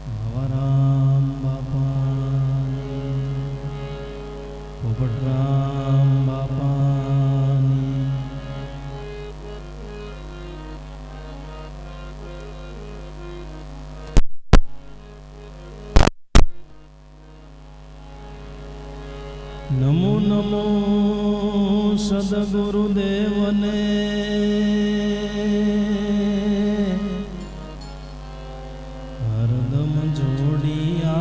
ભવરામ બાપાની પોપટરામ બાપાની નમો નમો સદગુરુદેવને હરદમ જોડિયા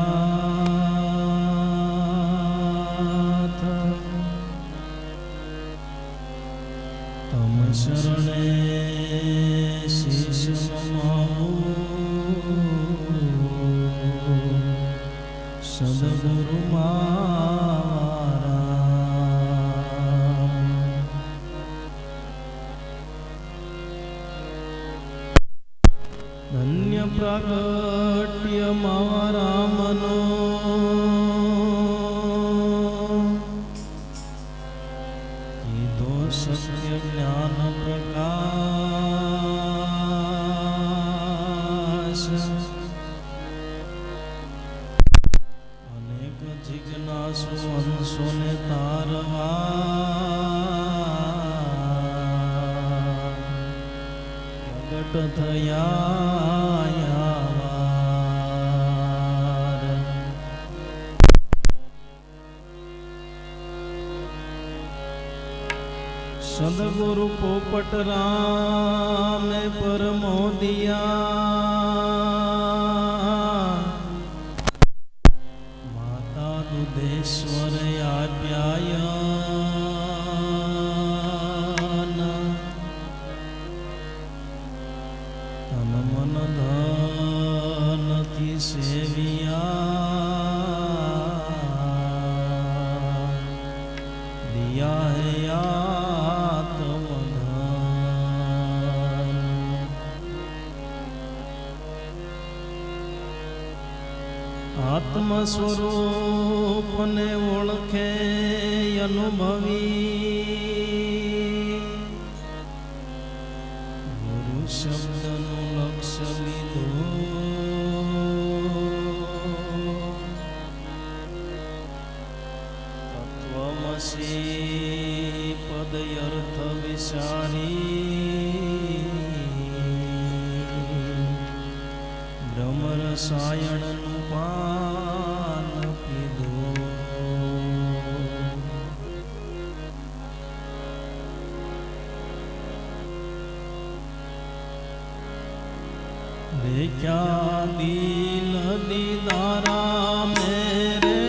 તમ શરણે શીશ નમાવું સદગુરુ ધન્ય પ્રાગટ્ય મારામનો કીધો સત્ય જ્ઞાન પ્રકાશ અનેક જિજ્ઞાસુ અંશોને તારવા પ્રગટ થયા સદગુરુ પોપટ રામે પરમો દિયા માતા દુધેશ્વર આપ્યાયન તન મન ધનથી સેવિયા દિયા હે આત્મ સ્વરૂપને ઓળખે અનુભવી ગુરુ શબ્દનું લક્ષ્ય લીધું તત્વમસી પદ અર્થ વિચારી બ્રહ્મ રસાયણનું પાન પીધું દેખ્યા દિલ દીદારા મેરે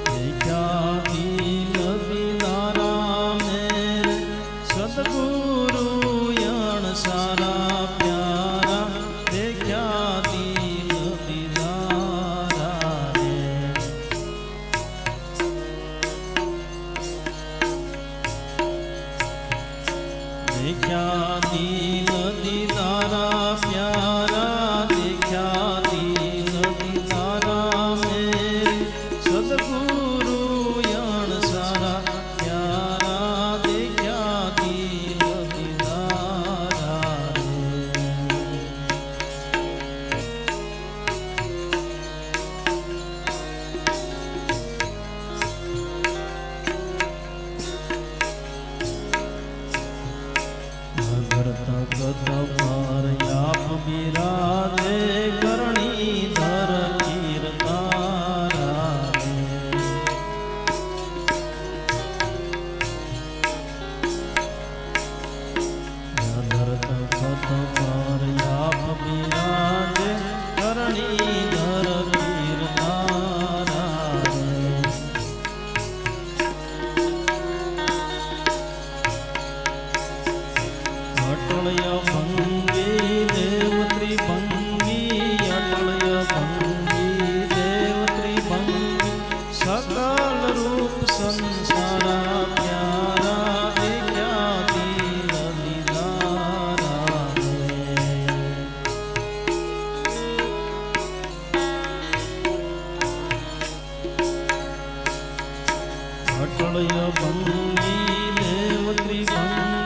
દેખ્યા દિલ દીદારા મેરે સદગુરુ સારા પ્યારા દેખ્યા દિલ દીદારા રે દેખ્યા દિલ દીદારા પ્યારા દેખ્યા દિલ દીદારા મેરે સદગુરુ યણ સારા પ્યારા દેખ્યા દિલ બિરાજે કરણી ધર કીર્તારા ધરત ખત પર યાપ બિરાજે કરણી ધર કીર્તારા અટળય ભંગી દેવ ત્રિભંગી અટળય ભંગી દેવ ત્રિભંગી સકલ રૂપ સંસારા પ્યારા દેખ્યા દિલ દીદારા અટળય ભંગી દેવ ત્રિભંગી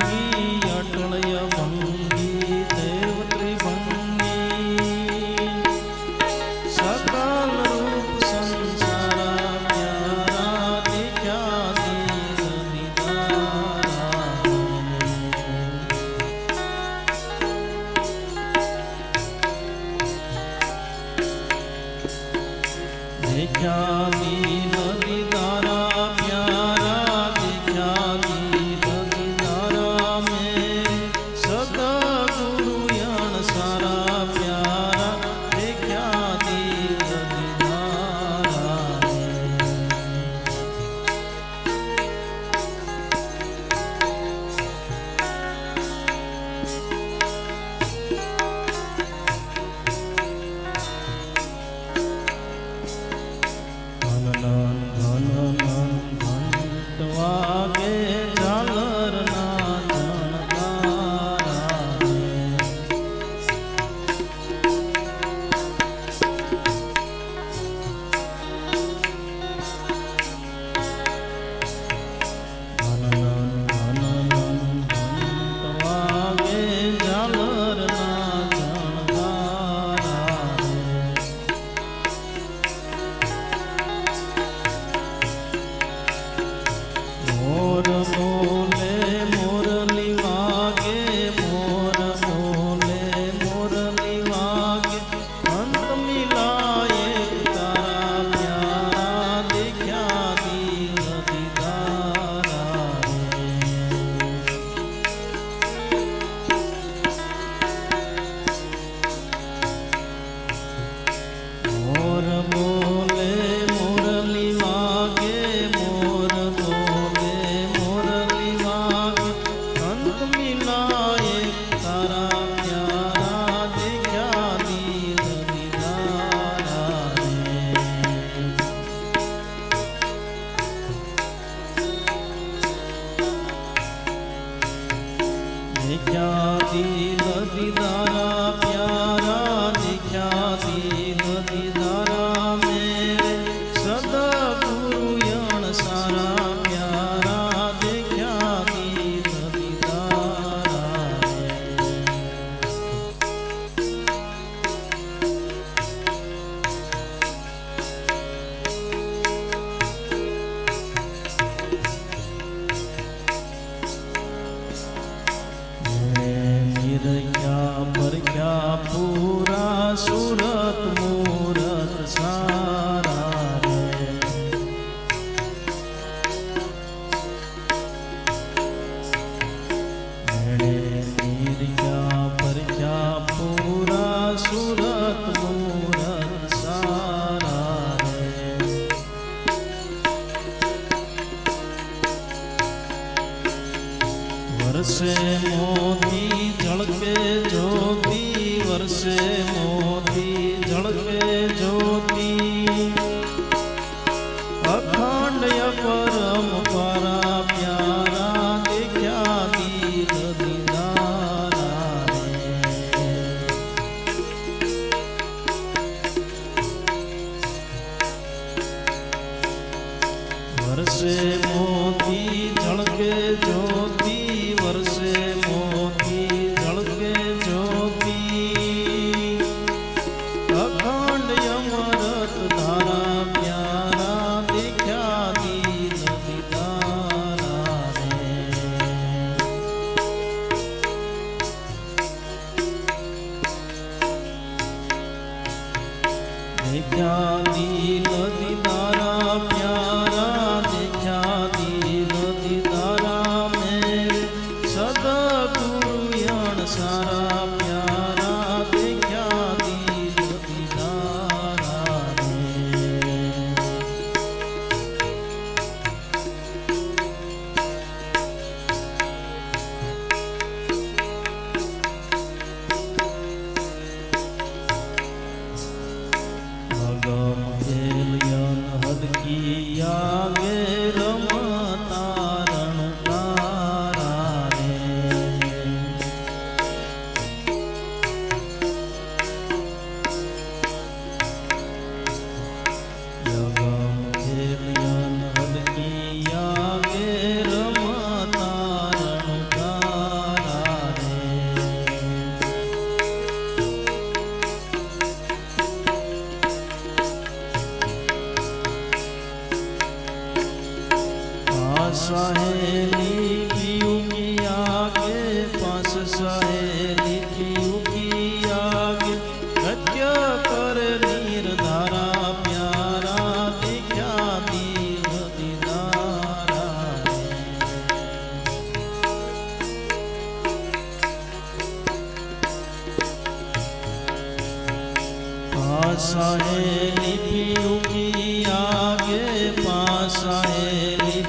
દિલ દીદારા પ્યારા દેખ્યા દિલ દીદારા મેરે સદગુરુ યણ સારા પ્યારા દેખ્યા દિલ દીદારા નિરખ્યા પરખ્યા પૂરા સુરત મૂરત સારા રે નિરખ્યા પરખ્યા પૂરા સુરત મૂરત સારા રે વરસે મોતી ઝળકે જ્યોતિ વરસે મોતી ઝળકે જ્યોતિ અખંડ પરમ પરા પ્યારા દેખ્યા દિલ દીદારા રે વરસે મોતી ઝળકે જ્યોતિ વરસે મોતી ઝળકે જ્યોતિ અખંડ અમરત ધારા પ્યારા દેખ્યા દિલ દીદારા રે દેખ્યા દિલ દીદારા પ્યારા દેખ્યા દિલ દીદારા મેરે સદગુરુ યણ સારા પ્યારા દેખ્યા દિલ દીદારા રે ભગમ ખેલયન હદકી આગે રમતા રણકારા રે યગમ ખેલયન હદકી આગે રમતા રણકારા રે सहेली की आगे पास सहेली की आगे नृत्य कर नीर धारा प्यारा देख्या दिल दीदारा सहेली की आगे पास सहेली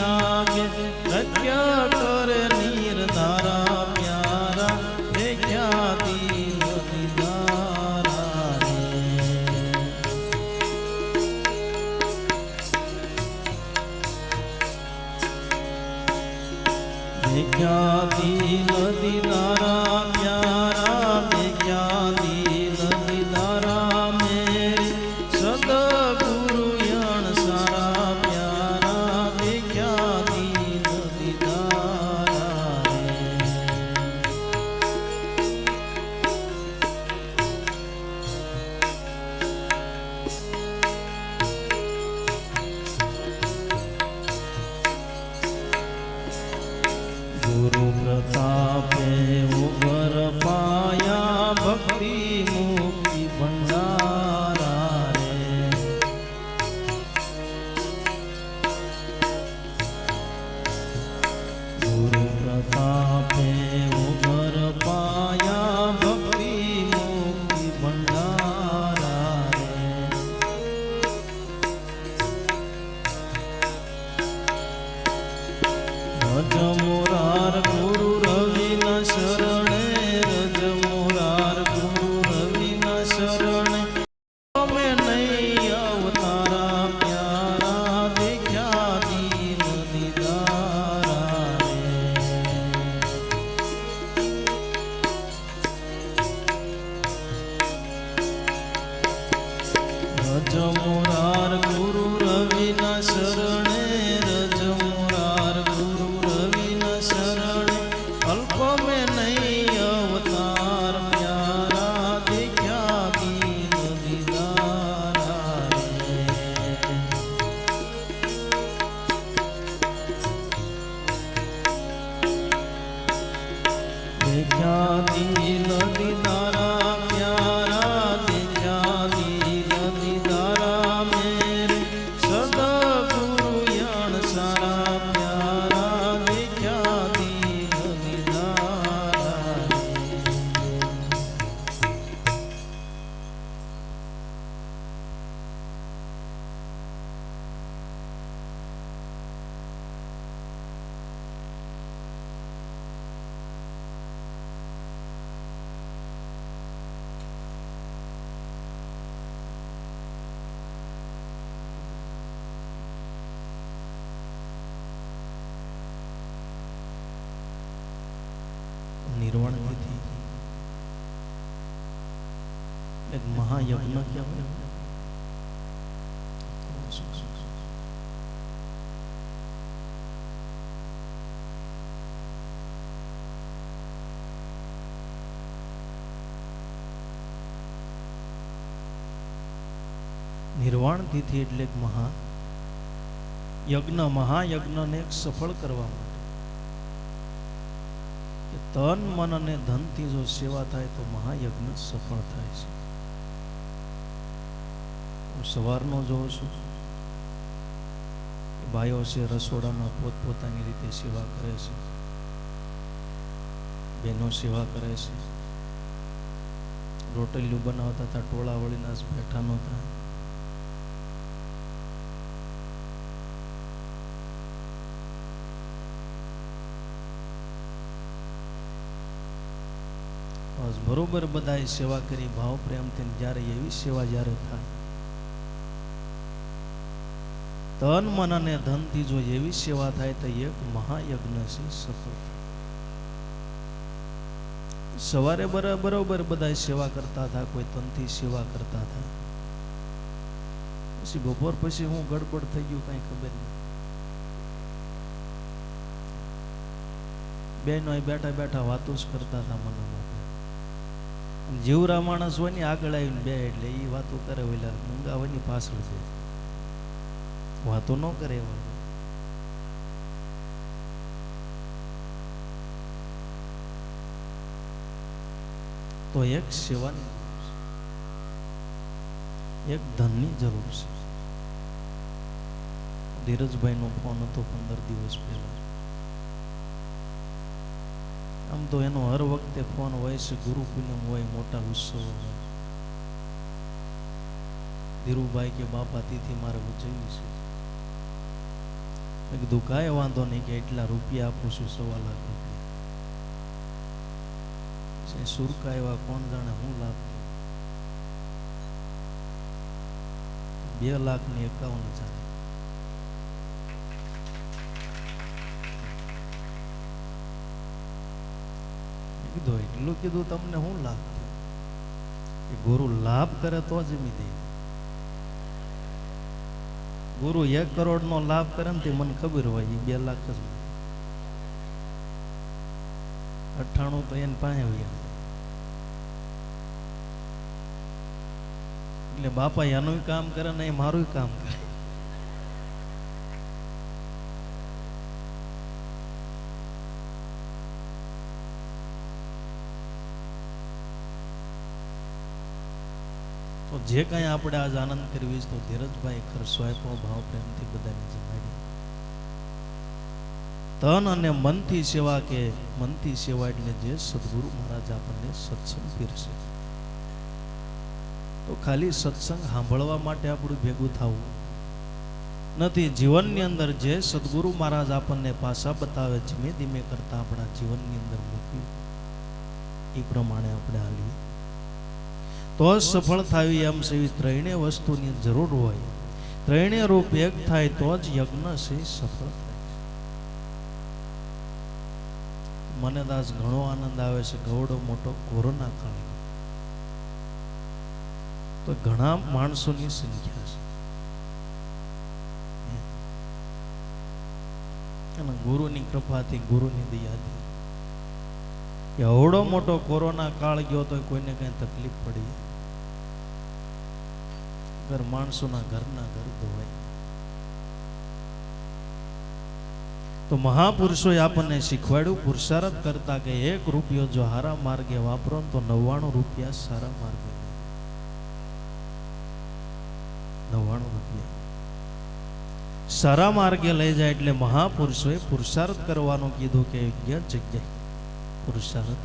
आगे नृत्य कर नीर धारा प्यारा देख्या दिल दीदारा रे देख्या दिल दीदारा प्यारा देख्या दिल દીદારા મેરે સદગુરુ યણ સારા પ્યારા દેખ્યા દિલ દીદારા રે ગુરુ પ્રતાપે ઉભર પાયા ભક્તિ મુક્તિ ભંડારા રે ગુરુ પ્રતાપે ઉભર પાયા ભક્તિ મુક્તિ ભંડારા રે રજ મોરાર ગુરુ રવિના શરણે રજ મોરાર ગુરુ રવિના શરણે અમે નહીં અવતારા પ્યારા દેખ્યા દિલ દીદારા રે નિર્વાણ તિથિ એક મહાયજ્ઞ કહેવાય. નિર્વાણ તિથિ એટલે એક મહાયજ્ઞ. મહાયજ્ઞને એક સફળ કરવા માટે કે તન મન અને ધનથી જો સેવા થાય તો મહાયજ્ઞ સફળ થાય છે. હું સવારનો જોઉં છું ભાઈઓ છે રસોડામાં પોતપોતાની રીતે સેવા કરે છે, બહેનો સેવા કરે છે. રોટલીઓ બનાવતા હતા, ટોળા વળીને બેઠા નહોતા. બરોબર બધાએ સેવા કરી ભાવ પ્રેમથી. જ્યારે એવી સેવા જ્યારે થાય તન મન અને ધનથી જો એવી સેવા થાય તો એક મહાયજ્ઞ છે સફળ. સવારે બરોબર બધા સેવા કરતા હતા, કોઈ તનથી સેવા કરતા હતા. પછી બપોર પછી હું ગડબડ થઈ ગયું કઈ ખબર નહીં. બેનો બેઠા બેઠા વાતો જ કરતા હતા મનમાં. જીવરા માણસ હોય ને આગળ આવીને બે એટલે એ વાતો કરે, ઓલા મૂંગાવાની પાછળ છે, વાતો ન કરે. તો એક સેવાની એક ધનની જરૂર છે. ધીરજભાઈનો ફોન હતો 15 દિવસ પહેલા. આમ તો એનો હર વખતે ફોન હોય છે, ગુરુ પૂનમ હોય, મોટા ઉત્સવો હોય. ધીરુભાઈ કે બાપા તિથિ મારે ઉજવવી છે. મેં કીધું કાંઈ વાંધો નહીં, કે એટલા રૂપિયા આપું છું, 1.25 લાખ રૂપિયા. સુરકા એવા કોણ જાણે હું લાભ. 2,51,000. કીધું એટલું કીધું તમને શું લાભ? ગુરુ લાભ કરે તો જ મી દે. ગુરુ 1 કરોડ નો લાભ કરે ને તે મને ખબર હોય, 2 લાખ જ 98 તો એને પાસે હોય. એટલે બાપા એનું કામ કરે ને એ મારું કામ કરે. તો જે કાંઈ આપણે આજ આનંદ કરવી છે તો ધીરજભાઈ ખર્ચો આપ્યો, ભાવ પ્રેમથી બધાને જમાડી. તન અને મનથી સેવા, કે મનથી સેવા એટલે જે સદગુરુ મહારાજ આપણને સત્સંગ પીરસે. તો ખાલી સત્સંગ સાંભળવા માટે આપણું ભેગું થવું નથી. જીવનની અંદર જે સદગુરુ મહારાજ આપણને પાસા બતાવે, ધીમે ધીમે કરતા આપણા જીવનની અંદર મૂકવી, એ પ્રમાણે આપણે હાલીએ તો જ સફળ થાય. એમ સેવી ત્રણેય વસ્તુની જરૂર હોય. ત્રણેય રૂપ એક થાય તો જ યજ્ઞ છે સફળ થાય. મને દાસ ઘણો આનંદ આવે છે. ગવડો મોટો કોરોના કાળ, તો ઘણા માણસોની સંખ્યા છે અને ગુરુની કૃપાથી, ગુરુની દયાથી એવડો મોટો કોરોના કાળ ગયો તો કોઈને કઈ તકલીફ પડી, ઘર માણસોના ઘરના ઘર ધોવાય. તો મહાપુરુષોએ આપણને શીખવાડ્યું પુરુષાર્થ કરતા કે 1 રૂપિયો જો હારા માર્ગે વાપરો તો 99 રૂપિયા સારા માર્ગે. 99 રૂપિયા સારા માર્ગે લઈ જાય. એટલે મહાપુરુષોએ પુરુષાર્થ કરવાનું કીધું કે યોગ્ય જગ્યાએ પુરુષાર્થ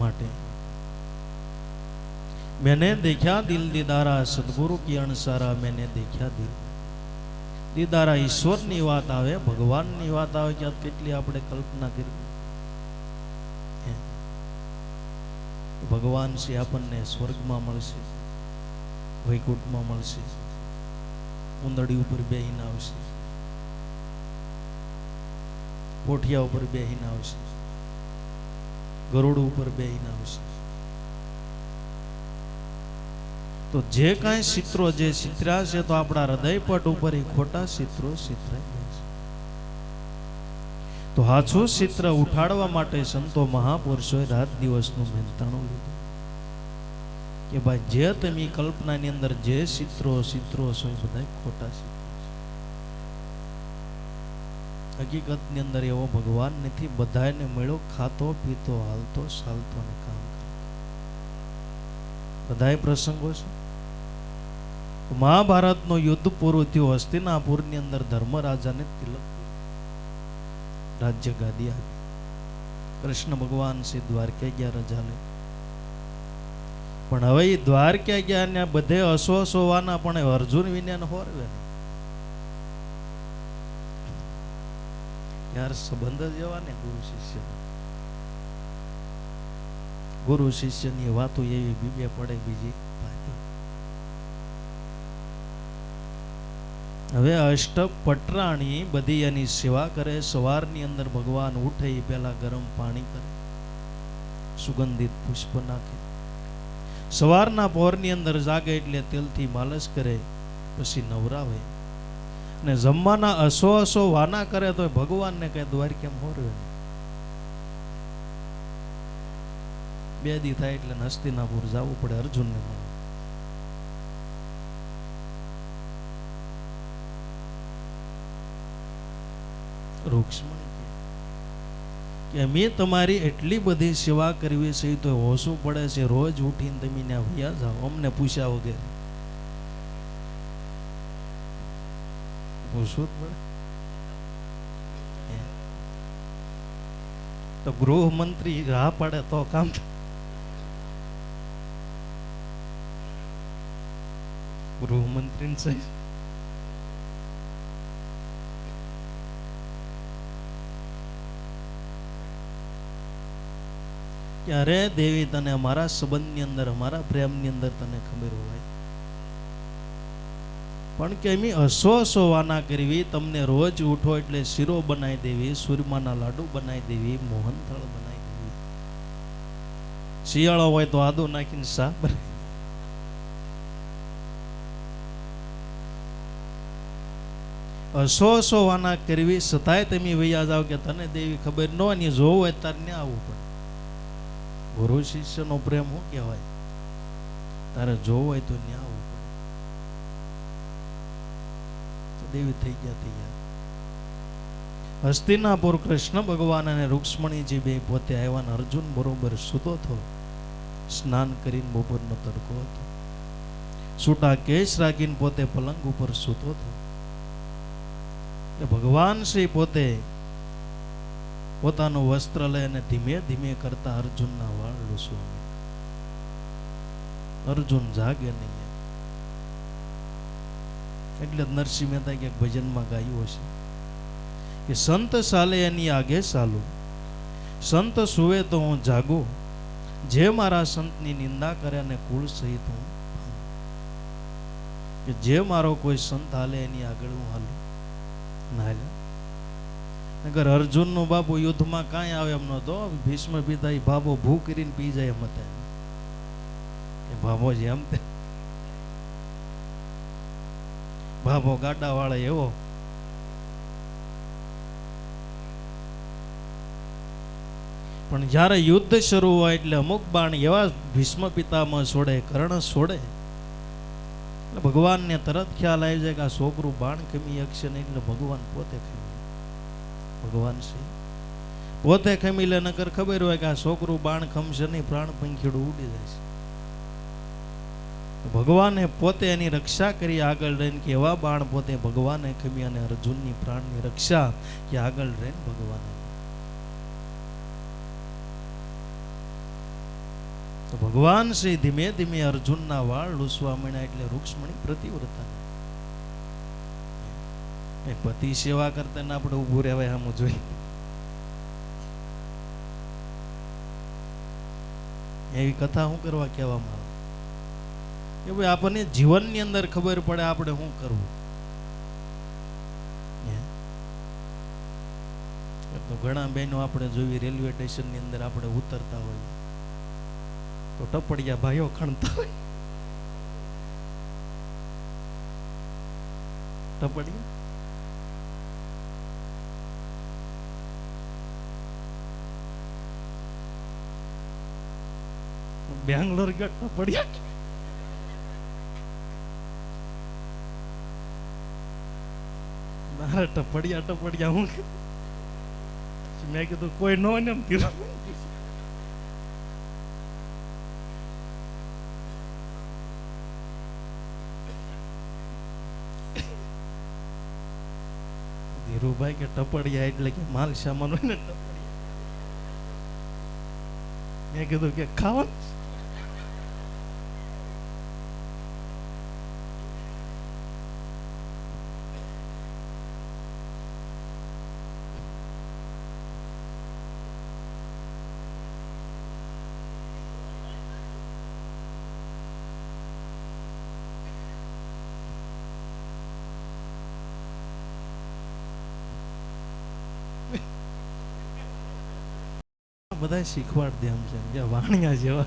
માટે. मैंने देखा दिल दीदारा सदगुरु की अणसारा, मैंने देखा दिल दीदारा. ઈશ્વરની વાત આવે, ભગવાનની વાત આવે કે કેટલી આપણે કલ્પના કરી. ભગવાન છે આપણને સ્વર્ગમાં મળશે, વૈકુંઠમાં મળશે, ઉંદડી ઉપર બેહીને આવશે. પોઠિયા ઉપર બેહીને આવશે, ગરુડ ઉપર બેહીને આવશે. તો જે કાંઈ ચિત્રો જે ચિત્ર્યા છે તો આપણા હૃદયપટ ઉપર એ ખોટા ચિત્રો ચિત્રાઈ ગયા છે. તો હાચું ચિત્ર ઉઠાડવા માટે સંતો મહાપુરુષોએ રાત દિવસનું મહેનતાણું લીધું કે ભાઈ જે તમે કલ્પનાની અંદર જે ચિત્રો છો એ બધા ખોટા છે. હકીકતની અંદર એવો ભગવાન નથી. બધાને મળ્યો, ખાતો પીતો હાલતો ચાલતો ને કામ કરતો. બધાય પ્રસંગો છે. મહાભારતનું યુદ્ધ પૂરું થયું. હસ્તિનાપુરની અંદર ધર્મરાજાને તિલક રાજ્ય ગાદી આપી. કૃષ્ણ ભગવાન શ્રી દ્વારકા ગયા રજા લે. પણ હવે એ દ્વારકા ગયા ને બધે અસોસોવાના, પણ અર્જુન વિના હોરવે યાર. સંબંધ જ એવા ને ગુરુ શિષ્યની વાતો એવી બીબે પડે બીજી. હવે અષ્ટક પટરાણી બધી એની સેવા કરે. સવારની અંદર ભગવાન ઉઠે એ પહેલા ગરમ પાણી કરે, સુગંધિત પુષ્પ નાખે. સવારના પહોરની અંદર જાગે એટલે તેલથી માલિશ કરે, પછી નવરાવે ને જમવાના અસો વાના કરે. તો ભગવાનને કઈ દ્વારકેમ હોરવે. 2 દી થાય એટલે હસ્તિનાપુર જવું પડે અર્જુનને મળે. રૂક્ષ્મણી કે અમે તમારી એટલી બધી સેવા કરવી છે તો હોશું પડે છે. રોજ ઉઠીને તમે ત્યાં વયા જાઓ અમને પૂછ્યા વગેરે. પૂછવું જ પડે. તો ગૃહમંત્રી રાહ પડે તો કામ. ગૃહમંત્રી છે કે અરે દેવી, તને અમારા સંબંધની અંદર, અમારા પ્રેમની અંદર તને ખબર હોય, પણ કે અમે અસો વાના કરવી. તમને રોજ ઉઠો એટલે શીરો બનાવી દેવી, સુરમાના લાડુ બનાવી દેવી, મોહનથાળ બનાવી દેવી. શિયાળો હોય તો આદુ નાખીને શાક બનાવી. અસો વાના કરવી છતાંય તમે વૈયા જાવ કે તને દેવી ખબર ન હોય. જોવું હોય તાર ને આવવું પડે. ગુરુ શિષ્યનો પ્રેમ શું કહેવાય? તારે જોવું હોય તો ન્યા આવવું પડે. તો દેવી થઈ ગયા તૈયાર. હસ્તિનાપુર કૃષ્ણ ભગવાન અને રૂક્ષ્મણીજી બે પોતે આવ્યા. અર્જુન બરોબર સૂતો હતો. સ્નાન કરીને બપોરનો તડકો હતો. છૂટા કેશ રાખીને પોતે પલંગ ઉપર સૂતો હતો. ભગવાન શ્રી પોતે પોતાનું વસ્ત્ર લઈને ધીમે ધીમે કરતા અર્જુનના વાળ લૂસવા. અર્જુન જાગે નહીં. એટલે નરસિંહ મહેતા કે ભજનમાં ગાયું હશે કે સંત ચાલે એની આગે ચાલું, સંત સુવે તો હું જાગું, જે મારા સંતની નિંદા કરે અને કુળ સહિત હું. કે જે મારો કોઈ સંત હાલે એની આગળ હું હાલું ના હાલે. નગર અર્જુન નો બાપુ યુદ્ધમાં કાંઈ આવે એમ નતો. ભીષ્મ પિતા બાબો ભૂ કરીને પી જાય એમ હતા. બાબો જેમ તે બાબો ગાડા વાળા એવો. પણ જયારે યુદ્ધ શરૂ હોય એટલે અમુક બાણ એવા ભીષ્મ પિતામાં છોડે, કર્ણ છોડે, એટલે ભગવાનને તરત ખ્યાલ આવી જાય કે આ છોકરું બાણ ખમી શકશે નહીં. એટલે ભગવાન પોતે ખમી, ભગવાન શ્રી પોતે ખમી લે. નકર ખબર હોય કે આ છોકરું બાણ ખમશે નહીં, પ્રાણ પંખીડું ઉડી જાય છે. ભગવાને પોતે એની રક્ષા કરી આગળ રહીને કે એવા બાણ પોતે ભગવાને ખમી અને અર્જુનની પ્રાણની રક્ષા કે આગળ રહીને ભગવાને. તો ભગવાન શ્રી ધીમે ધીમે અર્જુનના વાળ લૂસવા માંડ્યા. એટલે રૂક્ષ્મણી પ્રતિવ્રતા પતિ સેવા કરતા ને આપણે ઉભું રહેવાય આમ જોઈ. એવી કથા શું કરવા કહેવામાં આવે કે ભાઈ આપણને જીવનની અંદર ખબર પડે આપણે શું કરવું. તો ઘણા બહેનો આપણે જોઈ રેલવે સ્ટેશનની અંદર આપણે ઉતરતા હોય તો ટપડિયા ભાઈઓ ખણતા હોય, ટપડિયા બેંગ્લોર ગયા ટપડિયા મારે ટપડિયા હું મેં કીધું કોઈ નો ને એમ કીધું ધીરુભાઈ કે ટપડિયા એટલે કે માલ સામાન હોય ને ટપડિયા. મેં કીધું કે ખાવાનું બધા શીખવાડ દે એમ છે જે વાણિયા જેવા.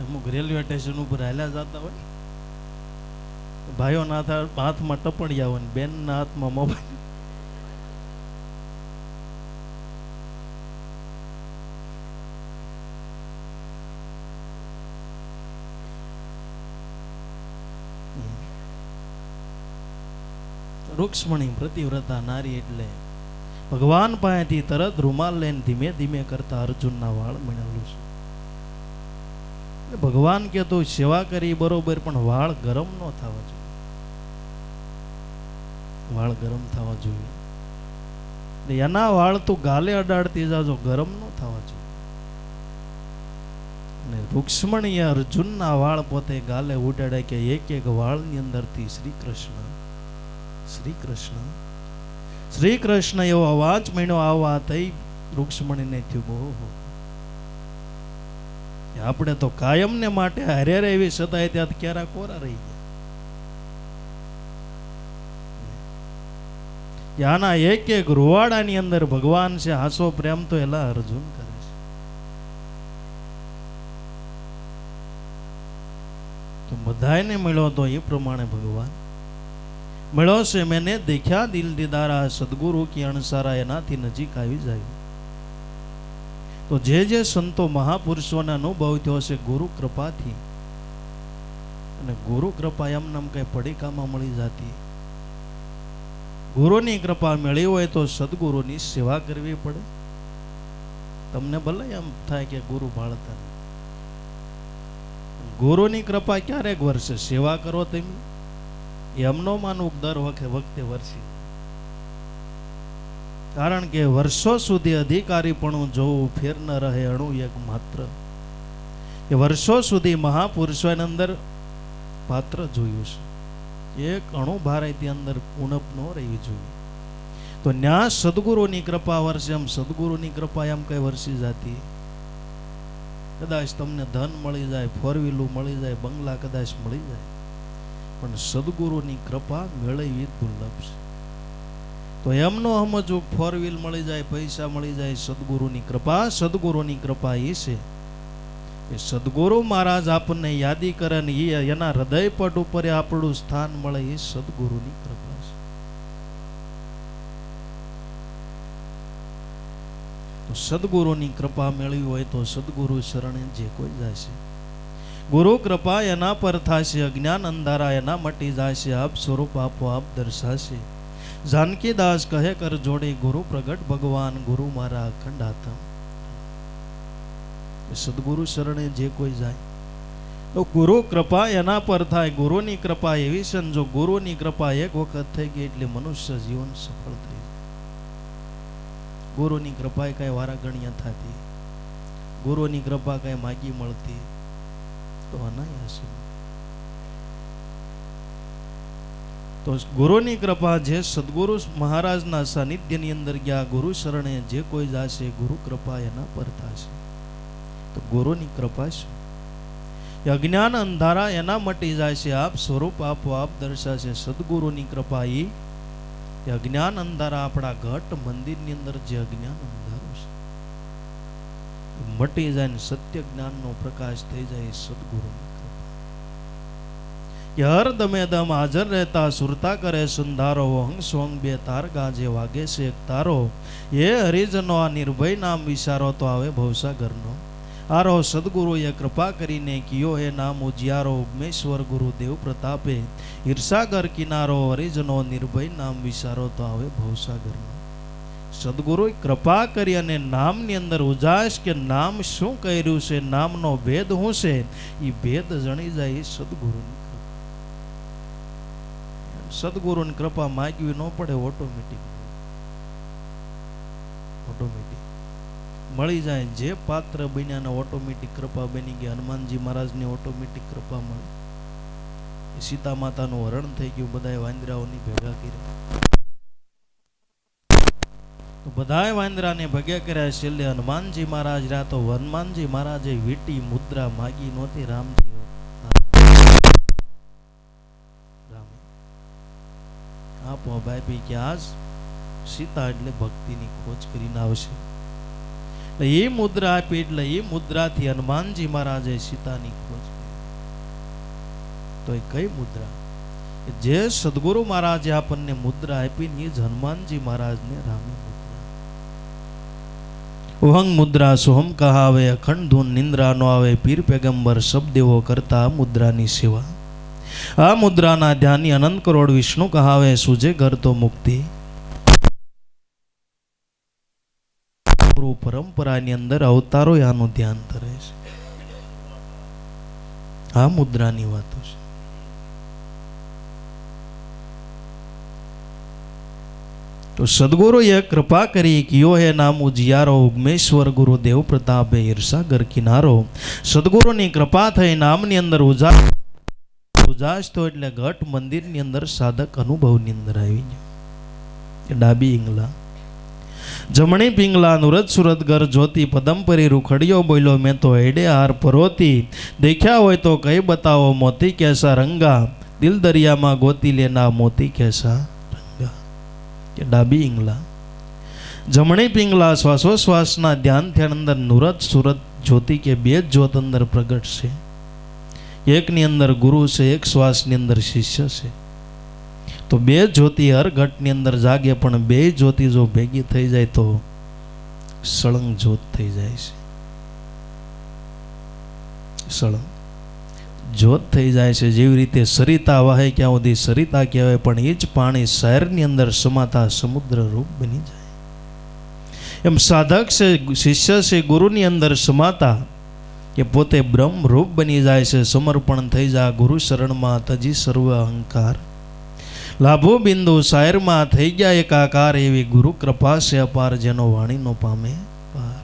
અમુક રેલવે સ્ટેશન ઉપર હાલ્યા જતા હોય ભાઈઓ ના હાથમાં ટપડિયા હોય, બેન ના હાથમાં મોબાઈલ. રૂક્ષ્મણી પ્રતિવ્રતા નારી એટલે ભગવાન પાસેથી તરત રૂમાલ લઈને ધીમે ધીમે કરતા અર્જુનના વાળ મળેલું છે. ભગવાન કે તો સેવા કરી બરોબર, પણ વાળ ગરમ ન થવા જોઈએ, વાળ ગરમ થવા જોઈએ. એના વાળ તો ગાલે અડાડતી જાજો, ગરમ ન થવા જોઈએ. અને રૂક્ષ્મણીએ અર્જુનના વાળ પોતે ગાલે ઉડાડે કે એક એક વાળની અંદરથી શ્રી કૃષ્ણ શ્રી કૃષ્ણ શ્રી કૃષ્ણ એવો અવાજ મળ્યો. આવવા થઈ રૂક્ષ્મણીને થયું ઓહો, આપણે તો કાયમ ને માટે હારે એવી સતાય ત્યાં ક્યારા કોરા રહી ગયા. આના એક એક રૂવાડાની અંદર ભગવાન છે. હાસો પ્રેમ તો એલા અર્જુન કરે છે. તો બધાને મળ્યો તો એ પ્રમાણે ભગવાન મળ્યો છે. મેને દેખ્યા દિલ દીદારા સદગુરુ કી અણસારા, એનાથી નજીક આવી જાય. તો જે સંતો મહાપુરુષોના અનુભવ થયો છે ગુરુ કૃપાથી, અને ગુરુ કૃપા એમ નામ કઈ પડીકામાં મળી જતી. ગુરુની કૃપા મળી હોય તો સદગુરુની સેવા કરવી પડે. તમને ભલે એમ થાય કે ગુરુ ભાળતા, ગુરુની કૃપા ક્યારેક વર્ષે સેવા કરો તમે એમનો માનું દર વખતે વર્ષી. કારણ કે વર્ષો સુધી અધિકારીપણું જોવું ફેર ન રહે અણુ એક માત્ર. એ વર્ષો સુધી મહાપુરુષોની અંદર પાત્ર જોયું છે, એક અણુ ભારતી અંદર ઉણપ ન રહેવી જોઈએ. તો ન્યા સદગુરુની કૃપા વર્ષે, એમ સદગુરુની કૃપા એમ કઈ વર્ષી જાતી. કદાચ તમને ધન મળી જાય, ફોર વ્હીલું મળી જાય, બંગલા કદાચ મળી જાય, પણ સદગુરુની કૃપા મેળવવી દુર્લભ છે. તો એમનો સમજવું ફોર વ્હીલ મળી જાય, પૈસા મળી જાય, સદગુરુની કૃપા. સદગુરુની કૃપા એ છે એ સદગુરુ મહારાજ આપણને યાદી કરે ને એના હૃદય પટ ઉપર આપણું સ્થાન મળે, એ સદગુરુની કૃપા છે. તો સદગુરુની કૃપા મેળવી હોય તો સદગુરુ શરણે જે કોઈ જશે. ગુરુ કૃપા એના પર થશે, અજ્ઞાન અંધારા એના મટી જશે, આપ સ્વરૂપ આપો આપ દર્શાશે. जानकी दास कहे कर जोड़े गुरु प्रगट भगवान, गुरु मारा अखंड आत्म. सदगुरु शरणे जे कोई जाए तो गुरु कृपा एना पर थाय. गुरुनी कृपा एवी छे, जो गुरुनी कृपा एक वखत थई गई એટલે મનુષ્ય જીવન સફળ થઈ જાય. ગુરુની કૃપા કઈ વારા ગણ્યા થતી, ગુરુની કૃપા કઈ માગી મળતી તો અનાયાસ. તો ગુરુની કૃપા જે સદગુરુ મહારાજના સાનિધ્યની અંદર ગયા, ગુરુ શરણે જે કોઈ જાશે, ગુરુ કૃપા એના પર થશે. તો ગુરુની કૃપા શું? એ અજ્ઞાન અંધારા એના મટી જાય છે, આપ સ્વરૂપ આપોઆપ દર્શાશે. સદગુરુની કૃપા એ અજ્ઞાન અંધારા આપણા ઘટ મંદિરની અંદર જે અજ્ઞાન અંધારું છે મટી જાય ને સત્ય જ્ઞાનનો પ્રકાશ થઈ જાય. સદગુરુની કૃપા હર દમે દમ હાજર રહેતા સુરતા કરે સુંધારો. હંગ સોંગ બે તાર ગાજે વાગે છે એક તારો. એ હરિજનો આ નિર્ભય નામ વિચારો તો આવે ભવસાગરનો આરો. સદગુરુએ કૃપા કરીને કિયો હે નામ ઉજિયારો. ઉગ્મેશ્વર ગુરુ દેવ પ્રતાપે ઈર્ષાગર કિનારો. હરિજનો નિર્ભય નામ વિચારો તો આવે ભવસાગરનો. સદગુરુએ કૃપા કરી અને નામની અંદર ઉજાસ કે નામ શું કર્યું છે, નામનો ભેદ શું છે, એ ભેદ જણી જાય. સદગુરુની સદગુરુની કૃપા માગવી ન પડે, ઓટોમેટિક મળી જાય. જે પાત્ર બન્યા ને ઓટોમેટિક કૃપા બની ગઈ. હનુમાનજી મહારાજની ઓટોમેટિક કૃપા મળી. સીતા માતાનું હરણ થઈ ગયું, બધાએ વાંદરાઓની ભેગા કર્યા, બધાએ વાંદરાને ભેગા કર્યા. છેલ્લે હનુમાનજી મહારાજ રહ્યા તો હનુમાનજી મહારાજે વીટી મુદ્રા માગી નહોતી. રામજી આપો ભાઈ કે આજ સીતા એટલે ભક્તિની ખોજ કરીને આવશે. એ મુદ્રા આપી એટલે એ મુદ્રાથી હનુમાનજી મહારાજે સીતાની ખોજ કરી. તો એ કઈ મુદ્રા? જે સદગુરુ મહારાજે આપણને મુદ્રા આપી ને એ જ હનુમાનજી મહારાજને રામે મુદ્રા. ઓહંગ મુદ્રા સોહમ કહાવે. અખંડ ધૂન નિંદ્રા નો આવે. પીર પેગંબર શબ્દેવો કરતા મુદ્રાની સેવા. આ મુદ્રાના ધ્યાની અનંત કરોડ વિષ્ણુ કહાવે. સુજે ઘર તો મુક્તિ. પરંપરાની અંદર અવતારો આનું ધ્યાન કરે છે. આ મુદ્રાની વાતો છે. તો સદગુરુએ કૃપા કરી કિયો હે નામ ઉજિયારો. ઉગ્મેશ્વર ગુરુ દેવ પ્રતાપે ઈર્ષાગર કિનારો. સદગુરુની કૃપા થઈ નામની અંદર ઉજાસ તો એટલે ઘટ મંદિરની અંદર સાધક અનુભવની અંદર આવી ગયો. ડાબી ઈંગલા જમણી પિંગલા નુરત સુરત ઘર જ્યોતિ પદમપરી રૂખડિયો બોલ્યો મેં તો એડે હાર પરોતી. દેખ્યા હોય તો કઈ બતાવો મોતી કેસા રંગા. દિલ દરિયામાં ગોતી લેના મોતી કેસા રંગા. કે ડાબી ઈંગલા જમણી પિંગલા શ્વાસોશ્વાસના ધ્યાનથી અંદર નુરત સુરત જ્યોતિ કે બે જ જ્યોત અંદર પ્રગટ છે. એકની અંદર ગુરુ છે, એક શ્વાસની અંદર શિષ્ય છે. તો બે જ્યોતિ હર ઘટની અંદર જાગે, પણ બે જ્યોતિ જો ભેગી થઈ જાય તો સળંગ જ્યોત થઈ જાય છે. સળંગ જ્યોત થઈ જાય છે. જેવી રીતે સરિતા વહે ક્યાં સુધી સરિતા કહેવાય, પણ એ જ પાણી શહેરની અંદર સમાતા સમુદ્ર રૂપ બની જાય. એમ સાધક છે, શિષ્ય છે, ગુરુની અંદર સમાતા કે પોતે બ્રહ્મ રૂપ બની જાય છે. સમર્પણ થઈ જાય ગુરુ શરણમાં, તજી સર્વ અહંકાર. લાભો બિંદુ શાયરમાં થઈ ગયા એકાકાર. એવી ગુરુ કૃપા છે અપાર, જેનો વાણીનો પામે પાર.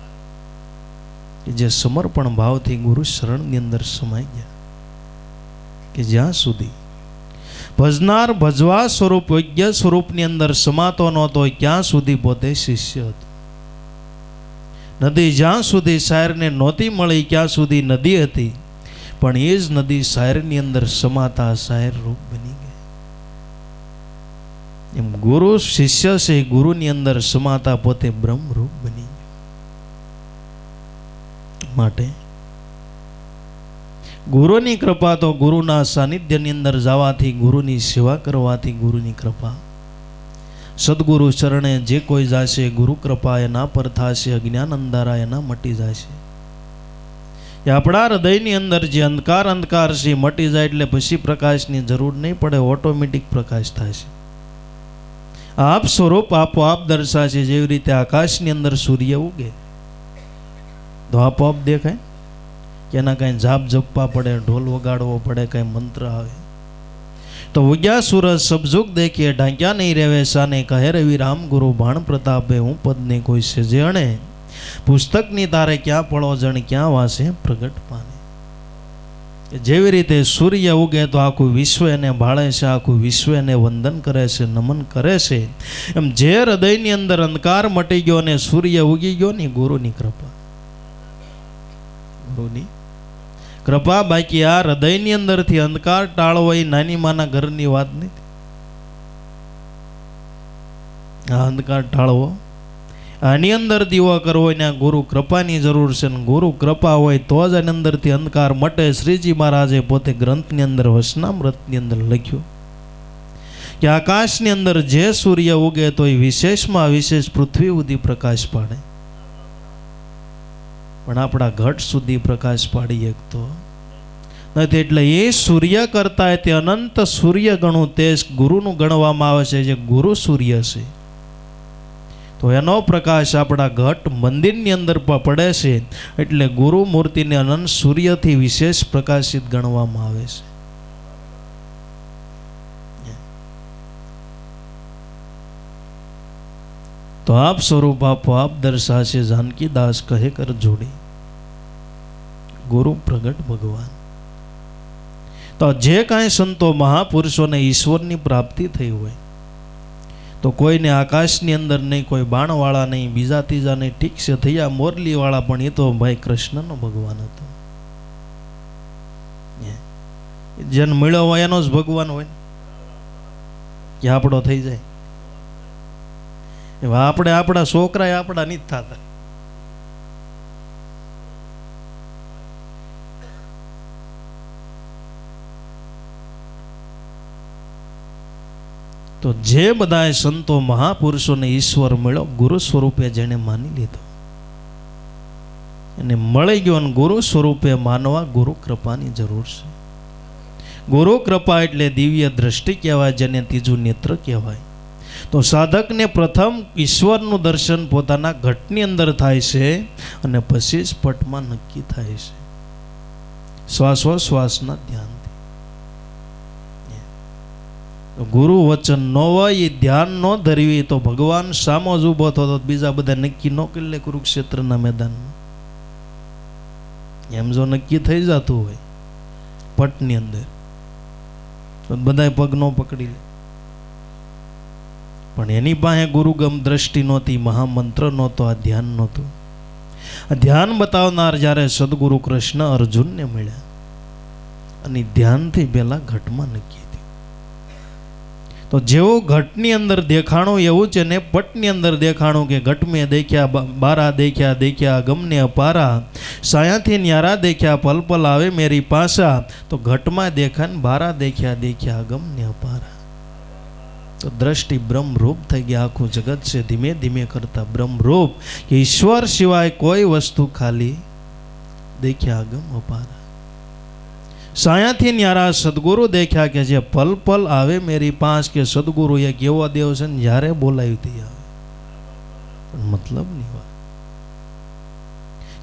કે જે સમર્પણ ભાવથી ગુરુ શરણની અંદર સમાઈ ગયા, કે જ્યાં સુધી ભજનાર ભજવા સ્વરૂપ યોગ્ય સ્વરૂપની અંદર સમાતો નહોતો, ક્યાં સુધી પોતે શિષ્ય હતો. નદી જ્યાં સુધી શાયરને નહોતી મળી ક્યાં સુધી નદી હતી, પણ એ જ નદી શાયરની અંદર સમાતા શાયર રૂપ બની ગઈ. એમ ગુરુ શિષ્ય છે, ગુરુની અંદર સમાતા પોતે બ્રહ્મ રૂપ બની ગયો. માટે ગુરુની કૃપા તો ગુરુના સાનિધ્યની અંદર જવાથી, ગુરુની સેવા કરવાથી ગુરુની કૃપા. સદગુરુ ચરણે જે કોઈ જાશે ગુરુ કૃપા એના પર થશે. અજ્ઞાન અંધારા એના મટી જશે. એ આપણા હૃદયની અંદર જે અંધકાર છે મટી જાય એટલે પછી પ્રકાશની જરૂર નહીં પડે, ઓટોમેટિક પ્રકાશ થાય છે. આપ સ્વરૂપ આપોઆપ દર્શાશે. જેવી રીતે આકાશની અંદર સૂર્ય ઉગે તો આપોઆપ દેખાય કે એના કાંઈ જાપ જપવા પડે, ઢોલ વગાડવો પડે, કાંઈ મંત્ર આવે તો ઉગ્યા સૂરજ સબજુગ દેખીએ ઢાંક્યા નહીં રેવે સાને. કહે રવિ રામ ગુરુ બાણ પ્રતાપે હું પદને કોઈ છે જે અણે. પુસ્તકની તારે ક્યાં પડો જણ ક્યાં વાસે પ્રગટ પાને. જેવી રીતે સૂર્ય ઉગે તો આખું વિશ્વ એને ભાળે છે, આખું વિશ્વ એને વંદન કરે છે, નમન કરે છે. એમ જે હૃદયની અંદર અંધકાર મટી ગયો અને સૂર્ય ઉગી ગયો ને ગુરુની કૃપા. ગુરુની કૃપા બાકી આ હૃદયની અંદરથી અંધકાર ટાળવો એ નાની માના ઘરની વાત નથી. આ અંધકાર ટાળવો, આની અંદર દીવો કરવો ને ગુરુ કૃપાની જરૂર છે. ને ગુરુ કૃપા હોય તો જ આની અંદરથી અંધકાર મટે. શ્રીજી મહારાજે પોતે ગ્રંથની અંદર વચનામૃતની અંદર લખ્યું કે આકાશની અંદર જે સૂર્ય ઉગે તો એ વિશેષમાં વિશેષ પૃથ્વી સુધી પ્રકાશ પાડે, પણ આપણા ઘટ સુધી પ્રકાશ પાડી શકતો નથી. એટલે એ સૂર્ય કરતા તે અનંત સૂર્ય ગણું તેજ ગુરુનું ગણવામાં આવે છે, જે ગુરુ સૂર્ય છે. તો એનો પ્રકાશ આપણા ઘટ મંદિરની અંદર પડે છે, એટલે ગુરુ મૂર્તિને અનંત સૂર્યથી વિશેષ પ્રકાશિત ગણવામાં આવે છે. તો આપ સ્વરૂપ આપો આપ દર્શાશે जानकी दास કહે કર જોડી ગુરુ પ્રગટ ભગવાન. તો જે કાંઈ સંતો મહાપુરુષોને ઈશ્વરની પ્રાપ્તિ થઈ હોય તો કોઈને આકાશની અંદર નહીં, કોઈ બાણવાળા નહીં, બીજા ત્રીજા નહીં, ઠીક છે થયા મોરલીવાળા, પણ એ તો ભાઈ કૃષ્ણનો ભગવાન હતો. જેને મળ્યો હોય એનો જ ભગવાન હોય કે આપણો થઈ જાય. એવા આપણે આપણા છોકરા આપણા નહીં થતા. તો જે બધા સંતો મહાપુરુષોને ઈશ્વર મળ્યો ગુરુ સ્વરૂપે જેને માની લીધો એને મળી ગયો, અને ગુરુ સ્વરૂપે માનવા ગુરુ કૃપાની જરૂર છે. ગુરુ કૃપા એટલે દિવ્ય દ્રષ્ટિ કહેવાય, જેને ત્રીજું નેત્ર કહેવાય. તો સાધકને પ્રથમ ઈશ્વરનું દર્શન પોતાના ઘટની અંદર થાય છે, અને પછી જ પટમાં નક્કી થાય છે શ્વાસોશ્વાસના ધ્યાનથી. ગુરુ વચન ન હોય એ ધ્યાન ન ધરવી તો ભગવાન સામો જ ઊભો થતો, બીજા બધા નક્કી ન કરી લે કુરુક્ષેત્રના મેદાનમાં. એમ જો નક્કી થઈ જતું હોય પટની અંદર તો બધા પગ ન પકડી લે. પણ એની પાસે ગુરુગમ દ્રષ્ટિ નહોતી, મહામંત્ર નહોતો, આ ધ્યાન નહોતું. આ ધ્યાન બતાવનાર જ્યારે સદગુરુ કૃષ્ણ અર્જુનને મળ્યા, અને ધ્યાનથી પહેલા ઘટમાં નક્કી થયું. તો જેવું ઘટની અંદર દેખાણું એવું છે ને પટની અંદર દેખાણું કે ઘટ મેં દેખ્યા બારા દેખ્યા દેખ્યા ગમને અપારા, સાયાથી ન્યારા દેખ્યા પલ પલ આવે મેરી પાસા. તો ઘટમાં દેખા ને બારા દેખ્યા દેખ્યા ગમને અપારા. તો દ્રષ્ટિ બ્રહ્મરૂપ થઈ ગયા. આખું જગત છે ધીમે ધીમે કરતા બ્રહ્મરૂપ, કે ઈશ્વર સિવાય કોઈ વસ્તુ ખાલી દેખ્યા અગમ અપારા. સાયાથી ન્યારા સદગુરુ દેખ્યા કે જે પલ પલ આવે મેરી પાસ, કે સદગુરુ એક એવો દેવ છે ને જ્યારે બોલાવી તે આવે, પણ મતલબ નહીં વાત.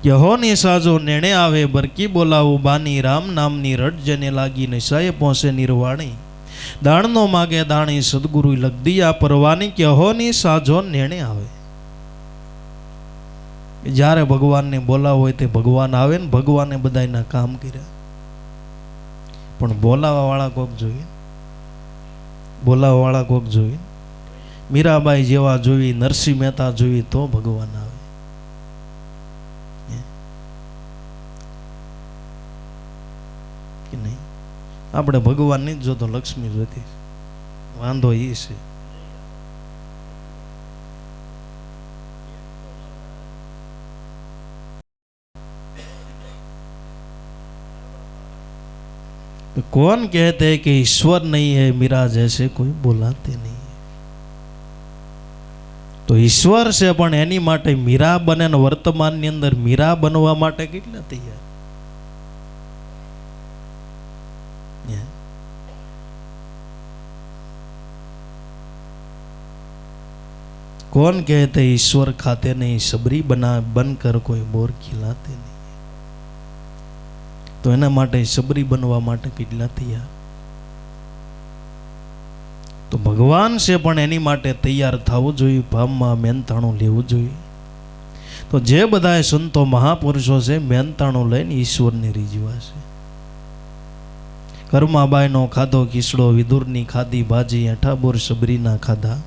યહોની સાજો નેણે આવે બરકી બોલાવું બાની, રામ નામની રટ જેને લાગી નશાએ પહોંચે નિર્વાણી. દાણનો માગે દાણી સદગુરુ લગદીયા પરવાની, કે યહોની સાજો નેણે આવે. જ્યારે ભગવાનને બોલાવો હોય તે ભગવાન આવે ને ભગવાને બધાના કામ કર્યા, પણ બોલાવા વાળા કોક જોઈએ, બોલાવા વાળા કોક જોઈએ. મીરાબાઈ જેવા જોઈ, નરસિંહ મહેતા જોઈ તો ભગવાન આવે. કે નહીં? આપણે ભગવાન નહીં જોતો, લક્ષ્મી જોતી. વાંધો એ છે. तो कौन कहते हैं कि ईश्वर नहीं है मीरा जैसे कोई बोलाते नहीं. તો ઈશ્વર છે પણ એની માટે મીરા બને ને વર્તમાનની અંદર મીરા બનવા માટે કેટલા તૈયાર. कौन कहते ईश्वर खाते नहीं, सबरी बना बनकर कोई बोर खिलाते नहीं. તો એના માટે સબરી બનવા માટે કેટલા તૈયાર. તો ભગવાન છે પણ એની માટે તૈયાર થવું જોઈએ, ભાવમાં મહેનતાણું લેવું જોઈએ. તો જે બધા સંતો મહાપુરુષો છે મહેનતાણું લઈને ઈશ્વરને રીઝવા છે. કર્માબાઈનો ખાધો ખીચડો, વિદુરની ખાધી ભાજી, અઠાબોર સબરીના ખાધા.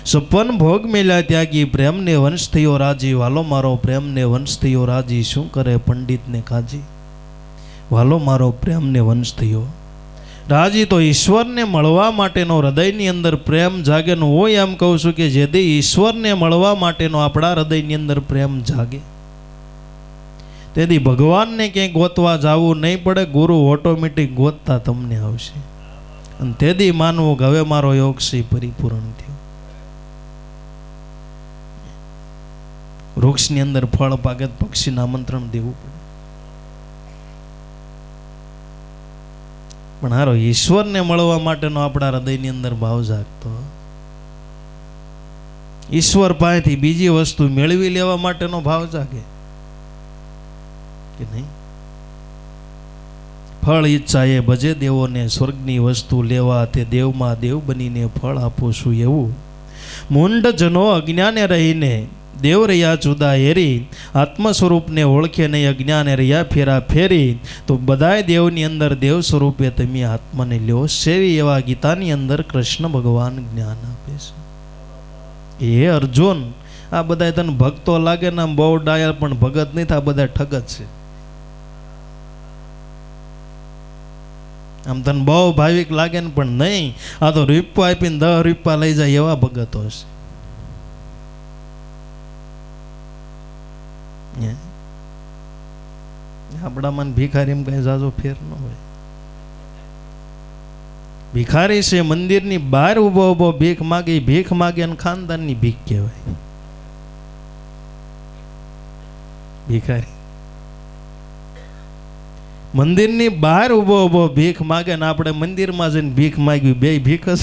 56 ભોગ મેલ્યા ત્યાગી, પ્રેમને વંશ થયો રાજી. વાલો મારો પ્રેમને વંશ થયો રાજી, શું કરે પંડિતને કાજી. વાલો મારો પ્રેમને વંશ થયો. રાજી તો ઈશ્વરને મળવા માટેનો હૃદયની અંદર પ્રેમ જાગે. હું એમ કહું છું કે જેથી ઈશ્વરને મળવા માટેનો આપણા હૃદયની અંદર પ્રેમ જાગે તેથી ભગવાનને ક્યાંય ગોતવા જવું નહીં પડે. ગુરુ ઓટોમેટિક ગોતતા તમને આવશે. અને તેથી માનવું કે હવે મારો યોગ છે પરિપૂર્ણ થયો. વૃક્ષની અંદર ફળ પાકે પક્ષીને આમંત્રણ દેવું પડે. પણ હારો ઈશ્વરને મળવા માટેનો આપણા હૃદયની અંદર ભાવ જાગતો, ઈશ્વર પાસેથી બીજી વસ્તુ મેળવી લેવા માટેનો ભાવ જાગે કે નહીં? ફળ ઈચ્છા એ ભજે દેવોને, સ્વર્ગની વસ્તુ લેવા તે દેવમાં દેવ બનીને ફળ આપું છું. એવું મૂંડ જનો અજ્ઞાને રહીને દેવ રહ્યા જુદા હેરી, આત્મ સ્વરૂપને ઓળખે નહીં અજ્ઞાને રહ્યા ફેરા ફેરી. તો બધાય દેવની અંદર દેવ સ્વરૂપે તમે આત્માને લ્યો સેવી, એવા ગીતાની અંદર કૃષ્ણ ભગવાન જ્ઞાન આપે છે. હે અર્જુન, આ બધા તને ભક્તો લાગે ને બહુ ડાયર, પણ ભગત નહીં થાય, બધા ઠગ જ છે. આમ તને બહુ ભાવિક લાગે ને પણ નહીં, આ તો રૂપિયા આપીને 10 રૂપિયા લઈ જાય એવા ભગતો હશે. આપણામાં ભિખારીમાં કઈ જાજો ફેર ન હોય. ભિખારી છે મંદિરની બહાર ઉભો ઉભો ભીખ માગે, ભીખ માગે અને ખાનદાનની ભીખ કહેવાય. ભિખારી મંદિરની બહાર ઉભો ઉભો ભીખ માગે ને આપણે મંદિરમાં જઈને ભીખ માગ્યું, બે ભીખ જ.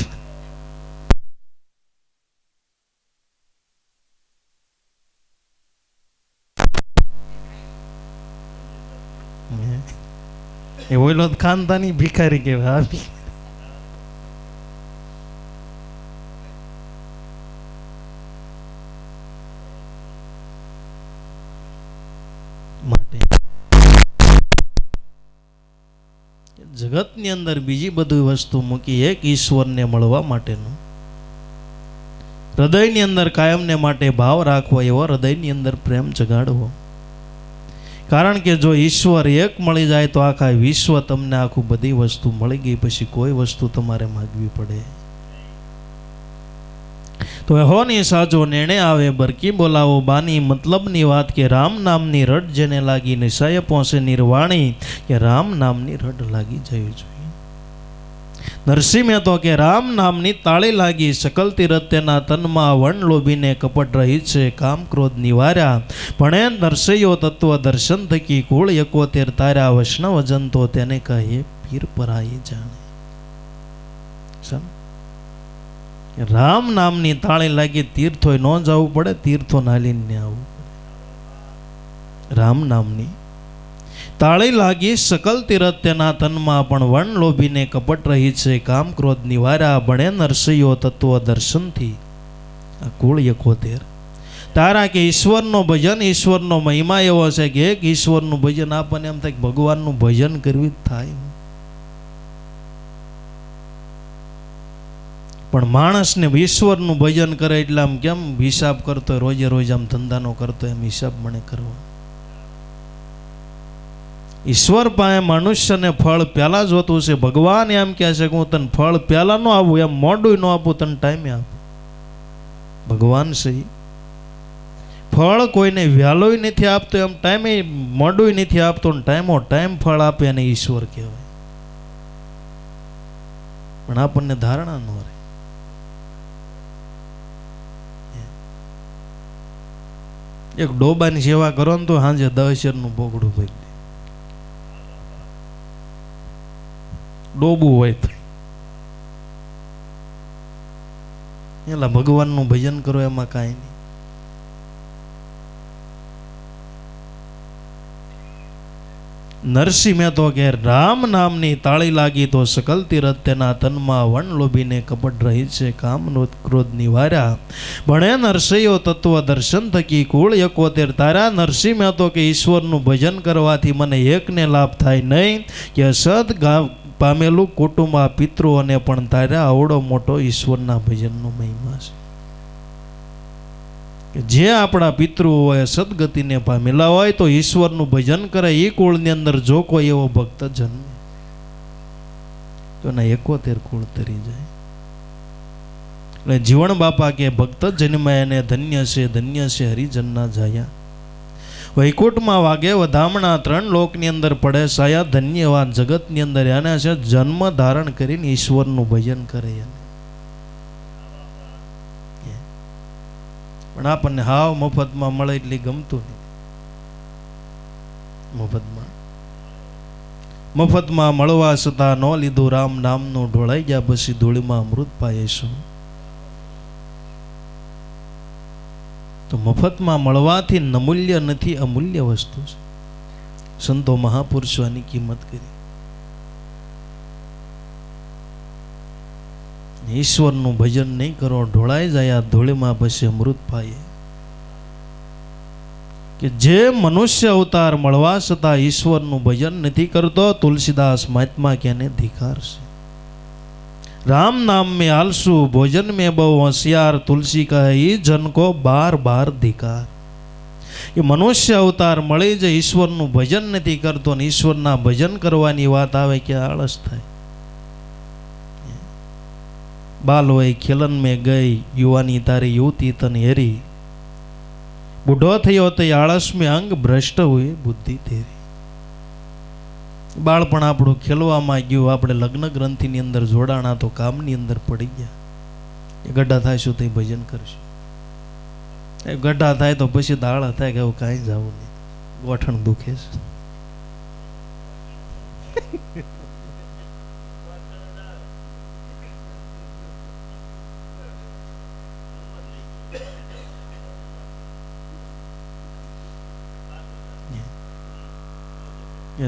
એ ઓઈલો ખાનદાની ભિખારી કહેવાય. માટે જગતની અંદર બીજી બધી વસ્તુ મૂકી, એક ઈશ્વરને મળવા માટેનું હૃદયની અંદર કાયમને માટે ભાવ રાખવો, એવો હૃદયની અંદર પ્રેમ જગાડવો. કારણ કે જો ઈશ્વર એક મળી જાય તો આખા વિશ્વ તમને આખું બધી વસ્તુ મળી ગઈ, પછી કોઈ વસ્તુ તમારે માગવી પડે. તો હોની સાજો નેણે આવે બરકી બોલાવો બાની, મતલબની વાત કે રામ નામની રટ જેને લાગી નિશાએ પહોંચે નિર્વાણી, કે રામ નામની રટ લાગી જવી જોઈએ. નરસિંહ તો કે રામ નામની તાળી લાગી, સકલ તીરથ તેના તનમાં વણ લોભીને કપટ રહી છે, કામ ક્રોધ નિવાર્યા ભણે નરસૈયો તત્વ દર્શન થકી, કુળ 71 તાર્યા વૈષ્ણવ જન તો તેને કહે પીર પરાઈ જાણે. રામ નામની તાળી લાગી, તીર્થોય ન જવું પડે, તીર્થો નાલીને આવવું પડે. રામ નામની તાળી લાગી, સકલ તીરથ તેના તનમાં પણ વણ લોભીને કપટ રહી છે, કામ ક્રોધ નિવાર્યા ભણે નરસૈયો તત્વ દર્શનથી. આ કુળ 71 તારા કે ઈશ્વરનો ભજન, ઈશ્વરનો મહિમા એવો છે કે એક ઈશ્વરનું ભજન આપણને એમ થાય કે ભગવાનનું ભજન કરવી જ થાય. પણ માણસને ઈશ્વરનું ભજન કરે એટલે આમ કેમ હિસાબ કરતો હોય, રોજે રોજ આમ ધંધાનો કરતો એમ હિસાબ મને કરવા. ઈશ્વર પાસે મનુષ્યને ફળ પહેલા જોતું છે. ભગવાન એમ કહે છે કે હું તને ફળ પહેલા ન આપું, એમ મોડું ન આપું, તને ટાઈમે આપું. ભગવાન છે ફળ કોઈને વહેલોય નથી આપતો, એમ ટાઈમે મોડું નથી આપતો, ટાઈમો ટાઈમ ફળ આપે અને ઈશ્વર કહેવાય. પણ આપણને ધારણા ન રહે. એક ડોબાની સેવા કરો ને તો સાંજે 10 શેરનું બોકડું ભાઈ ડોબું હોય તો એલા ભગવાનનું ભજન કરો, એમાં કાંઈ નહીં. નરસિંહ તો કે રામ નામની તાળી લાગી, તો સકલ તીરથ તેના તનમાં વણ લોભીને કપટ રહી છે, કામ ક્રોધ નિવાર્યા ભણે નરસૈયો તત્વ દર્શન થકી, કુળ 71 તારા. નરસિંહ તો કે ઈશ્વરનું ભજન કરવાથી મને એકને લાભ થાય નહીં, કે સદ પામેલું કુટુંબ આ પિતૃઓને પણ તાર્યા. આવડો મોટો ઈશ્વરના ભજનનો મહિમા છે. કે જે આપણા પિતૃ હોય સદગતિને પામેલા હોય તો ઈશ્વરનું ભજન કરે. એ કુળની અંદર જો કોઈ એવો ભક્ત જન્મે તો એના 71 કુળ તરી જાય. એટલે જીવણ બાપા કે ભક્ત જન્માય એને ધન્ય છે હરિજનના જાયા. વૈકુંઠમાં વાગે વધામણા 3 લોકની અંદર પડે સાયા. ધન્યવાદ જગતની અંદર એને છે જન્મ ધારણ કરીને ઈશ્વરનું ભજન કરે. પણ આપણને હાવ મફતમાં મળે એટલે ગમતું નહીં. મફતમાં મળવા છતાં ન લીધું રામ નામનું ઢોળાઈ ગયા પછી ધૂળીમાં અમૃત પાઈશું. તો મફતમાં મળવાથી નમૂલ્ય નથી, અમૂલ્ય વસ્તુ છે. સંતો મહાપુરુષો આની કિંમત કરી. ઈશ્વરનું ભજન નહીં કરો ઢોળાઈ જાય આ ધૂળીમાં પછી અમૃત પાયે. કે જે મનુષ્ય અવતાર મળવા છતાં ઈશ્વરનું ભજન નથી કરતો, તુલસીદાસ મહાત્મા કેને ધિકાર છે. राम नाम में आलसू भोजन में बहु होशियार, तुलसी कहे जन को बार बार धिकार. ये मनुष्य अवतार मळे जे ईश्वरનું ભજન નથી કરતો ને ઈશ્વરના ભજન કરવાની વાત આવે કે આળસ થાય. बाल હોય ખેલન में गई युवानी तारी युवती तन हेरी, बूढ़ो थयो तो आळस में अंग भ्रष्ट हुई बुद्धि तेरी. બાળપણ આપણું ખેલવામાં ગયું, આપણે લગ્ન ગ્રંથિની અંદર જોડાણા તો કામની અંદર પડી ગયા. એ ગઢા થાયશું તો ભજન કરશું, એ ગઢા થાય તો પછી દાળા થાય કે એવું કાંઈ જવું નહીં, ગોઠણ દુખે છે.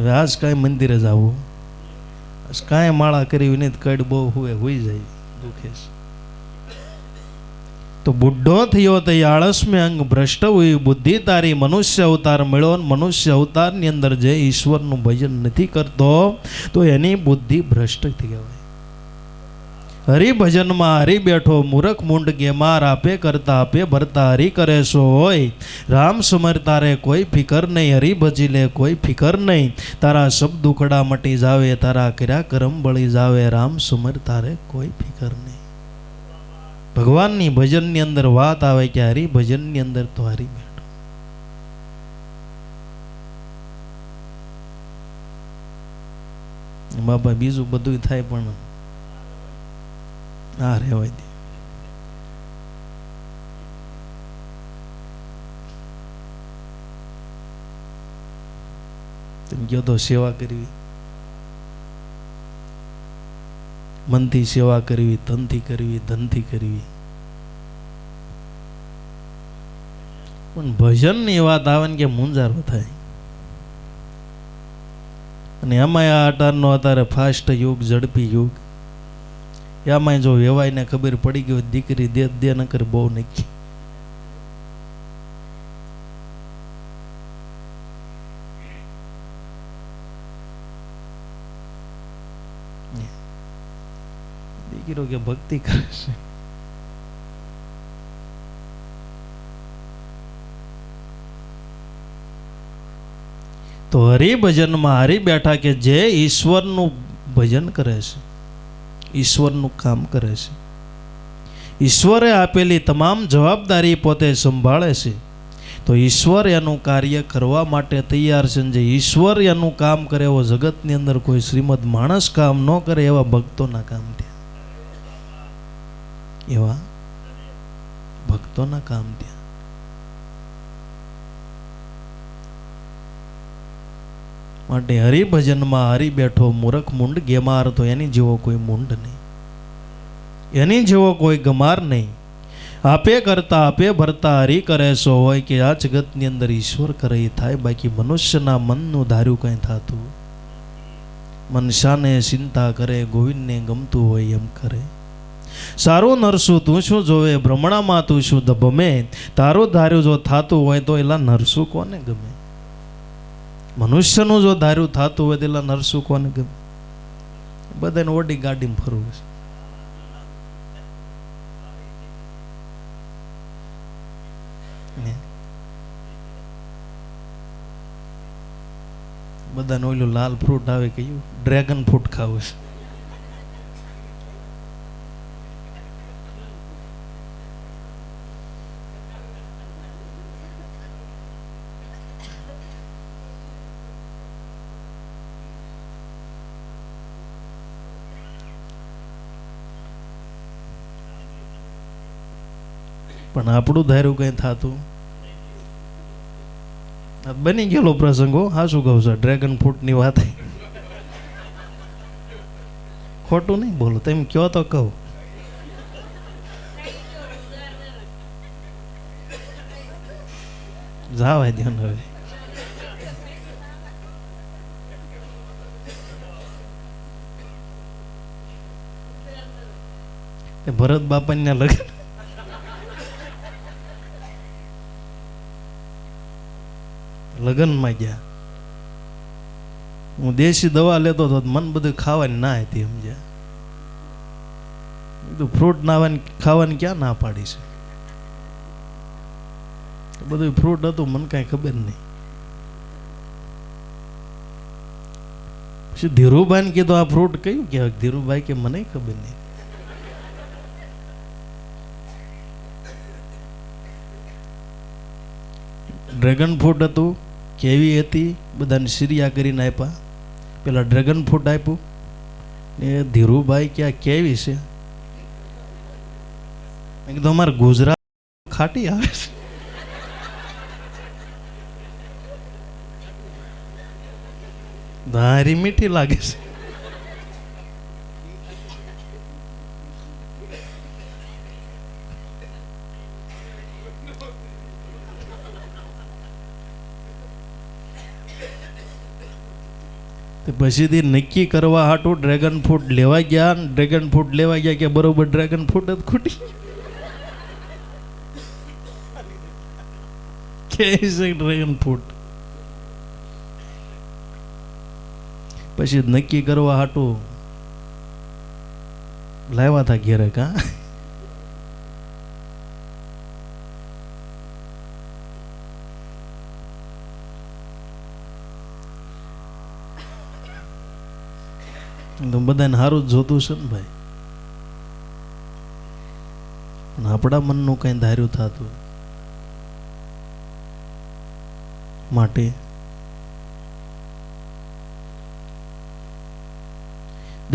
આજ કાંઈ મંદિરે જવું, આજ કાંઈ માળા કરી નહીં, કડ બહુ હોઈ જાય, દુખે છે. તો બુઢો થયો તો આળસ મેં અંગ ભ્રષ્ટ હોય બુદ્ધિ તારી. મનુષ્ય અવતાર મળ્યો, મનુષ્ય અવતારની અંદર જે ઈશ્વરનું ભજન નથી કરતો તો એની બુદ્ધિ ભ્રષ્ટ થઈ કહેવાય. હરિભજનમાં હરી બેઠો મૂરખ મૂંડ ગેમાર, આપે કરતા આપે ભરતા હરી કરે સો હોય. રામ સમર તારે કોઈ ફિકર નહીં, હરી ભજી લે કોઈ ફિકર નહીં. તારા શબ્દ ઉખડા મટી જાવે, તારા કર્યા કરમ બળી જાવે. રામ સમર તારે કોઈ ફિકર નહીં. ભગવાનની ભજનની અંદર વાત આવે કે હરિભજનની અંદર તો હરી બેઠો. બાપા બીજું બધું થાય પણ હા રહેવાય દે. તમે કહો તો સેવા કરવી, મનથી સેવા કરવી, તનથી કરવી, ધનથી કરવી. પણ ભજનની વાત આવે ને કે મૂંઝારો થાય. અને એમાં આ અટારનો અત્યારે ફાસ્ટ યુગ, ઝડપી યુગ, એમાં જો વેવાઈને ખબર પડી ગઈ દીકરી દે દે ન કરે બહુ નક્કી. દીકરો કે ભક્તિ કરે છે, તો હરિભજનમાં હરી બેઠા કે જે ઈશ્વરનું ભજન કરે છે, ઈશ્વરનું કામ કરે છે, ઈશ્વરે આપેલી તમામ જવાબદારી પોતે સંભાળે છે, તો ઈશ્વર એનું કાર્ય કરવા માટે તૈયાર છે. જે ઈશ્વર એનું કામ કરે એવો જગતની અંદર કોઈ શ્રીમદ માણસ કામ ન કરે એવા ભક્તોના કામ થયા, એવા ભક્તોના કામ થયા. માટે હરિભજનમાં હરી બેઠો મૂરખ મૂંડ ગેમાર, તો એની જેવો કોઈ મૂંડ નહીં, એની જેવો કોઈ ગમાર નહીં. આપે કરતા આપે ભરતા હરી કરે સો હોય. કે આ જગતની અંદર ઈશ્વર કરે એ થાય, બાકી મનુષ્યના મનનું ધાર્યું કંઈ થતું. મન શાને ચિંતા કરે, ગોવિંદને ગમતું હોય એમ કરે. સારું નરસું તું શું જોવે, ભ્રમણામાં તું શું ધબમે. તારું ધાર્યું જો થતું હોય તો એલા નરસું કોને ગમે. મનુષ્યનું જો ધાર્યું થતું હોય તો એલા નરસું કોને ગમે. બધાને ઓડી ગાડીમાં ફરવું છે. બધાને ઓલું લાલ ફ્રૂટ આવે કયું ડ્રેગન ફ્રૂટ ખાવું છે. પણ આપણું ધાર્યું કઈ થતું બની ગયેલો પ્રસંગો. હા શું કહું છું, ડ્રેગન ફ્રૂટ ની વાત ખોટું નહીં બોલો, તેમ કયો તો કહું. જાવા દો ને હવે ભરત બાપાના લગ્નમાં ગયા. હું દેશી દવા લેતો હતો, મન બધું ખાવાની ના હતી સમજ્યા. બધું ફ્રૂટ ખાવાની ક્યાં ના પાડી છે. બધું ફ્રૂટ હતું, મને કાંઈ ખબર નહીં. પછી ધીરુભાઈને કીધું આ ફ્રૂટ કયું કહેવાય? ધીરુભાઈ કે મને ખબર નહીં. ડ્રેગન ફ્રૂટ હતું, કેવી હતી, બધાને સિરિયા કરીને આપ્યા. પેલા ડ્રેગન ફ્રૂટ આપ્યું ને ધીરુભાઈ ક્યાં કેવી છે? મેં કીધું અમારે ગુજરાત ખાટી આવે છે. ધારી મીઠી લાગે છે. પછીથી નક્કી કરવા હાટું ડ્રેગન ફ્રૂટ લેવા ગયા. ડ્રેગન ફ્રૂટ લેવા ગયા કે બરોબર ડ્રેગન ફ્રૂટ જ ખૂટી કે ડ્રેગન ફ્રૂટ. પછી નક્કી કરવા હાટું લાવ્યા હતા ઘેરે. કા તો બધાને સારું જ જોતું છે ને ભાઈ. પણ આપણા મનનું કઈ ધાર્યું થતું માટે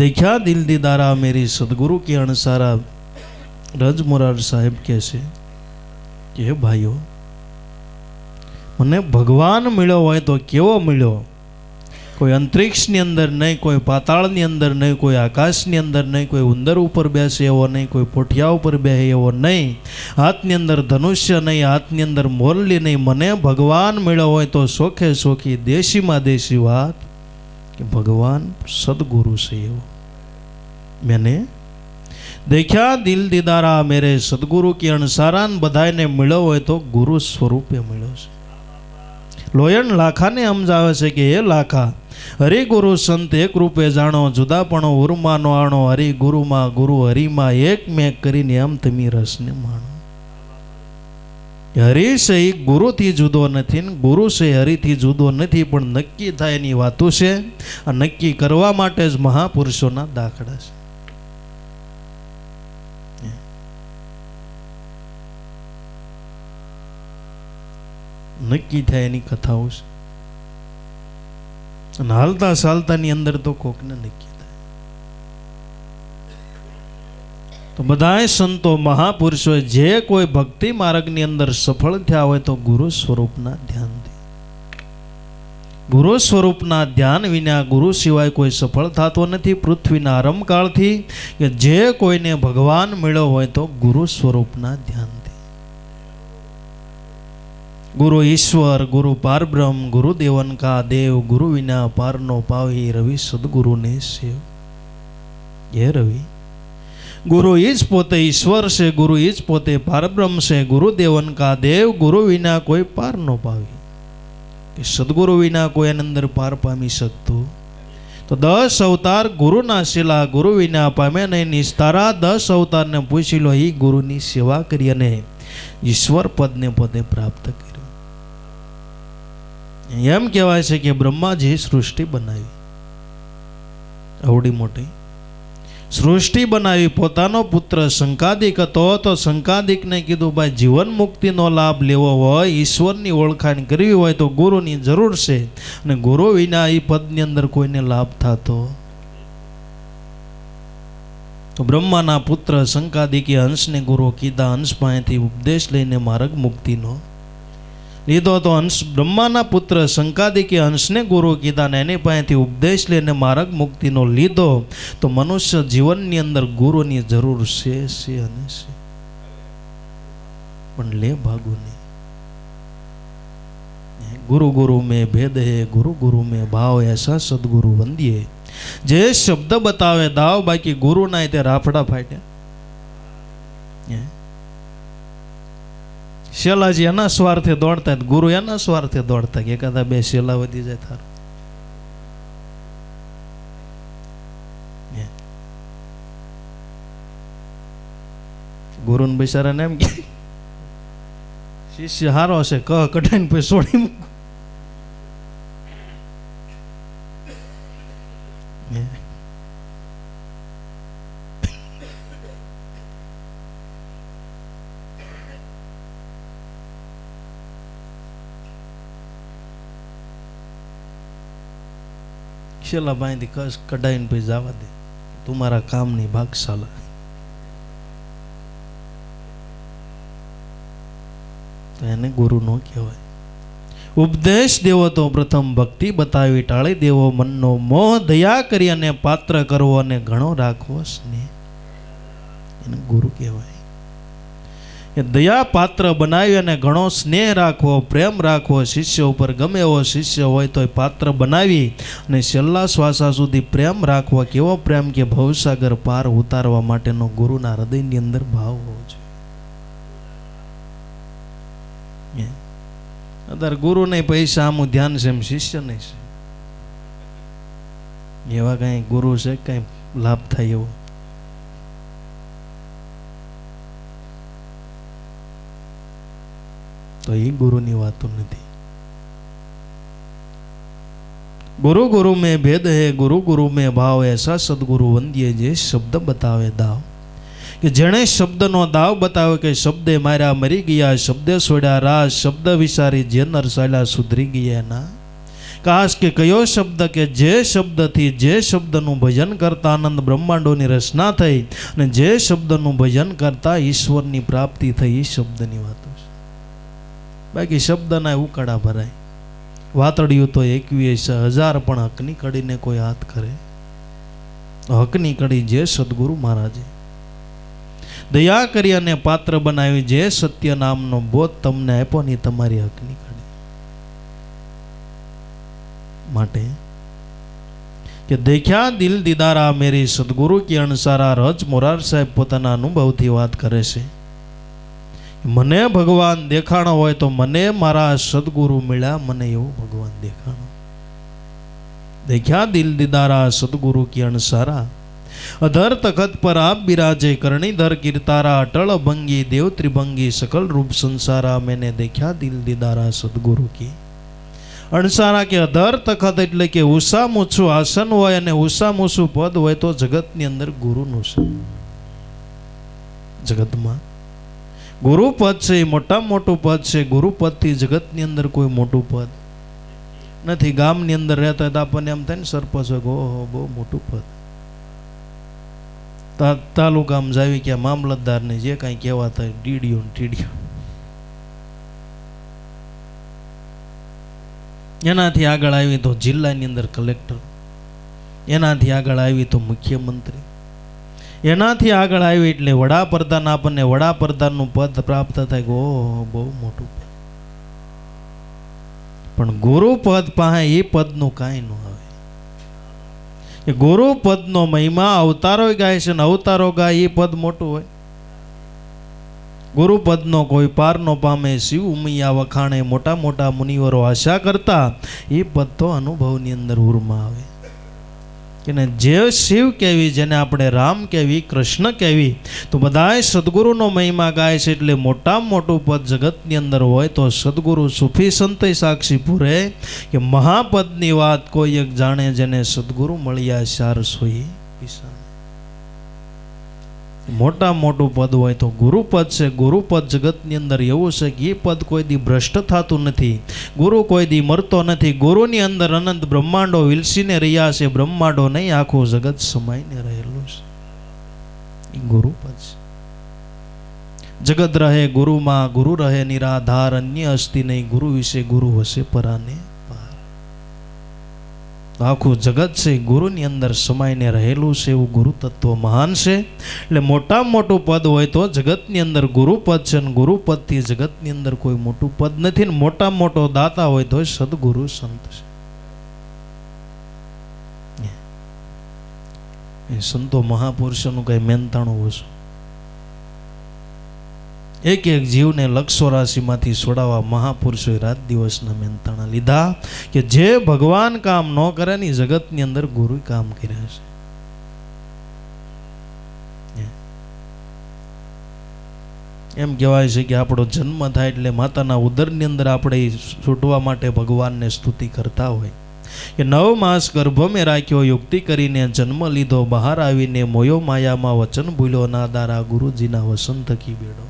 દેખ્યા દિલ દીદારા મેરી સદગુરુ કે અણસારા. રજ મોરાર સાહેબ કહે છે કે હે ભાઈઓ, મને ભગવાન મળ્યો હોય તો કેવો મળ્યો? કોઈ અંતરિક્ષની અંદર નહીં, કોઈ પાતાળની અંદર નહીં, કોઈ આકાશની અંદર નહીં, કોઈ ઉંદર ઉપર બેસે એવો નહીં, કોઈ પોઠિયા ઉપર બેસે એવો નહીં, હાથની અંદર ધનુષ્ય નહીં, હાથની અંદર મોરલી નહીં. મને ભગવાન મળ્યો હોય તો સોખે સોખી દેશીમાં દેશી વાત કે ભગવાન સદગુરુ છે એવો. મેને દેખ્યા દિલ દીદારા મેરે સદગુરુ કે અણસારા. બધાને મળ્યો હોય તો ગુરુ સ્વરૂપે મળ્યો છે. લોયણ લાખાને સમજાવે છે કે એ લાખા, હરિગુરુ સંત એક રૂપે જાણો, જુદાપણો ઉર્માનો આણો. હરિગુરુમાં ગુરુ હરિમાં એક મેં કરીને એમ તમે રસને માણો. હરિ છે એ ગુરુથી જુદો નથી ને ગુરુ છે હરિથી જુદો નથી, પણ નક્કી થાય એની વાતો છે. આ નક્કી કરવા માટે જ મહાપુરુષોના દાખલા છે. નક્કી થાય એની કથાઓ છે. અને હાલતા ચાલતાની અંદર તો કોકને નક્કી થાય. તો બધાય સંતો મહાપુરુષોએ જે કોઈ ભક્તિ માર્ગની અંદર સફળ થયા હોય તો ગુરુ સ્વરૂપના ધ્યાનથી. ગુરુ સ્વરૂપના ધ્યાન વિના ગુરુ સિવાય કોઈ સફળ થતો નથી. પૃથ્વીના આરંભકાળથી કે જે કોઈને ભગવાન મળ્યો હોય તો ગુરુ સ્વરૂપના ધ્યાનથી. गुरु ईश्वर गुरु पारब्रह्म गुरु देवन का देव गुरु विना पार नो पावी रवि सदगुरु ने सेव. ये रवि गुरु इज पोते ईश्वर से, गुरु इज पोते पारब्रह्म से, गुरु देवन का देव गुरु विना कोई पार नो पावी. कि सदगुरु विना कोई अंदर पार पामी सकतो. तो 10 अवतार गुरु ना शिला गुरु विना पामे नहीं निस्तारा. 10 अवतार ने पूछी लो ही गुरु नी सेवा करी अने ईश्वर पद ने पदे प्राप्त करी. એમ કહેવાય છે કે બ્રહ્માજી સૃષ્ટિ બનાવી, અવડી મોટી સૃષ્ટિ બનાવી. પોતાનો પુત્ર શંકાદિક હતો તો શંકાદિકને કીધું, ભાઈ જીવન મુક્તિનો લાભ લેવો હોય, ઈશ્વરની ઓળખાણ કરવી હોય તો ગુરુની જરૂર છે, અને ગુરુ વિના એ પદની અંદર કોઈને લાભ થતો. તો બ્રહ્માના પુત્ર શંકાદિકે હંસને ગુરુ કીધા, હંસ પાસેથી ઉપદેશ લઈને માર્ગ મુક્તિનો લીધો. તો હંસ બ્રહ્માના પુત્ર શંકાદિકે હંસને ગુરુ કીધા ને એની પાસેથી ઉપદેશ લઈને માર્ગ મુક્તિનો લીધો. તો મનુષ્ય જીવનની અંદર ગુરુની જરૂર છે અને છે, પણ લે ભાગુ નહીં. ગુરુ ગુરુ में भेद है, गुरु गुरु में भाव, ऐसा सदगुरु वंदिए. જે શબ્દ બતાવે દાવ, બાકી ગુરુ ના તે રાફડા ફાટ્યા. શેલાજી એના સ્વાર્થે દોડતા, ગુરુ એના સ્વાર્થે દોડતા કે એકાદા બે શેલા વધી જાય થારું. ગુરુ ને બિચારાને એમ કે શિષ્ય હારો હશે, કહ કઢાઈને પછી છોડી મૂક. શેલા બાંધી કસ કઢાઈને પછી જવા દે, તુમારા કામની ભાગશાલા. તો એને ગુરુ નો કહેવાય. ઉપદેશ દેવો તો પ્રથમ ભક્તિ બતાવી, ટાળી દેવો મનનો મોહ, દયા કરી અને પાત્ર કરવો અને ઘણો રાખવો સ્નેહ, એને ગુરુ કહેવાય. એ દયા પાત્ર બનાવી અને ઘણો સ્નેહ રાખવો, પ્રેમ રાખવો. શિષ્ય ઉપર ગમે એવો શિષ્ય હોય તો પાત્ર બનાવી અને છેલ્લા શ્વાસા સુધી પ્રેમ રાખવો. કેવો પ્રેમ કે ભવસાગર પાર ઉતારવા માટેનો ગુરુના હૃદયની અંદર ભાવ હોવો જોઈએ. અત્યારે ગુરુ નહીં પૈસા આમું ધ્યાન છે, એમ શિષ્ય નહીં છે. એવા કઈ ગુરુ છે કઈ લાભ થાય એવો? તો એ ગુરુની વાતો નથી. गुरु गुरु में भेद है, गुरु गुरु में भाव, ऐसा सदगुरु वंदिए. जे शब्द बतावे दाव, कि जेणे शब्दनो दाव बतावे कि शब्दे मार्या मरी गया, शब्दे सोड्या राज, शब्द विचारी जे नरसाला सुधरी गया ना. काश के कयो शब्द के जे शब्द थी, जे शब्दનું ભજન કરતા આનંદ બ્રહ્માંડોની રચના થઈ, અને જે શબ્દનું ભજન કરતા ઈશ્વરની પ્રાપ્તિ થઈ. એ શબ્દની વાતો છે. બાકી શબ્દના ઉકાળા ભરાય. વાતડિયું તો 21,000, પણ હકની કડીને કોઈ હાથ કરે? હકની કડી જે સદગુરુ મહારાજે દયા કરી અને પાત્ર બનાવી, જે સત્ય નામનો બોધ તમને આપ્યો ને તમારી હકની કડી માટે. કે દેખ્યા દિલ દીદારા મેરી સદગુરુ की અણસારા. રજ મોરાર સાહેબ પોતાના અનુભવથી વાત કરે છે. મને ભગવાન દેખાણો હોય તો મને મારા સદગુરુ મળ્યા, મને એવું ભગવાન દેખાણો. દેખ્યા દિલ દીદારા સદગુરુ की અણસારા. અધર તખત પર આપ બિરાજે, કરણીધર કીર્તારા, અટળ ભંગી દેવ ત્રિભંગી, सकल रूप संसारा. मैंने देखा दिल दीदारा सदगुरु की અણસારા. કે અધર તખત એટલે કે ઊંચું આસન હોય અને ઊંચું પદ હોય તો જગતની અંદર ગુરુનું છે. જગતમાં ગુરુ પદ છે, એ મોટામાં મોટું પદ છે. ગુરુ પદથી જગતની અંદર કોઈ મોટું પદ નથી. ગામની અંદર રહેતા હોય તો આપણને એમ થાય ને સરપંચ હોય, ઓહો બહુ મોટું પદ. તાલુકામાં જાવી કે મામલતદારને જે કાંઈ કહેવાતા ડીડીઓ ટીડીઓ, એનાથી આગળ આવી તો જિલ્લાની અંદર કલેક્ટર, એનાથી આગળ આવી તો મુખ્યમંત્રી, એનાથી આગળ આવી એટલે વડાપ્રધાન. આપણને વડાપ્રધાનનું પદ પ્રાપ્ત થાય, ઓહો બહુ મોટું પદ. પણ ગુરુ પદ પાસે એ પદનું કાંઈ ન આવે. એ ગુરુ પદનો મહિમા અવતારો ગાય છે, ને અવતારો ગાય એ પદ મોટું હોય. ગુરુ પદનો કોઈ પાર ન પામે, શિવ ઉમૈયા વખાણે, મોટા મોટા મુનિવરો આશા કરતા. એ પદ તો અનુભવની અંદર ઉરમાં આવે. કે જે શિવ કહેવી, જેને આપણે રામ કહેવી, કૃષ્ણ કહેવી, તો બધાય સદગુરુનો મહિમા ગાય છે. એટલે મોટામાં મોટું પદ જગતની અંદર હોય તો સદગુરુ સુફી સંતય સાક્ષી પૂરે કે મહાપદની વાત કોઈ એક જાણે, જેને સદગુરુ મળ્યા 400 પીસા. મોટા મોટું પદ હોય તો ગુરુપદ છે. ગુરુપદ જગતની અંદર એવું છે કે એ પદ કોઈ દી ભ્રષ્ટ થતું નથી, ગુરુ કોઈ દી મરતો નથી. ગુરુની અંદર અનંત બ્રહ્માંડો વિલસીને રહ્યા છે. બ્રહ્માંડો નહીં, આખું જગત સમાઈને રહેલું છે. એ ગુરુપદ છે. જગત રહે ગુરુમાં, ગુરુ રહે નિરાધાર, અન્ય અસ્તિ નહીં, ગુરુ વિશે ગુરુ વસે પરાને પાર. આખું જગત છે ગુરુની અંદર સમાઈને રહેલું છે. એવું ગુરુ તત્વ મહાન છે. એટલે મોટામાં મોટું પદ હોય તો જગતની અંદર ગુરુપદ છે, અને ગુરુપદથી જગતની અંદર કોઈ મોટું પદ નથી. ને મોટામાં મોટો દાતા હોય તો સદગુરુ સંત છે. એ સંતો મહાપુરુષોનું કઈ મહેનતાણું ઓછું. એક એક જીવને લક્ષો રાશિમાંથી છોડાવવા મહાપુરુષોએ રાત દિવસના મહેનતાણા લીધા કે જે ભગવાન કામ ન કરે ને જગતની અંદર ગુરુ કામ કર્યા છે. એમ કહેવાય છે કે આપણો જન્મ થાય એટલે માતાના ઉદરની અંદર આપણે છૂટવા માટે ભગવાનને સ્તુતિ કરતા હોય કે 9 માસ ગર્ભમે રાખ્યો, યુક્તિ કરીને જન્મ લીધો, બહાર આવીને મોયો માયામાં વચન ભૂલ્યો, ના દારા ગુરુજીના વસન થકી બેડો.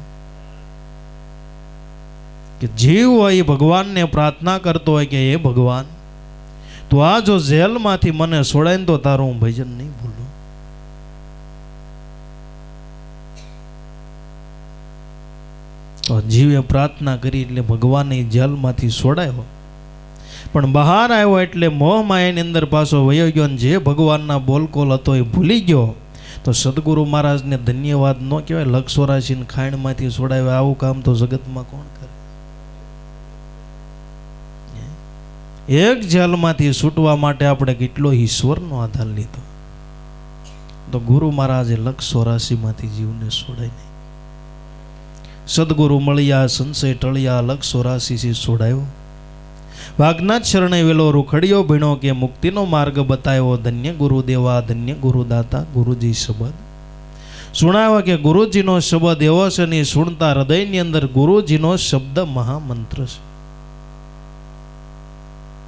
કે જીવ હોય એ ભગવાનને પ્રાર્થના કરતો હોય કે હે ભગવાન, તું આ જો જેલમાંથી મને છોડાય તો તારું હું ભજન નહીં ભૂલું. તો જીવે પ્રાર્થના કરી એટલે ભગવાને જેલમાંથી છોડાયો. પણ બહાર આવ્યો એટલે મોહ માયાની અંદર પાછો વયો ગયો, અને જે ભગવાનના બોલકોલ હતો એ ભૂલી ગયો. તો સદગુરુ મહારાજને ધન્યવાદ ન કહેવાય? લક્ષો રાશિને ખાણમાંથી છોડાવ્યો. આવું કામ તો જગતમાં કોણ કરે? એક જેલમાંથી છૂટવા માટે આપણે કેટલો ઈશ્વરનો આધાર લીધો. તો ગુરુ મહારાજે લક્ષો રાશિમાંથી જીવને છોડાય નહીં. સદગુરુ મળ્યા, સંશય ટળ્યા, લક્ષો રાશિથી છોડાયો. વાઘનાથ શરણે વેલો રૂખડિયો ભીણો કે મુક્તિનો માર્ગ બતાવ્યો. ધન્ય ગુરુદેવા, ધન્ય ગુરુદાતા, ગુરુજી શબ્દ સુણાવે કે ગુરુજીનો શબ્દ એવો છે ને સુણતા હૃદયની અંદર ગુરુજીનો શબ્દ મહામંત્ર છે.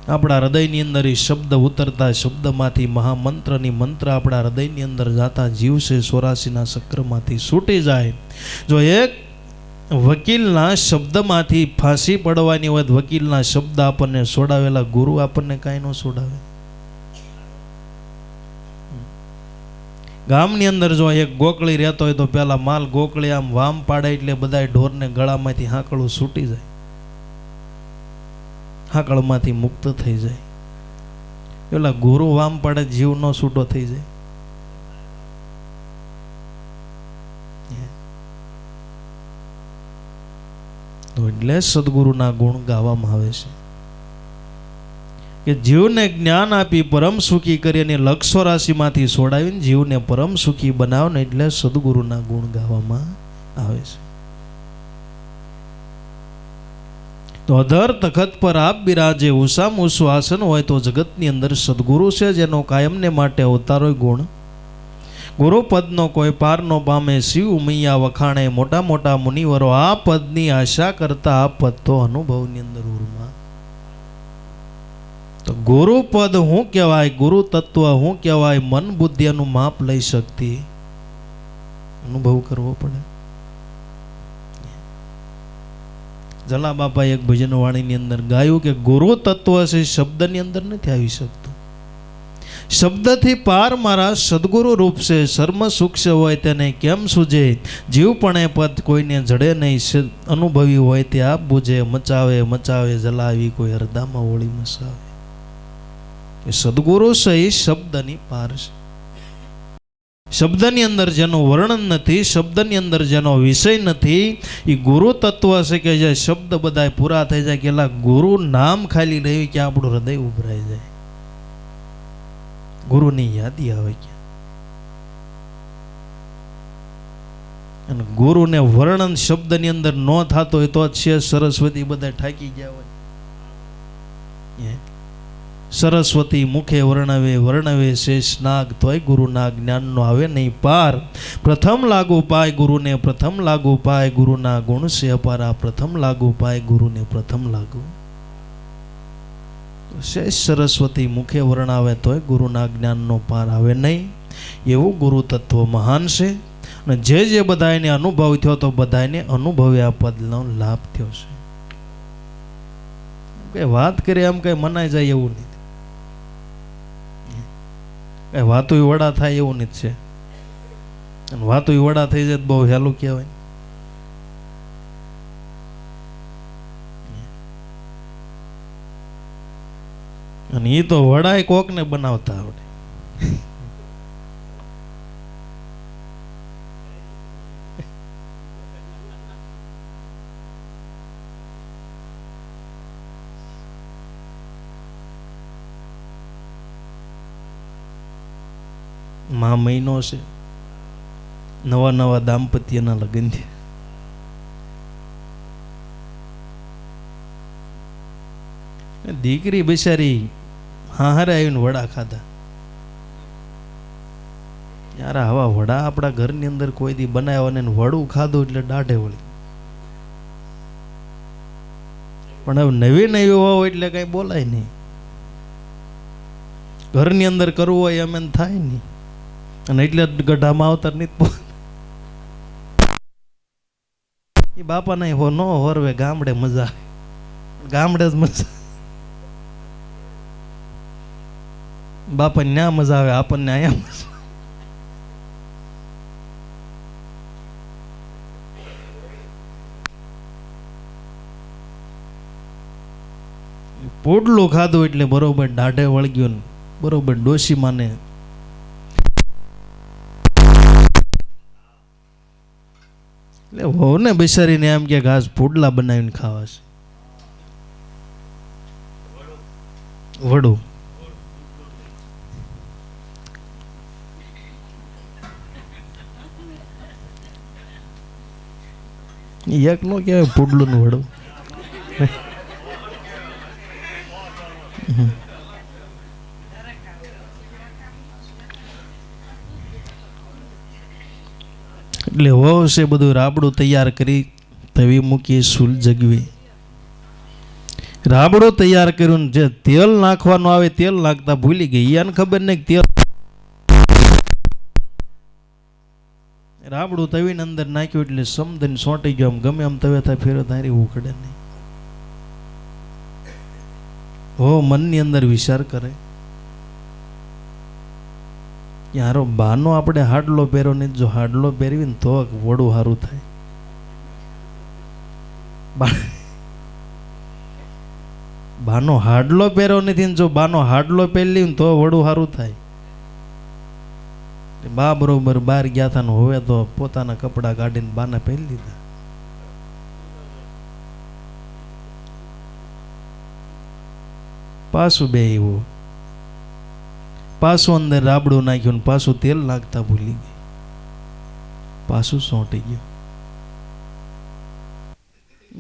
આપણા હૃદયની અંદર એ શબ્દ ઉતરતા શબ્દમાંથી મહામંત્રની મંત્ર આપણા હૃદયની અંદર જાતા જીવ છે 84ના ચક્રમાંથી છૂટી જાય. જો એક વકીલના શબ્દમાંથી ફાંસી પડવાની હોય, વકીલના શબ્દ આપણને છોડાવેલા, ગુરુ આપણને કાંઈ ન છોડાવે. ગામની અંદર જો એક ગોકળી રહેતો હોય તો પેલા માલ ગોકળી આમ વામ પાડે એટલે બધા ઢોરને ગળામાંથી હાંકળું છૂટી જાય, હાકળમાંથી મુક્ત થઈ જાય. પેલા ગુરુ વામ પાડે જીવ નો છૂટો થઈ જાય. એટલે સદગુરુના ગુણ ગાવામાં આવે છે કે જીવને જ્ઞાન આપી પરમ સુખી કરી અને લક્ષો રાશિમાંથી છોડાવીને જીવને પરમ સુખી બનાવો ને એટલે સદગુરુના ગુણ ગાવામાં આવે છે. તો અધર તખત પર આપ બિરાજે, ઉષામાં ઊંચું આસન હોય તો જગતની અંદર સદગુરુ છે જેનો કાયમને માટે અવતારો ગુણ. ગુરુ પદનો કોઈ પાર નો પામે, શિવ ઉમૈયા વખાણે, મોટા મોટા મુનિવરો આ પદની આશા કરતા આ પદ તો અનુભવની અંદર ઉર્મા. તો ગુરુ પદ શું કહેવાય? ગુરુ તત્વ શું કહેવાય? મન બુદ્ધિનું માપ લઈ શકતી અનુભવ કરવો પડે. જલા બાપાએ એક ભજન વાણીની અંદર ગાયું કે ગુરુ તત્વ છે શબ્દની અંદર નથી આવી શકતું. શબ્દથી પાર મારા સદગુરુ રૂપ છે, શર્મ સૂક્ષ્મ હોય તેને કેમ સૂજે, જીવપણે પદ કોઈને જડે નહીં, અનુભવી હોય તે આપ બુજે, મચાવે મચાવે જલાવી કોઈ હરદામાં હોળી મસાવે. એ સદગુરુ છે એ શબ્દની પાર છે. શબ્દની અંદર જેનું વર્ણન નથી, શબ્દની અંદર જેનો વિષય નથી, એ ગુરુ તત્વ છે કે જે શબ્દ બધા પૂરા થઈ જાય કે ગુરુ નામ ખાલી રહ્યું કે આપણું હૃદય ઉભરાઈ જાય, ગુરુની યાદી આવે કે. અને ગુરુને વર્ણન શબ્દની અંદર ન થતો હોય તો છે સરસ્વતી બધા ઠાકી ગયા હોય. સરસ્વતી મુખે વર્ણવે વર્ણવે શેષ નાગ, તોય ગુરુના જ્ઞાનનો આવે નહીં પાર. પ્રથમ લાગુ પાય ગુરુને, પ્રથમ લાગુ પાય ગુરુના ગુણ છે અપારા. પ્રથમ લાગુ પાય ગુરુને, પ્રથમ લાગુ. શેષ સરસ્વતી મુખે વર્ણાવે તોય ગુરુના જ્ઞાનનો પાર આવે નહીં. એવું ગુરુ તત્વ મહાન છે. અને જે જે બધાને અનુભવ થયો તો બધાને અનુભવ્યા પદનો લાભ થયો છે. કઈ વાત કરીએ એમ કઈ મનાઈ જાય એવું નથી. કઈ વાતો વડા થાય એવું નથી છે. અને વાતો વડા થઈ જાય બહુ હેલું કહેવાય. અને એ તો વડાય કોકને બનાવતા આવડે. મહિનો છે, નવા નવા દાંપત્યના લગ્ન છે. દીકરી બિચારી હારે આવીને વડા ખાધા. યાર આવા વડા આપણા ઘરની અંદર કોઈ દી બનાવ્યા ને વડું ખાધું એટલે દાઢે વળી. પણ હવે નવી નવી હોય એટલે કઈ બોલાય નહીં. ઘરની અંદર કરવું હોય એમ થાય નહીં. અને એટલે ગઢામાં આવતા નહીં. એ બાપા નહીં હો નો હોરવે ગામડે મજા, ગામડે જ મજા. બાપા ન્યા મજા આવે, આપણને અહીંયા મજા. પોડલું ખાધું એટલે બરોબર દાઢે વળગ્યો ને બરોબર ડોશી માને. એટલે વહુ ને બિચારીને એમ કે ઘાસ પોડલા બનાવીને ખાવા છે. વડું એક નો કહેવાય પોડલું નું વડું. એટલે વહુ છે બધું રાબડું તૈયાર કરી તવી મૂકી સૂલ જગવી. રાબડું તૈયાર કર્યું જે તેલ નાખવાનું આવે તેલ નાખતા ભૂલી ગઈ. યાને ખબર નહીં તેલ રાબડું તવીને અંદર નાખ્યું એટલે સમદન સોંટી ગયો. આમ ગમે આમ તવે થાય ફેરો તારી ઉખડે નહીં. હો મનની અંદર વિચાર કરે યારો બાનો આપણે હાડલો પહેરો ને જો હાડલો પહેરવી ને તો વડું સારું થાય. બાનો હાડલો પહેરો નથી જો બાનો હાડલો પહેરી ને તો વડું સારું થાય. બા બરોબર બહાર ગયા હતા ને હવે તો પોતાના કપડા કાઢીને બાને પહેરી લીધા. પાછું બે એવું પાછું અંદર રાબડું નાખ્યું ને પાછું તેલ નાખતા ભૂલી ગઈ. પાછું સોંટી ગયું.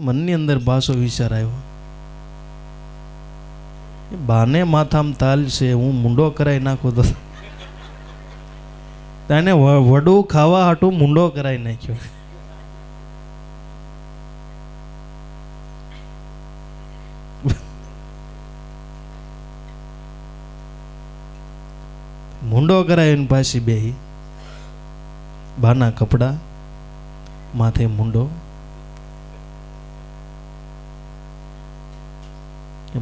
મનની અંદર પાછો વિચાર આવ્યો બાને માથામાં તાલ છે હું મુંડો કરાવી નાખું તો તેને વડું ખાવા હાટું મુંડો કરાવી નાખ્યો. મુંડો કરાવીને પાછી બે બાના કપડા માથે મુંડો.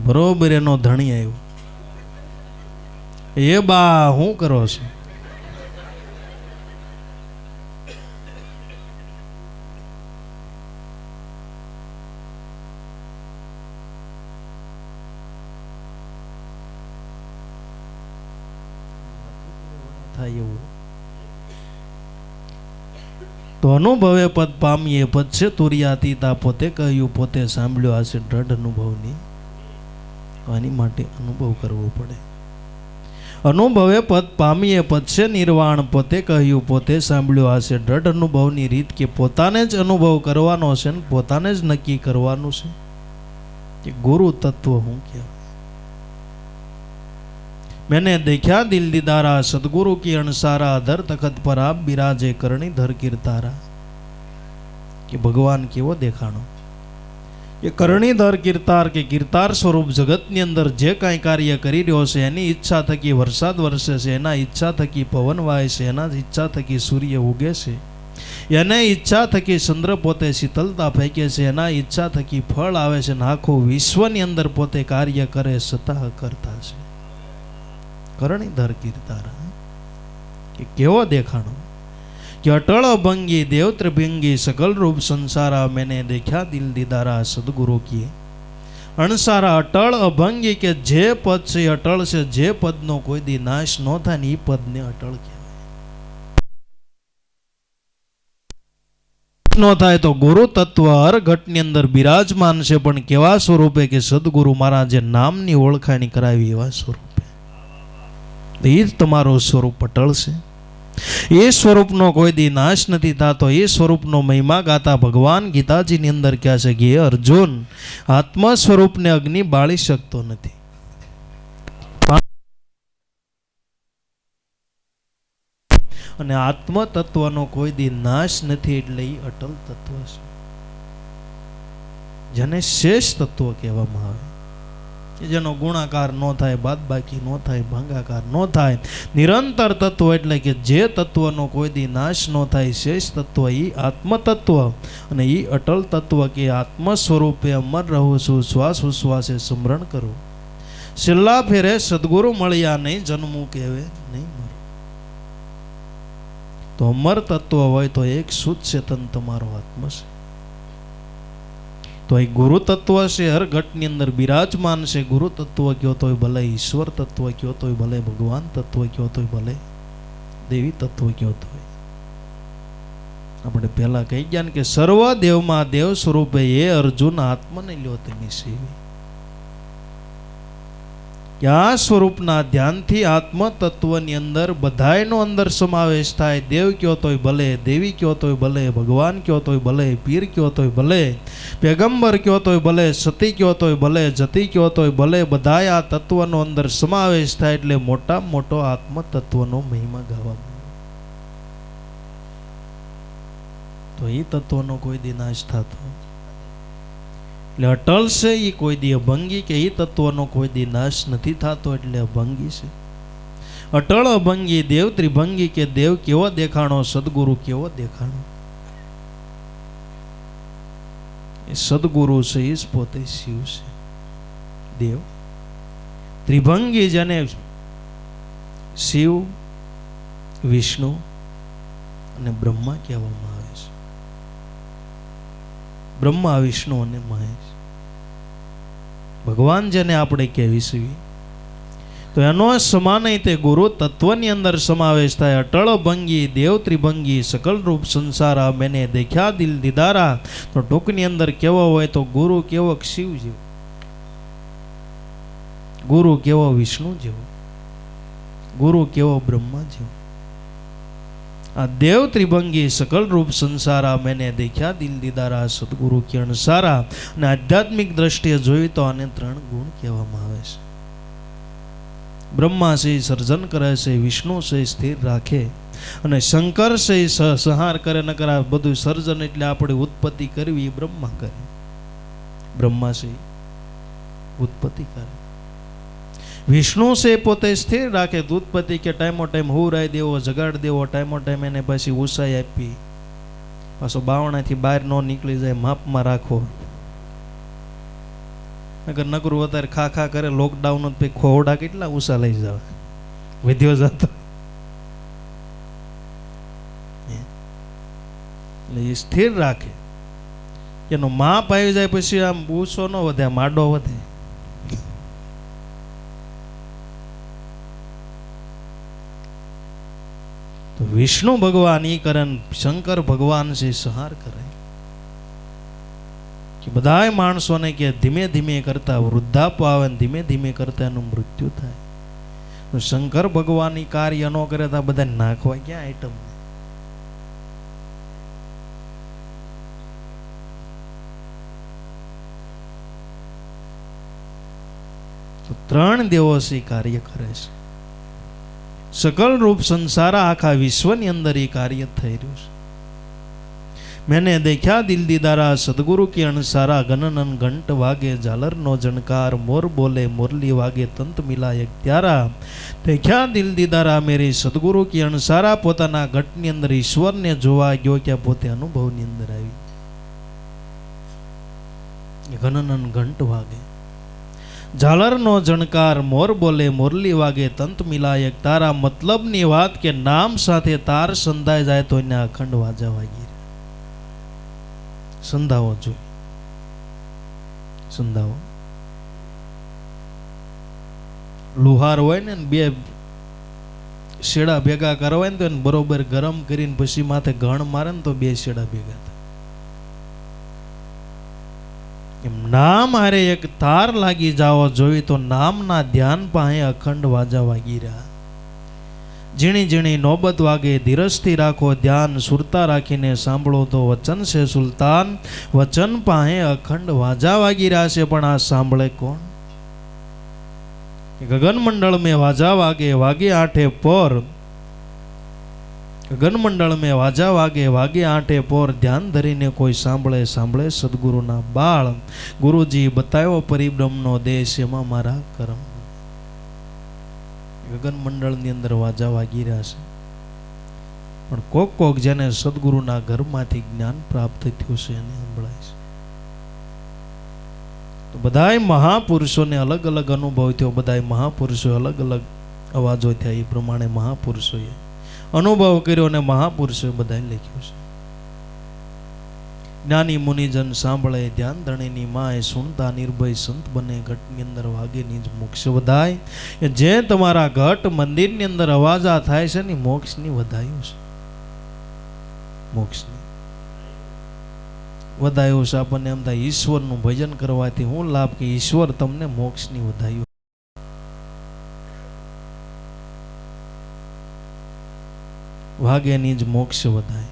બરોબર એનો ધણી આવ્યો. એ બા હું કરો છો? તો અનુભવે પદ પામીએ પદ છે તુર્યાતીતા પોતે કહ્યું પોતે સાંભળ્યો આ છે દ્રઢ અનુભવની. આની માટે અનુભવ કરવો પડે. અનુભવે પદ પામીએ પદ છે નિર્વાણ પોતે કહ્યું પોતે સાંભળ્યો આ છે દ્રઢ અનુભવની રીત કે પોતાને જ અનુભવ કરવાનો છે ને પોતાને જ નક્કી કરવાનું છે કે ગુરુ તત્વ હું કહેવાય. मैंने देखा दिल दीदारा सदगुरु की अणसारा धर तखत पर आप बिराजे करणी धर कीर्तारा। कि भगवान केवो देखाणो કે કરણીધર કીર્તાર કે કીર્તાર સ્વરૂપ જગતની અંદર જે કાંઈ કાર્ય કરી રહ્યો છે એની ઈચ્છા થકી વરસાદ વરસે છે, એના ઈચ્છા થકી પવન વાય છે, એના ઈચ્છા થકી સૂર્ય ઉગે છે, એને ઈચ્છા થકી ચંદ્ર પોતે શીતલતા ફેંકે છે, એના ઈચ્છા થકી ફળ આવે છે, ને આખું વિશ્વની અંદર પોતે કાર્ય કરે સતઃ કરતા છે. કરણીધર કીર્તાર કે કેવો દેખાણો कि अटल अभंगी देव त्रिभंगी सकल रूप संसारा मैंने देखा दिल दीदारा सदगुरु की अणसारा अटल अभंगी के जे पद से अटल से जे पद नो कोई दी नाश न था नी पद ने अटल कहेवाय नो थाय तो गुरु तत्व हर घटनी अंदर बिराजमान से पण केवा स्वरूपे के सदगुरु महाराजे नामनी ओळखाणी करावी एवा स्वरूपे ई तमारो स्वरूप अटल से એ સ્વરૂપનો કોઈ દી નાશ નથી થતો. એ સ્વરૂપનો મહિમા ગાતા ભગવાન ગીતાજીની અંદર કહે છે કે હે અર્જુન, આત્મા સ્વરૂપને અગ્નિ બાળી શકતો નથી. અને આત્મ તત્વનો કોઈ દી નાશ નથી, એટલે એ અટલ તત્વ છે, જેને શેષ તત્વ કહેવામાં આવે, કે જેનો ગુણાકાર ન થાય, બાદ બાકી ન થાય, ભાંગાકાર ન થાય, નિરંતર તત્વ. એટલે કે જે તત્વનો કોઈ દી નાશ ન થાય, શેષ તત્વ, એ આત્મ તત્વ. અને એ અટલ તત્વ કે આત્મ સ્વરૂપે અમર રહું છું, શ્વાસ ઉશ્વાસે સ્મરણ કરું, છેલ્લા ફેરે સદગુરુ મળ્યા નહીં, જન્મું કહેવે નહીં મરું. તો અમર તત્વ હોય તો એક શુદ્ધ ચેતન તમારો આત્મ છે. તો એ ગુરુ તત્વ છે, હર ઘટની અંદર બિરાજમાન છે. ગુરુ તત્વ કયો તોય ભલે, ઈશ્વર તત્વ કયો તોય ભલે, ભગવાન તત્વ કયો તોય ભલે, દેવી તત્વ કયો તોય. આપણે પહેલા કહી ગયા ને કે સર્વ દેવમાં દેવ સ્વરૂપે એ અર્જુન આત્મને લ્યો તમે સેવી. કે આ સ્વરૂપના ધ્યાનથી આત્મ તત્વની અંદર બધાયનો અંદર સમાવેશ થાય. દેવ કયો તોય ભલે, દેવી કયો તોય ભલે, ભગવાન કયો તોય ભલે, પીર કયો તોય ભલે, પેગંબર કયો તોય ભલે, સતી કયો તોય ભલે, જતી કયો તોય ભલે, બધાય આ તત્વનો અંદર સમાવેશ થાય. એટલે મોટામાં મોટો આત્મ તત્વનો મહિમા ગાવા. તો એ તત્વનો કોઈ દી નાશ થતો એટલે અટલ છે. એ કોઈ દી અભંગી કે એ તત્વનો કોઈ દી નાશ નથી થતો, એટલે અભંગી છે. અટળ અભંગી દેવ ત્રિભંગી કે દેવ કેવો દેખાણો, સદગુરુ કેવો દેખાણો. એ સદગુરુ છે, એ જ પોતે શિવ છે. દેવ ત્રિભંગી જેને શિવ, વિષ્ણુ અને બ્રહ્મા કહેવામાં આવે છે. બ્રહ્મા, વિષ્ણુ અને મહેશ, ભગવાન જેને આપણે કહેવી છીએ. તો એનો સમાન તે ગુરુ તત્વની અંદર સમાવેશ થાય. અટળ ભંગી દેવ ત્રિભંગી સકલ રૂપ સંસારા મેને દેખ્યા દિલ દીદારા. તો ટૂંકની અંદર કેવો હોય તો ગુરુ કેવો શિવ જેવો, ગુરુ કેવો વિષ્ણુ જેવો, ગુરુ કેવો બ્રહ્મા જેવો. આ દેવ ત્રિભંગી સકલ રૂપ સંસારા મેને દેખ્યા દિલ દીદારા સદગુરુ કે અણસારા. અને આધ્યાત્મિક દ્રષ્ટિએ જોઈએ તો આને 3 ગુણ કહેવામાં આવે છે. બ્રહ્મા છે સર્જન કરે છે, વિષ્ણુ છે સ્થિર રાખે, અને શંકર છે સંહાર કરે. નકર આ બધું સર્જન એટલે આપણે ઉત્પત્તિ કરવી, બ્રહ્મા કરે. બ્રહ્મા છે ઉત્પત્તિ કરે, વિષ્ણુ છે પોતે સ્થિર રાખે, ઉત્પત્તિ કે ટાઈમો ટાઈમ હુરાઈ દેવો, જગાડ દેવો, ટાઈમો ટાઈમ એને પછી ઉસાઈ આપી, પાછો બાવણાથી બહાર ન નીકળી જાય, માપમાં રાખો. નગર નકરું વધારે ખા ખા કરે, લોકડાઉન પછી ખોવડા કેટલા ઉષા લઈ જાવ, વધ્યો જતો. એટલે એ સ્થિર રાખે, એનો માપ આવી જાય પછી આમ ઊંચો ન વધે, માડો વધે. તો વિષ્ણુ ભગવાન ઈ કરે, શંકર ભગવાન છે સંહાર કરે. કે બધાય માણસોને કે ધીમે ધીમે કરતા વૃદ્ધાપ આવે, ધીમે ધીમે કરતા એનું મૃત્યુ થાય. તો શંકર ભગવાન ઈ કાર્ય ન કરે તો બધા નાખવા ક્યાં આઈટમ. તો 3 દેવો છે કાર્ય કરે છે. सकल रूप संसार आखा विश्वनी अंदर ये कार्य થઈ રહ્યું છે। मैंने देखा दिल दीदारा सदगुरु की अणसारा गणनन घंट वागे झालर नो जनकार मोर बोले मुरली वागे तंत मिला एक त्यारा। देखा दिल दीदारा मेरे सदगुरु की अणसारा पोताना घटनी अंदर ईश्वर ने जोवा गयो क्या पोते अनुभव ની અંદર આવી। गणनन घंट वागे झालर नो जनकार मोर बोले मुरली वागे तंत मिला एक तारा। मतलब नी बात के नाम साथे तार संधाय जाए तो એને અખંડ વાજા વાગી संधावो જોઈએ संधावो। લુહાર હોય ને બે શેડા ભેગા કરવા ને તો બરોબર ગરમ કરીને પછી માથે ઘણ મારે ને તો બે શેડા ભેગા થાય। એમ નામ હારે એક તાર લાગી જાવો જોઈએ તો નામના ધ્યાન પાસે અખંડ વાજા વાગી રહ્યા। झीणी झीणी नौबत वागे धीरजथी राखो ध्यान सुरता राखीने सांभळो तो वचन से सुल्तान। वचन पाहे अखंड वाजा वागी रहा है पण आ सांभळे कोण। गगन मंडल में वाजा वागे वागे आठे पोर। गगन मंडल में वाजा वागे वागे आठे पोर। ध्यान धरीने कोई सांभळे सांभळे सद्गुरुना बाळ। गुरुजी बतायो परिब्रह्मनो देश एमां मारा करम। गगन मंडल ની અંદર વાજા વાગી રહ્યા છે પણ કોક કોક જેને સદગુરુના ઘરમાંથી જ્ઞાન પ્રાપ્ત થયું છે એને સંભળાય છે। તો બધાય મહાપુરુષોને અલગ અલગ અનુભવ થયો। બધાય મહાપુરુષો અલગ અલગ અવાજો થયા। એ પ્રમાણે મહાપુરુષોએ અનુભવ કર્યો અને મહાપુરુષોએ બધાએ લખ્યું છે। ज्ञानी मुनिजन सांभळे ध्यान धणीनी माय। सुनता निर्भय संत बने घटनी अंदर वागे निज मोक्ष वधाय। जे तमारा घट मंदिर ની અંદર અવાજા થાય છે ને મોક્ષ ની વધાયું છે। મોક્ષ ની વધાયું છે। આપણને એમ થાય ઈશ્વર નું ભજન કરવાથી હું લાભ કે ઈશ્વર તમને મોક્ષ ની વધાયું। વાગે નિજ મોક્ષ વધાય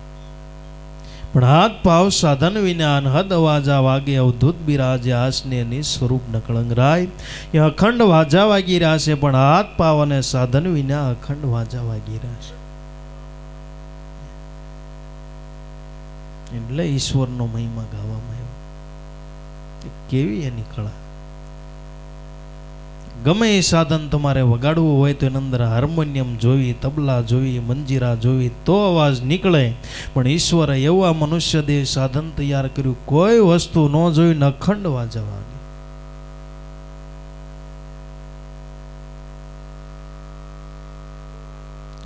પણ હાથ પાવ સાધન વિના અનહદ વાજા વાગે અવધૂત બિરાજે આસને નિસ્વરૂપ નકળંગ રાય। એ અખંડ વાજા વાગી રહ્યા છે પણ હાથ પાવ અને સાધન વિના અખંડ વાજા વાગી રહ્યા છે। એટલે ઈશ્વરનો મહિમા ગાવામાં આવ્યો। કેવી એની કળા। ગમે એ સાધન તમારે વગાડવું હોય તો એની અંદર હાર્મોનિયમ જોવી, તબલા જોવી, મંજીરા જોવી તો અવાજ નીકળે। પણ ઈશ્વરે એવા મનુષ્ય દેહ સાધન તૈયાર કર્યું કોઈ વસ્તુ ન જોઈને અખંડ વાજા વાગે।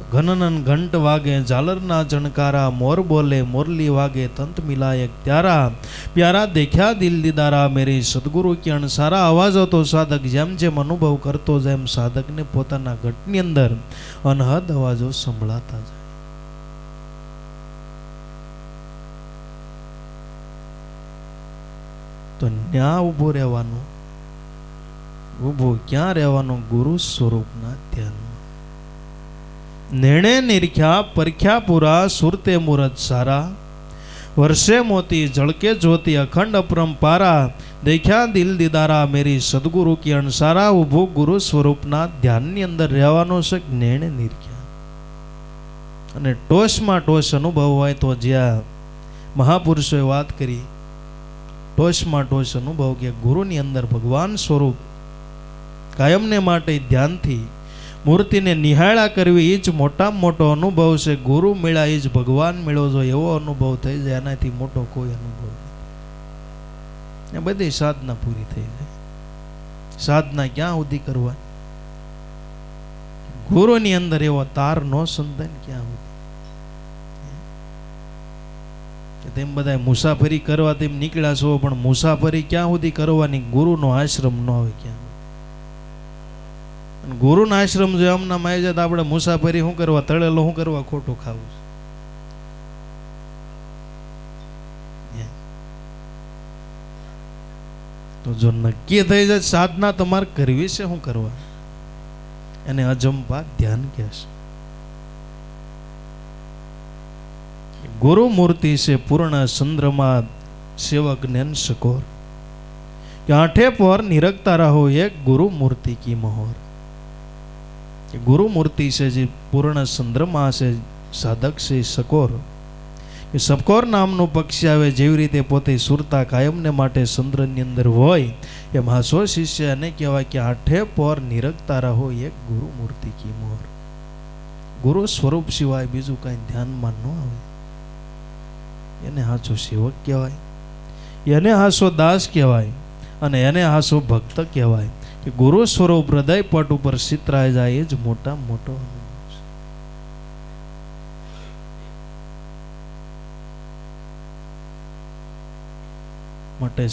घननन घंट वागे झालरना जनकारा मोर बोले मुरली वागे तंत मिला एक त्यारा। प्यारा देखा दिल दीदारा मेरी सदगुरु की अणसारा। अवाजो तो साधक जेम जेम अनुभव करतो जेम साधक ने पोताना घटनी अंदर अनहद अवाजो संभळाता जाय। तो न्या उभो रहेवानो, उभो क्यां रहेवानो? गुरु स्वरूपना ध्यान। निर्णय निरख्या परख्या पूरा सुरते मूरत सारा। वर्षे मोती झलके ज्योति अखंड अपरंपारा। देखा दिल दीदारा मेरी सदगुरु की अणसारा। उभो गुरु स्वरूपना ध्याननी अंदर રહેવાનો છે। निर्णय निरख्या અને ટોચમાં ટોચ અનુભવ હોય તો જ્યાં મહાપુરુષોએ વાત કરી ટોચમાં ટોચ અનુભવ કે ગુરુની અંદર ભગવાન સ્વરૂપ કાયમને માટે ધ્યાનથી મૂર્તિને નિહાળા કરવી એ જ મોટામાં મોટો અનુભવ છે। ગુરુ મળ્યા એ જ ભગવાન મળ્યો જો એવો અનુભવ થઈ જાય એનાથી મોટો કોઈ અનુભવ નથી। બધી સાધના પૂરી થઈ જાય। સાધના ક્યાં સુધી કરવા? ગુરુની અંદર એવો તાર નો સંધાય ક્યાં સુધી? તેમ બધા મુસાફરી કરવા તેમ નીકળ્યા છો પણ મુસાફરી ક્યાં સુધી કરવાની? ગુરુનો આશ્રમ ન આવે ક્યાં? ગુરુના આશ્રમ જો આમના માં આવી જાય તો આપણે મુસાફરી શું કરવા? તળેલો શું કરવા? ખોટું ખાવું। તો જો નક્કી થઈ જાય સાધના તમારે કરવી છે શું કરવા? એને અજંપા ધ્યાન કહે છે। गुरु मूर्ति से पूर्ण चंद्रमा सेवक नैन सकोर। आठे पर निरखता रहो एक गुरु मूर्ति की मोहर। કે ગુરુ મૂર્તિ છે જે પૂર્ણ ચંદ્રમા છે, સાધક છે સકોર. એ સબકોર નામનું પક્ષી આવે, જેવી રીતે પોતે સુરતા કાયમને માટે ચંદ્રની અંદર હોય, એમ હાસો શિષ્ય એને કહેવાય કે આઠે પોર નિરખતા રહો એક ગુરુ મૂર્તિ કી મોર. ગુરુ સ્વરૂપ સિવાય બીજું કાંઈ ધ્યાનમાં ન આવે. એને હાચો સેવક કહેવાય, એને હાસો દાસ કહેવાય, અને એને હાસો ભક્ત કહેવાય. કે ગુરુ સ્વરૂપ હૃદય પટ ઉપર ચિતરાઈ જાય એ જ મોટા મોટો અનુભવ છે. માટે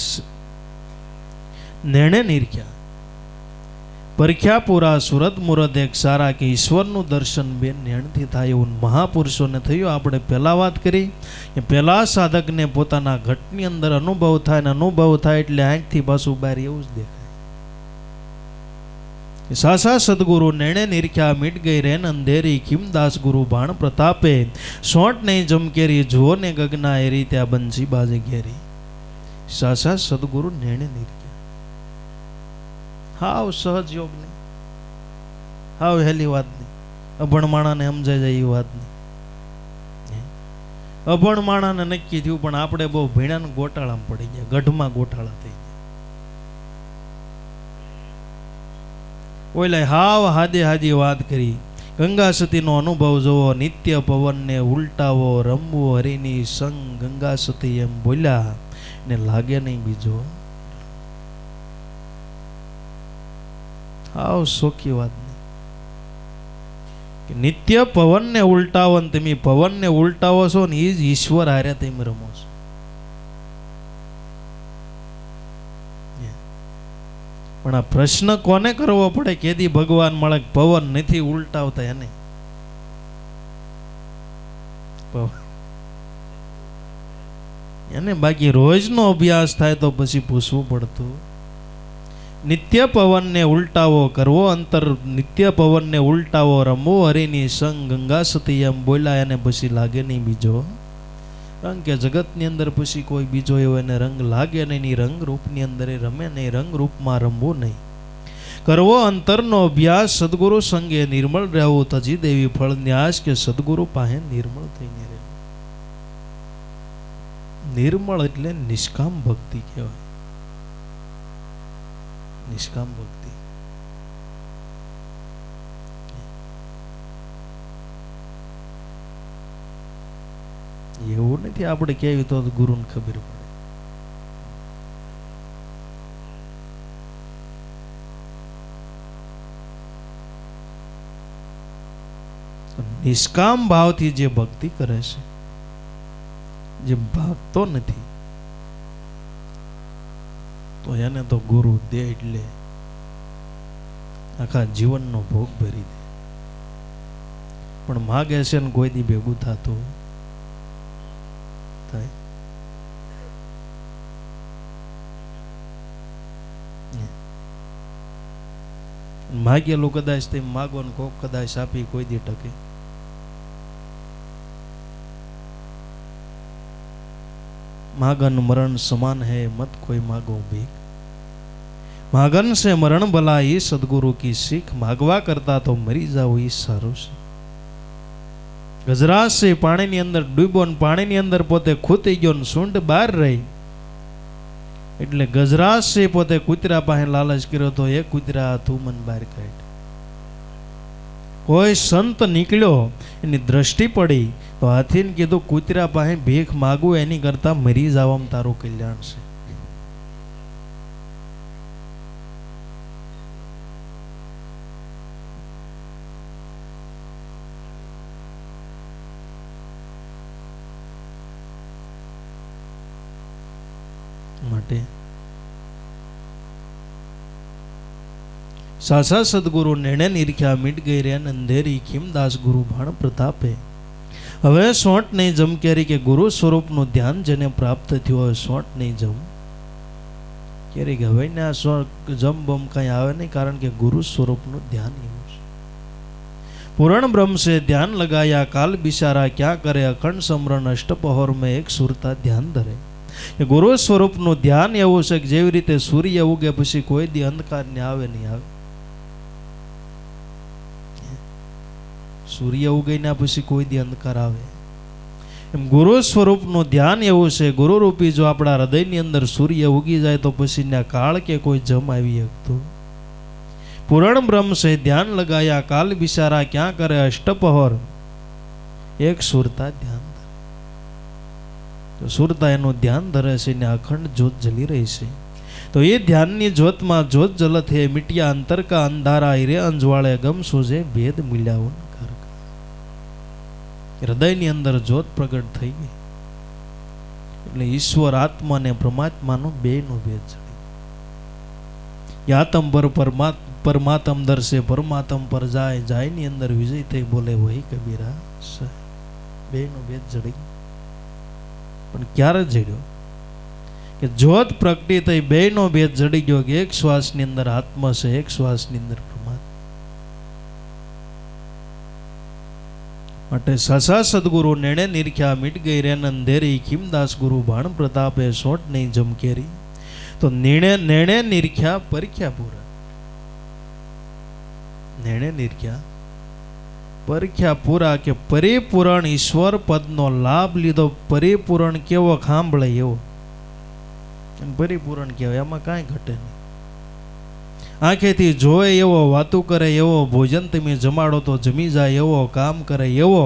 નેણે નિરખ્યા પરખ્યા પૂરા સુરત મુરત એક સારા, કે ઈશ્વરનું દર્શન બે નેણથી થાય એવું મહાપુરુષોને થયું. આપણે પહેલા વાત કરી કે પહેલા સાધકને પોતાના ઘટની અંદર અનુભવ થાય, ને અનુભવ થાય એટલે આંખથી પાછું બહાર એવું જ દેખાય. સાસા સદગુરુ નેણે નિરખ્યા, મીટ ગઈ રેન અંધેરી, કિમદાસ ગુરુ બાણ પ્રતાપે, સોંટ નહીં જમકેરી, જુઓ ને ગગના એરી, ત્યાં બંસી બાજે ઘેરી. સાસા સદગુરુ નેણે નિરખ્યા. હાવ સહજ યોગ નહીં, હાવ હેલી વાત નહીં, અભણ માણાને સમજાઈ જાય એ વાત નહીં. અભણ માણાને નક્કી થયું, પણ આપણે બહુ ભીણાને ગોટાળામાં પડી ગયા, ગઢમાં ગોટાળા થઈ ગયા. ઓલા હાવ હાદે હાદી વાત કરી. ગંગા સતીનો અનુભવ જોવો, નિત્ય પવનને ઉલટાવો, રમવો હરિની સંગ. ગંગા સતી એમ બોલ્યા ને લાગે નહીં બીજો. હાવ સોખી વાત નહીં કે નિત્ય પવનને ઉલટાવો, ને તમે પવનને ઉલટાવો છો ને એ જ ઈશ્વર હારે તમે રમો છો. પણ આ પ્રશ્ન કોને કરવો પડે? કેદી ભગવાન મળે પવન નથી ઉલટાવતા એને. એને બાકી રોજનો અભ્યાસ થાય તો પછી પૂછવું પડતું. નિત્ય પવનને ઉલટાવો કરવો અંતર, નિત્ય પવનને ઉલટાવો રમવો હરિની સંગ. ગંગા સતી એમ બોલ્યા, એને પછી લાગે નહીં બીજો રંગ. કે જગતની અંદર પછી કોઈ બીજો એવો એને રંગ લાગે નહીં. રંગ રૂપની અંદર એ રમે નહીં, રંગ રૂપમાં રમવું નહીં. કરવો અંતરનો અભ્યાસ, સદગુરુ સંગે નિર્મળ રહેવું, તજી દેવી ફળ ન્યાસ. કે સદગુરુ પાસે નિર્મળ થઈને રહેવું. નિર્મળ એટલે નિષ્કામ ભક્તિ કહેવાય. નિષ્કામ ભક્તિ. એવું નથી આપણે કેવી તો ગુરુને ખબર પડે. નિષ્કામ ભાવથી જે ભક્તિ કરે છે, જે ભાગતો નથી, તો એને તો ગુરુ દે એટલે આખા જીવનનો ભોગ ભરી દે. પણ માગે છે ને કોઈ દી ભેગું થતું થાય. માગેલું કદાચ તે માગો ને કોક કદાચ આપી કોઈ દી ટકે. मागन मरण समान है, मत कोई मागो भीख. मागन से मरण भला, ये सदगुरु की सीख. मागवा करता तो मरी जाओ ये सारू से. गजराज से पानी ની અંદર ડૂબો ને પાણી ની અંદર પોતે ખૂતી ગયો ને સૂંઢ બહાર રહી. એટલે ગજરાજ છે પોતે કૂતરા પાસે લાલચ કર્યો તો એ કૂતરા તું મન બહાર કાઢ. કોઈ સંત નીકળ્યો, એની દ્રષ્ટિ પડી તો હાથીને કીધું કૂતરા પાસે ભીખ માગવું એની કરતા મરી જવામાં તારું કલ્યાણ છે. માટે સાસા સદગુરુ નેણે નિરખ્યા, મીટ ગઈ રેન અંધેરી, ખીમદાસ ગુરુ બાણ પ્રતાપે. હવે સોંટ નહીં જમ કેરી, કે ગુરુ સ્વરૂપનું ધ્યાન જેને પ્રાપ્ત થયું હોય સોંટ નહીં જમ કેરી. હવે ને આ જમ બમ કઈ આવે નહીં, કારણ કે ગુરુ સ્વરૂપનું ધ્યાન એવું છે. પૂરણ બ્રહ્મ से ધ્યાન લગાયા, કાલ બિચારા ક્યાં કરે, અખંડ સમરણ અષ્ટપહોર મેં એક સુરતા ધ્યાન ધરે. એ ગુરુ સ્વરૂપનું ધ્યાન એવું છે કે જેવી રીતે સૂર્ય ઉગે પછી કોઈ દી અંધકાર ને આવે નહીં આવે. સૂર્ય ઉગીના પછી કોઈ દી અંધકાર આવે. એમ ગુરુ સ્વરૂપનું ધ્યાન એવું છે, ગુરુરૂપી જો આપણા હૃદયની અંદર સૂર્ય ઉગી જાય તો પછી ના કાળ કે કોઈ જમ આવી શકતું. પુરાણ બ્રહ્મ છે ધ્યાન લગાયા કાલ બિચારા ક્યાં કરે અષ્ટપહોર, એક સુરતા ધ્યાન ધરે. તો સુરતા એનું ધ્યાન ધરે છે ને અખંડ જ્યોત જલી રહી છે. તો એ ધ્યાનની જ્યોતમાં જ્યોત જલત હે મિટિયા અંતર કા અંધારા હિરે અંજવાળે ગમ સૂજે ભેદ મિલ્યા ઘર. હૃદયની અંદર જ્યોત પ્રગટ થઈ ગઈ એટલે ઈશ્વર આત્મા ને પરમાત્માનો બેનો ભેદ ચડી. યાતમ પર પરમાત્મ દર્શે પરમાત્મ પર જાય, જાય ની અંદર વિજય થઈ બોલે વહી કબીરા. બેનો ભેદ ચડી. પણ ક્યારે જડ્યો કે જ્યોત પ્રગટી થઈ, બેનો ભેદ જડી ગયો કે એક શ્વાસની અંદર આત્મા છે, એક શ્વાસની અંદર પરમાત્મા. માટે સાસા સદગુરુ નેણે નિરખ્યા મીટ ગઈ રેન અંધેરી, ખીમદાસ ગુરુ ભાણ પ્રતાપે સોટ નહીં જમકેરી. તો નેણે નિરખ્યા પરખ્યા પૂરા. નેણે નિરખ્યા પરખ્યા પૂરા કે પરિપૂરણ ઈશ્વર પદનો લાભ લીધો. પરિપૂરણ કેવો સાંભળે એવો પરિપૂરણ કહેવાય, એમાં કાંઈ ઘટે નહીં. આંખેથી જોવે એવો, વાતું કરે એવો, ભોજન તમે જમાડો તો જમી જાય એવો, કામ કરે એવો,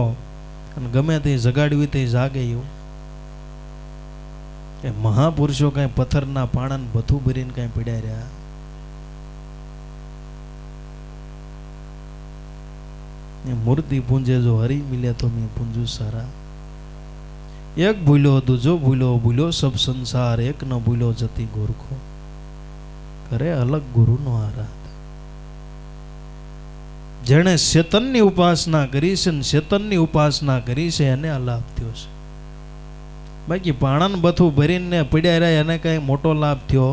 અને ગમે તે જગાડવી તે જાગે એવો. એ મહાપુરુષો કઈ પથ્થરના પાણા બધું ભરીને કઈ પીડાઈ રહ્યા. મૂર્તિ પૂંજે જો હરી મિલે તો મેં પૂંજુ સારા. એક ભૂલ્યો દૂજો ભૂલ્યો સબ સંસાર, એક ન ભૂલ્યો જતી ગોરખો, કરે અલગ ગુરુનો આરાધ. જેણે ચેતનની ઉપાસના કરી છે ને ચેતનની ઉપાસના કરી છે એને આ લાભ થયો છે. બાકી પાણાને બધું ભરીને પીડ્યા રહ્યા એને કઈ મોટો લાભ થયો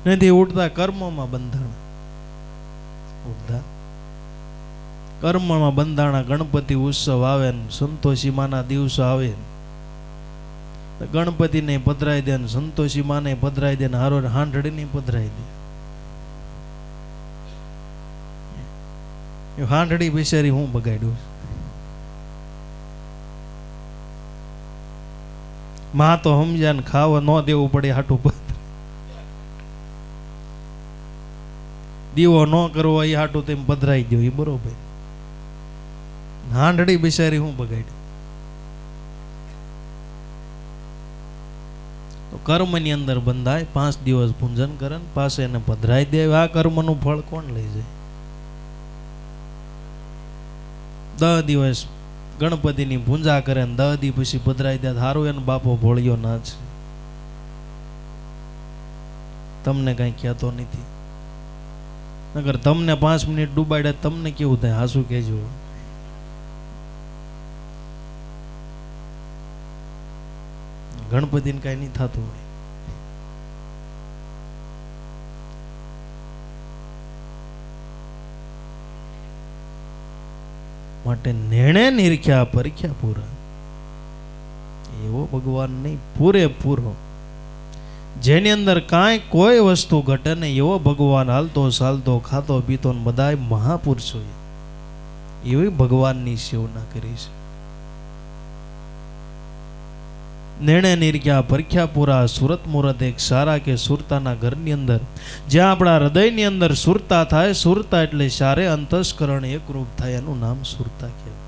નથી. ઉડતા કર્મમાં બંધાણા, ઉડતા કર્મમાં બંધાણા. ગણપતિ ઉત્સવ આવે ને સંતોષી માના દિવસો આવે, ગણપતિ ને પધરાઈ દે ને સંતોષી માને પધરાઈ દે ને હારો હાંડડી ને પધરાઈ દે. હાંડડી બિચારી હું બગાડ્યું. માં તો સમજ્યા ને ખાવા ન દેવું પડે હાટું પધ. દીવો ન કરવો એ હાટું તેમ પધરાઈ ગયો એ બરોબર. હાંડડી બિચારી હું બગાડ્યું. કર્મની અંદર બંધાય, 5 દિવસ પૂજન કરે ને પાસે એને પધરાઈ દે. આ કર્મનું ફળ કોણ લઈ જાય? 10 દિવસ ગણપતિની પૂજા કરે ને 10 દી પછી પધરાઈ દે. હારું એને બાપો ભોળ્યો ના છે, તમને કઈ કહેતો નથી. નગર તમને 5 મિનિટ ડૂબાડે તમને કેવું થાય? હાસુ કહેજો. ગણપતિને કઈ નહીં થતું હોય. માટે નેણે નિરખ્યા પરખ્યા પૂરા. એવો ભગવાન નહીં, પૂરેપૂરો જેની અંદર કાંઈ કોઈ વસ્તુ ઘટે નહીં એવો ભગવાન હાલતો ચાલતો ખાતો પીતો બધાય મહાપુરુષોએ એવી ભગવાનની સેવના કરી છે. નેણે નિરખ્યા પરખ્યા પૂરા. સુરત મુહૂર્ત એક સારા કે સુરતાના ઘરની અંદર જ્યાં આપણા હૃદયની અંદર સુરતા થાય, સુરતા એટલે સારે અંતસ્કરણ એકરૂપ થાય, એનું નામ સુરતા કહેવાય.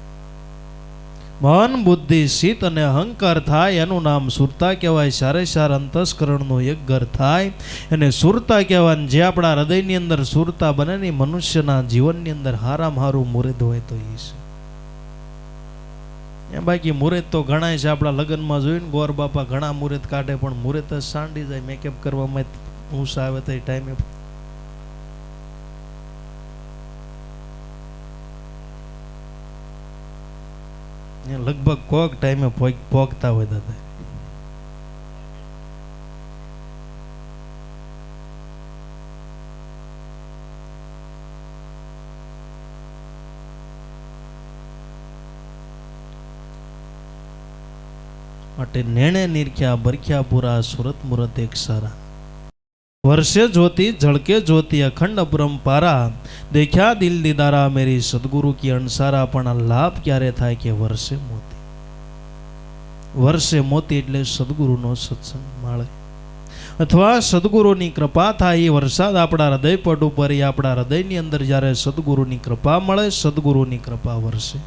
મન બુદ્ધિ ચિત્ત અને અહંકાર થાય એનું નામ સુરતા કહેવાય. સારે સાર અંતસ્કરણનું એક ઘર થાય એને સુરતા કહેવાય. જે આપણા હૃદયની અંદર સુરતા બને ને મનુષ્યના જીવનની અંદર હારામાં હારું મુહૂર્ત હોય તો એ છે. બાકી મુહૂર્ત તો ઘણા છે. આપણા લગ્નમાં જોઈને ગોર બાપા ઘણા મુહૂર્ત કાઢે પણ મુહૂર્ત જ સાંડી જાય. મેકઅપ કરવામાં ઊંસા આવે તો એ ટાઈમે લગભગ કોક ટાઈમે પોગતા હોય દાદા. માટે નેણે નિરખ્યા બરખ્યા પૂરા. સુરત મુહૂર્ત એક સારા. वर्षे ज्योति झलके ज्योति अखंड परंपरा देख्या दिल दीदारा मेरी सदगुरु की अणसारा पण आ लाभ क्यारे थाय के वर्षे मोती वर्षे मोती એટલે સદગુરુનો સત્સંગ મળે અથવા સદગુરુની કૃપા થાય એ વરસાદ આપણા હૃદય પટ ઉપર એ આપણા હૃદયની અંદર જ્યારે સદગુરુની કૃપા મળે સદગુરુની કૃપા વરસે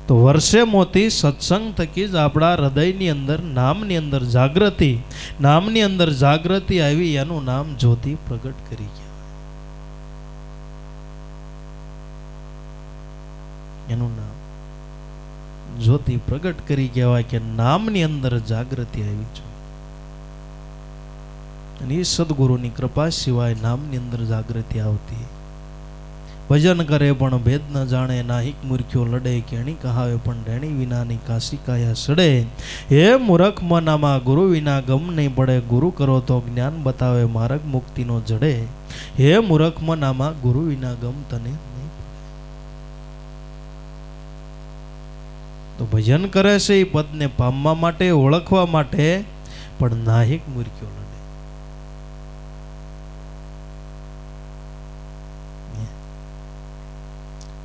તો વર્ષે મોતી સત્સંગ થકી જ આપણા હૃદયની અંદર નામની અંદર જાગૃતિ આવી એનું નામ જ્યોતિ પ્રગટ કરી ગયા એનું નામ જ્યોતિ પ્રગટ કરી કહેવાય કે નામની અંદર જાગૃતિ આવી છે અને એ સદગુરુની કૃપા સિવાય નામની અંદર જાગૃતિ આવતી ભજન કરે પણ ભેદ ન જાણે નાહિક મૂર્ખ્યો લડે કેણી કહાવે પણ ડેણી વિનાની કાશી કાયા સડે હે મૂર્ખ મનામાં ગુરુ વિના ગમ નહીં પડે ગુરુ કરો તો જ્ઞાન બતાવે માર્ગ મુક્તિનો જડે હે મૂર્ખ મનામાં ગુરુ વિના ગમ તને નહીં તો ભજન કરે છે એ પદને પામવા માટે ઓળખવા માટે પણ નાહિક મૂર્ખ્યો લડે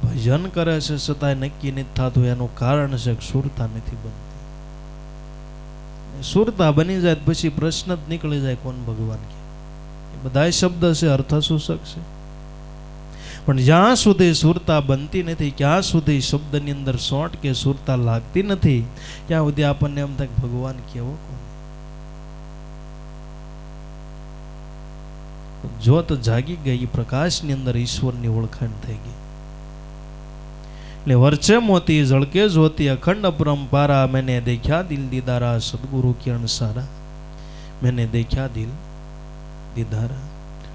ભજન કરે છે છતાંય નક્કી નથી થતું એનું કારણ છે કે સુરતા નથી બનતી સુરતા બની જાય પછી પ્રશ્ન જ નીકળી જાય કોણ ભગવાન કે એ બધા શબ્દ છે અર્થ સૂચક છે પણ જ્યાં સુધી સુરતા બનતી નથી ક્યાં સુધી શબ્દની અંદર સોંટ કે સુરતા લાગતી નથી ત્યાં સુધી આપણને એમ થાય ભગવાન કેવો કોણ જ્યોત જાગી ગઈ પ્રકાશની અંદર ઈશ્વરની ઓળખાણ થઈ ગઈ એટલે वर्षे मोती झलके ज्योति अखंड परंपरा मैंने देखा दिल दीदारा सदगुरु की अणसारा मैंने देखा दिल दीदारा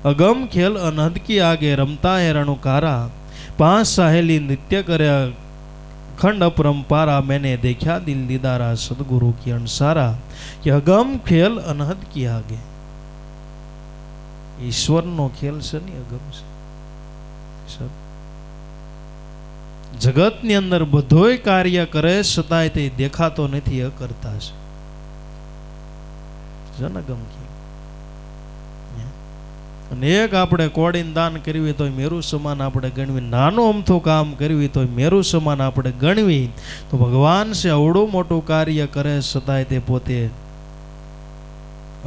अगम खेल अनहद की आगे रमता है रणुकारा पांच साहेली नृत्य करे अखंड परंपरा मैंने देखा दिल दीदारा सदगुरु की अणसारा कि अगम खेल अनहद की आगे ईश्वर नो खेल से नहीं अगम से सब જગતની અંદર બધોય કાર્ય કરે છતાંય તે દેખાતો નથી અકર્તા છે જનગમ અને એક આપણે કોડીને દાન કરવી તો મેરુ સમાન આપણે ગણવી નાનું અમથું કામ કરવી તો મેરુ સમાન આપણે ગણવી તો ભગવાન છે અવડું મોટું કાર્ય કરે છતાંય તે પોતે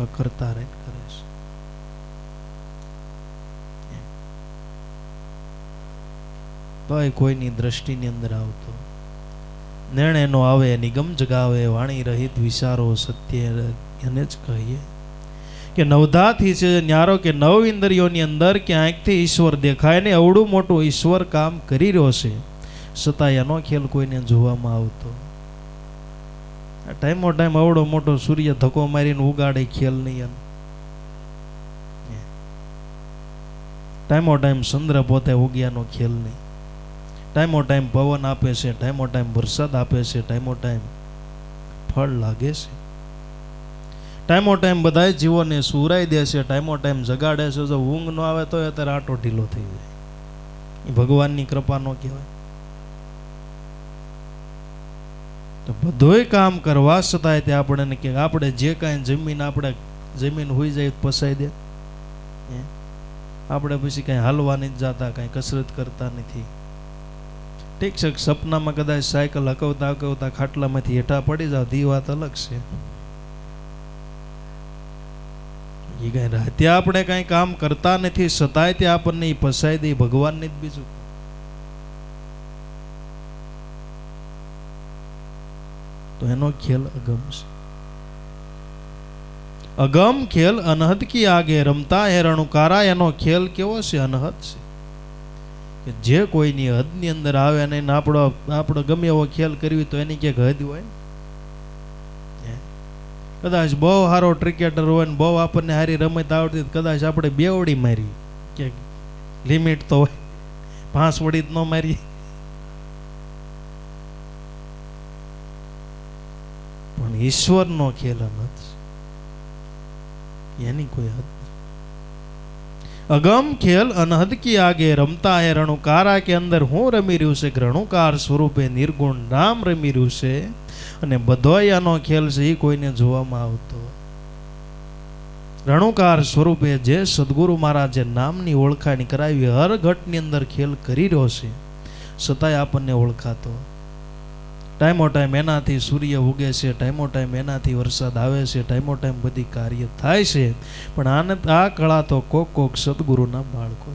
અકર્તા રહે કરે છે ભાઈ કોઈની દ્રષ્ટિની અંદર આવતો નિર્ણય નો આવે નિગમ જગાવે વાણી રહિત વિચારો સત્ય એને જ કહીએ કે નવધાથી છે ન્યારો કે નવ ઇન્દ્રિયોની અંદર ક્યાંકથી ઈશ્વર દેખાય ને અવડું મોટું ઈશ્વર કામ કરી રહ્યો છે છતાં એનો ખેલ કોઈને જોવામાં આવતો ટાઈમો ટાઈમ અવડો મોટો સૂર્ય ધક્કો મારીને ઉગાડે ખેલ નહીં ટાઈમો ટાઈમ ચંદ્ર પોતે ઉગ્યાનો ખેલ નહીં ટાઈમો ટાઈમ પવન આપે છે ટાઈમો ટાઈમ વરસાદ આપે છે ટાઈમો ટાઈમ ફળ લાગે છે ટાઈમો ટાઈમ બધા જીવોને સુરાઈ દે છે ટાઈમો ટાઈમ જગાડે છે જો ઊંઘ ન આવે તો અત્યારે આટો ઢીલો થઈ જાય એ ભગવાનની કૃપા નો કહેવાય તો બધોય કામ કરવા છતાંય તે આપણે કે આપણે જે કાંઈ જમીન હોઈ જાય પસાઈ દે આપણે પછી કાંઈ હાલવા નથી જતા કાંઈ કસરત કરતા નથી ઠીક છે સપનામાં કદાચ સાયકલ હકવતા હકવતા ખાટલામાંથી હેઠા પડી જાવ ધી વાત અલગ છે એ કઈ રાતે આપણે કઈ કામ કરતા નથી છતાંય તે આપણને પસાઈ દે ભગવાનને જ બીજું તો એનો ખેલ અગમ છે અગમ ખેલ અનહદ કી આગે રમતા હે રણુકારા એનો ખેલ કેવો છે અનહદ છે કે જે કોઈની હદની અંદર આવે અને આપણો ગમે એવો ખેલ કરવી તો એની ક્યાંક હદ હોય કદાચ બહુ સારો ક્રિકેટર હોય ને બહુ આપણને સારી રમત આવડતી કદાચ આપણે બેવડી મારી કે લિમિટ તો હોય 5 વડી જ ન મારી પણ ઈશ્વરનો ખેલ નથી એની કોઈ હદ अगम खेल अनहद की आगे रमता है रणुकारा के अंदर हूँ रमी रह्यु छे रणुकार स्वरूपे निर्गुण नाम रमी रह्यु छे अने बधोय आनो खेल छे ई कोईने जोवामां आवतो રણુકાર સ્વરૂપે જે સદગુરુ મહારાજે નામની ઓળખાણ કરાવી, હર ઘટની અંદર ખેલ કરી રહ્યો છે, છતાંય આપણને ઓળખાતો. ટાઈમો ટાઈમ એનાથી સૂર્ય ઉગે છે, ટાઈમો ટાઈમ એનાથી વરસાદ આવે છે, ટાઈમો ટાઈમ બધી કાર્ય થાય છે, પણ આને આ કળા તો કોક સદગુરુના બાળકો.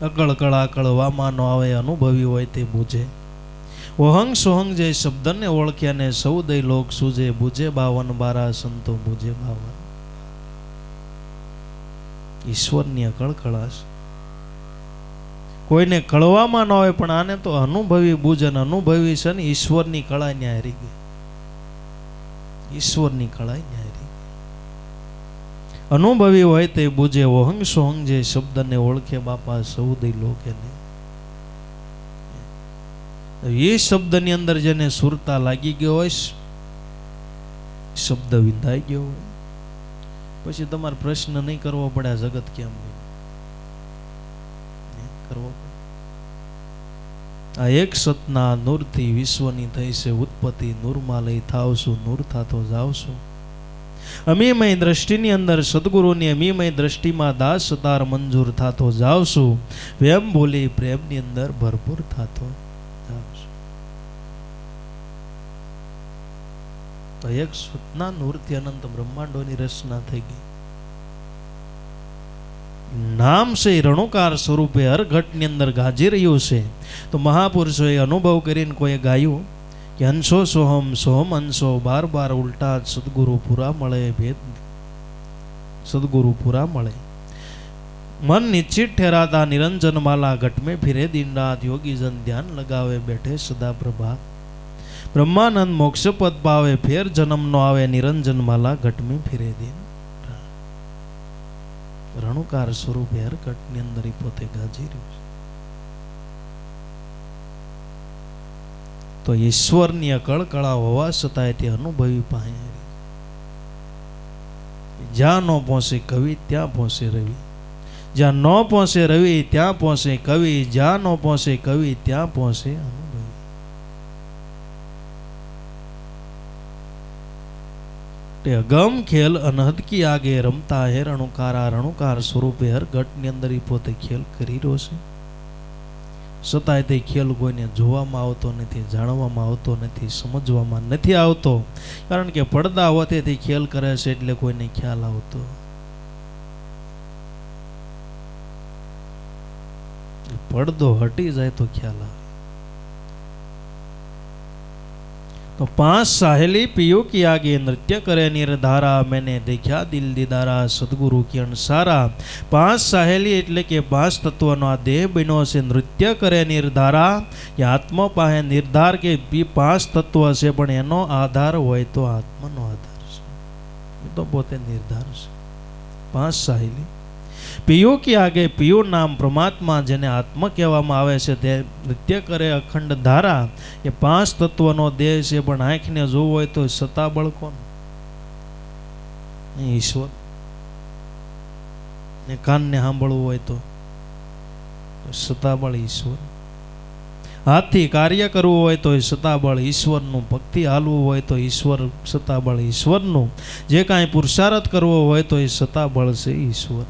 અકળ કળા કળવામાં નો આવે, અનુભવી હોય તે બુજે. ઓહંગ સોહંગ જે શબ્દને ઓળખ્યા ને સૌ દઈ લોક સુજે, બુજે 52 સંતો બુજે 52. ઈશ્વરની અકળ કળા છે. કોઈને કળવામાં ન હોય, પણ આને તો અનુભવી બુજન અનુભવી છે ને ઈશ્વરની કળા ન્યાય હારી ગઈ. ઈશ્વરની કળા ન્યાય હારી ગઈ. અનુભવી હોય તે બુજે, ઓહંગ સોહંગ જે શબ્દને ઓળખે બાપા સૌ દઈ લોકે ને. એ શબ્દની અંદર જેને સુરતા લાગી ગયો હોય, શબ્દ વિંધાઈ ગયો હોય, પછી તમારે પ્રશ્ન નહીં કરવો પડે આ જગત કેમ કરવો પડે. આ એક સતના નૂરથી વિશ્વની થઈ છે ઉત્પત્તિ, નૂરમાં લઈ થાવશું, નૂર થાતો જાવશું. અમીમય દ્રષ્ટિની અંદર સદગુરુની અમીમય દ્રષ્ટિમાં દાસ સતાર મંજૂર થાતો જાવશું. વેમ બોલી પ્રેમની અંદર ભરપૂર થાતો જાવશું. તો એક સતના નૂરથી અનંત બ્રહ્માંડોની રચના થઈ ગઈ. નામ છે રણુકાર સ્વરૂપે હર ઘટની અંદર ગાજી રહ્યું છે. તો મહાપુરુષોએ અનુભવ કરીને કોઈ ગાયું કે અંશો સોહમ સોહમ અંશો, 12 ઉલટા સદગુરુ પૂરા મળે, ભેદ સદગુરુ પૂરા મળે. મન નિશ્ચિત ઠેરાતા નિરંજન માલા, ઘટ में फिरे दिन रात, योगी जन ध्यान लगावे बैठे सदा प्रभात. બ્રહ્માનંદ મોક્ષ પદ પાવે, ફેર જન્મ નો આવે, નિરંજન માલા ઘટ में फिरे दिन. રણુકાર સ્વરૂપે હર ઘટની અંદર પોતે ગાજી રહ્યું છે. તો ઈશ્વરની અકળ કળા હોવા છતાંય તે અનુભવી પાસે. જ્યાં ન પહોંચે કવિ ત્યાં પહોંચે રવિ, જ્યાં ન પહોંચે રવિ ત્યાં પહોંચે કવિ, જ્યાં ન પહોંચે કવિ ત્યાં પહોંચે અનુભવી. તે અગમ ખેલ અનહદ કી આગે રમતા હે રણુકારા. રણુકાર સ્વરૂપે હર ઘટની અંદર પોતે ખેલ કરી રહ્યો છે, છતાંય તે ખેલ કોઈને જોવામાં આવતો નથી, જાણવામાં આવતો નથી, સમજવામાં નથી આવતો. કારણ કે પડદા હોતે તે ખેલ કરે છે એટલે કોઈને ખ્યાલ આવતો. પડદો હટી જાય તો ખ્યાલ આવે. तो 5 साहेली पियो की आगे नृत्य करे निर्धारा, मैंने देखा दिल दीदारा सदगुरु की अणसारा. 5 साहेली એટલે કે 5 તત્વનો આ દેહ બન્યો છે. નૃત્ય કરે નિર્ધારા, એ આત્મા પાસે નિર્ધાર કે 5 તત્વ છે, પણ એનો આધાર હોય તો આત્માનો આધાર છે, એ તો પોતે નિર્ધાર છે. 5 સાહેલી પિયો की आगे, પિયો નામ પરમાત્મા જેને આત્મા કહેવામાં આવે છે, તે નૃત્ય કરે અખંડ ધારા. એ 5 તત્વનો દેહ છે, પણ આંખને જોવું હોય તો સતાબળ કોણ? ઈશ્વર. ને કાનને સાંભળવું હોય તો સતાબળ ઈશ્વર. હાથથી કાર્ય કરવું હોય તો સતાબળ ઈશ્વરનું, ભક્તિ હાલવું હોય તો ઈશ્વર સતાબળ ઈશ્વરનું, જે કાંઈ પુરુષાર્થ કરવો હોય તો એ સતાબળ છે ઈશ્વર.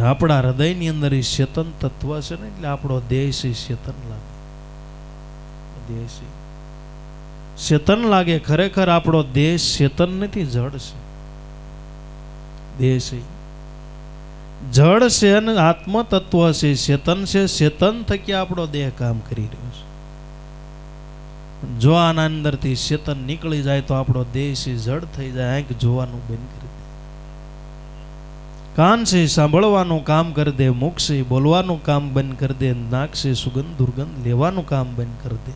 આપણા હૃદયની અંદર ચેતન તત્વ છે ને, એટલે આપણો દેહ છે ચેતન લાગે. દેહ છે ચેતન લાગે. ખરેખર આપણો દેહ ચેતન નથી, જડ છે. દેહ છે જડ છે અને આત્મ તત્વ છે, ચેતન છે. ચેતન થકી આપણો દેહ કામ કરી રહ્યો છે. જો આના અંદરથી ચેતન નીકળી જાય તો આપણો દેહ છે જડ થઈ જાય. આંખ જોવાનું બંધ કરી દે, કાન से સાંભળવાનું કામ કરી દે, મુખ से બોલવાનું કામ બંધ કરી દે, નાક से સુગંધ દુર્ગંધ લેવાનું કામ બંધ કરી દે,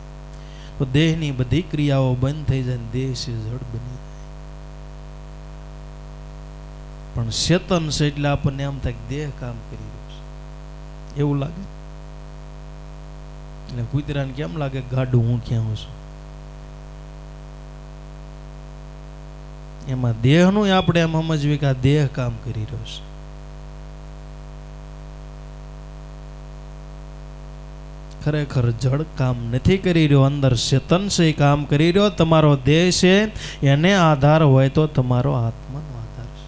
તો દેહની બધી ક્રિયાઓ બંધ થઈ જાય, દેહ છે જડ બની જાય. પણ ચેતન છે એટલે આપણને એમ થાય દેહ કામ કરી રહ્યો છે એવું લાગે. એટલે કૂતરાને કેમ લાગે ગાડું હું ક્યાં છું? એમાં દેહનું આપણે એમ સમજવી કે આ દેહ કામ કરી રહ્યો છે. ખરેખર જળ કામ નથી કરી રહ્યો, અંદર ચેતન છે કામ કરી રહ્યો. તમારો દેહ છે એને આધાર હોય તો તમારો આત્માનો આધાર છે.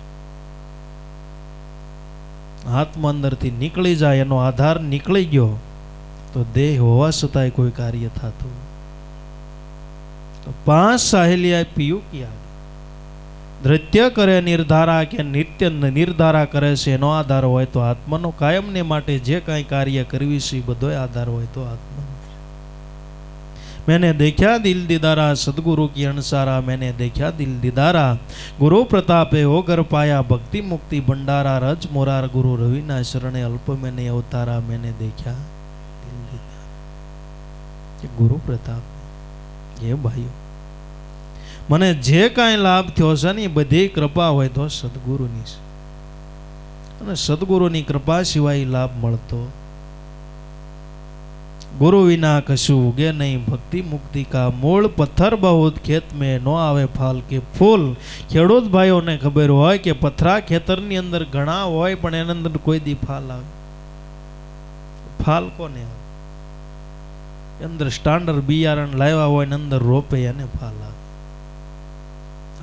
આત્મા અંદરથી નીકળી જાય, એનો આધાર નીકળી ગયો તો દેહ હોવા છતાંય કોઈ કાર્ય થતું. તો 5 સાહેલિયા પીયું ક્યાં નૃત્ય કરે નિર્ધારા કે નિત્ય નિર્ધારા કરે છે, એનો આધાર હોય તો આત્માનો કાયમને માટે જે કાંઈ કાર્ય કરવી છે એ બધો આધાર હોય તો આત્મા. मैंने देखा दिल दीदारा सदगुरु की अणसारा, मैंने देखा दिल दीदारा गुरु प्रतापे होकर पाया भक्ति मुक्ति भंडारा, रज मोरार गुरु रविना शरणे अल्प मैंने अवतारा, मैंने देखा दिल दीदारा. गुरु प्रताप ये भाइयों મને જે કાંઈ લાભ થયો છે ને એ બધી કૃપા હોય તો સદગુરુની છે, અને સદગુરુની કૃપા સિવાય લાભ મળતો. गुरु विना कशु उगे नहीं, भक्ति मुक्ति का मूल पत्थर बहुत खेत में नो आवे फाल के फूल. खेडूत भाइयों ने खबर होय के पथरा खेतरनी अंदर घणा होय पण एनी अंदर कोई दी फाल आवे. फाल कोने आवे? अंदर स्टांडर्ड बियारण लाव्या होय ने अंदर रोपे एने फाल आवे.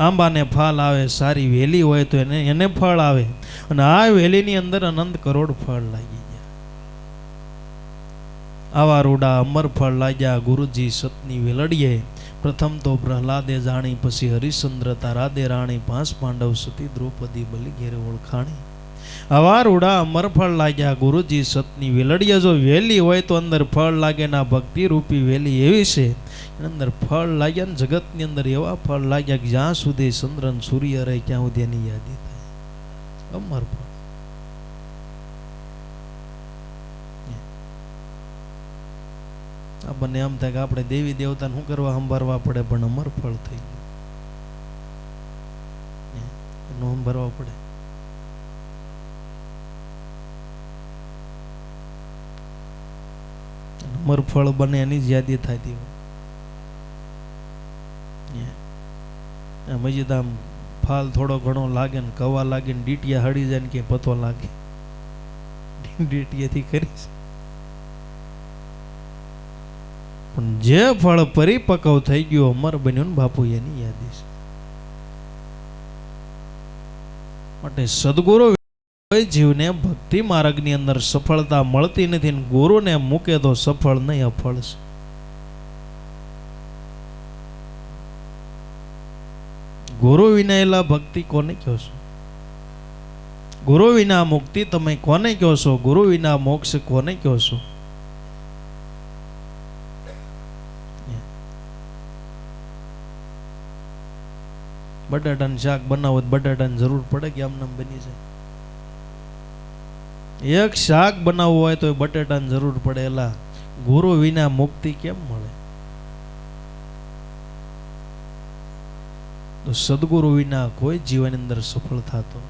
आंबा ने फाल आवे, सारी वेली होय तो एने फळ आवे, अने आ वेलीनी अंदर अनंत करोड़ फळ लागी. आवा रूडा अमर फल लाग्या गुरुजी सतनी वेलड़िए. प्रथम तो प्रहलादे जाणी, पछी हरिश्चंद्र तारादे राणी, 5 पांडव सती द्रौपदी बलि घेरे ओळखाणी. आवा रूडा अमर फल लाग्या गुरुजी सतनी वेलड़िए. जो वेली होय तो अंदर फल लागे ना, भक्ति रूपी वेली एवी छे अंदर फल लाग्या ने जगतनी अंदर एवा फल लाग्या कि ज्यां सुधी चंद्र ने सूर्य रहे त्यां सुधी एनी यादी थाय. अमर फल बने एम था कि आपणे देवी देवता शू करवा संभाळवा पड़े, पण अमर फल थई गयुं एनो संभाळवा पड़े. अमर फल बने एनी ज यादी थती होय. मजीद आम फाल थोड़ो घणो लागे ने कवा लागे ने डीटिया हड़ी जाए ने के पतो लागे डीटिया थी करीश. पण जे फल परिपक्व થઈ ગયો અમર બન્યો ને બાપુ એની યાદી છે. માટે સદગુરુ જીવને ભક્તિ માર્ગની અંદર સફળતા મળતી નથી ને ગુરુને મૂકે તો સફળ નહીં અફળ છે. ગુરુ વિના ભક્તિ કોને કહો છો? ગુરુ વિના મુક્તિ તમે કોને કહો છો? ગુરુ વિના મોક્ષ કોને કહો છો? બટાટાનું શાક બનાવો બટાટાની જરૂર પડે કે આમ નામ બની જાય? એક શાક બનાવવું હોય તો બટાટાની જરૂર પડે. એલા ગુરુ વિના મુક્તિ કેમ મળે? તો સદગુરુ વિના કોઈ જીવન અંદર સફળ થતો.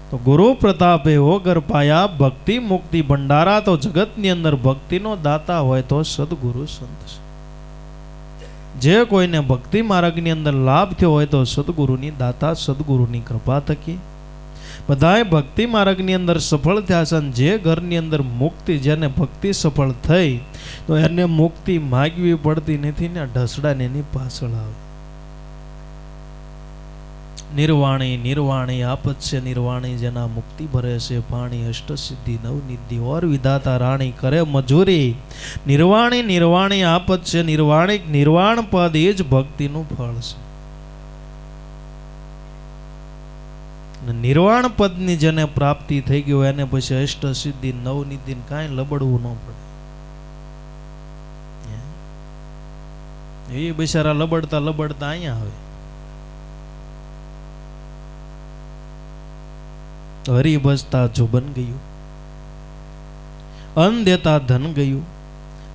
તો ગુરુ પ્રતાપે ઓગર પાયા ભક્તિ મુક્તિ ભંડારા. તો જગતની અંદર ભક્તિનો દાતા હોય તો સદગુરુ સંત છે. જે કોઈને ભક્તિ માર્ગની અંદર લાભ થયો હોય તો સદગુરુની દાતા સદગુરુની કૃપા થકી બધાએ ભક્તિ માર્ગની અંદર સફળ થયા છે. જે ઘરની અંદર મુક્તિ, જેને ભક્તિ સફળ થઈ તો એને મુક્તિ માગવી પડતી નથી ને ઢસડાને એની પાછળ આવે. निर्वाणी निर्वाणी आपत्स्य निर्वाणी जना मुक्ति भरे से पाणी अष्ट सिद्धि नवनिधि और विधाता राणी करे मजूरी. निर्वाणी निर्वाणी आपत्स्य निर्वाणी निर्वाण पद एज भक्ति नु फल छे. निर्वाण पद नी जेने प्राप्ति थई गयो एने पछी अष्ट सिद्धि नवनिधि काई लबड़वू न पड़े. ए बेचारा लबड़ता लबड़ता अहींया आवे. हरि बसता जो बन गयु, अन्न देता धन गयु,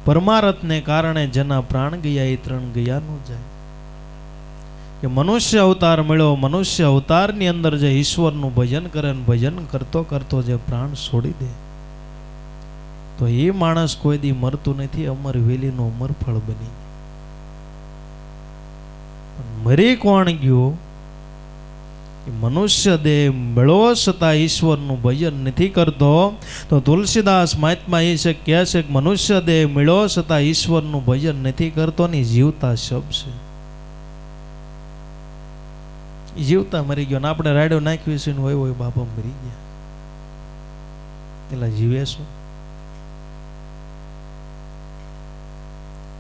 परमारथ ने कारणे जना प्राण गया ए त्रण गया नो जाए. कि मनुष्य अवतार मिलो, मनुष्य अवतार नी अंदर जे ईश्वर नु भजन करे ने भजन करतो करतो जे प्राण छोड़ी दे तो ये माणस कोई दी मरतु नहीं. अमर वेली नो अमर फल बनी. मरी कोण गयो? મનુષ્ય દેહ મળવા છતાં ઈશ્વરનું ભજન નથી કરતો, તો તુલસીદાસ મહાત્મા એ છે કહે છે કે મનુષ્ય દેહ મળ્યો છતાં ઈશ્વરનું ભજન નથી કરતો ને જીવતા શબ્દ છે. જીવતા મરી ગયો ને આપણે રાડ્યો નાખ્યું છે ને હોય બાપા મરી ગયા, પેલા જીવે શું?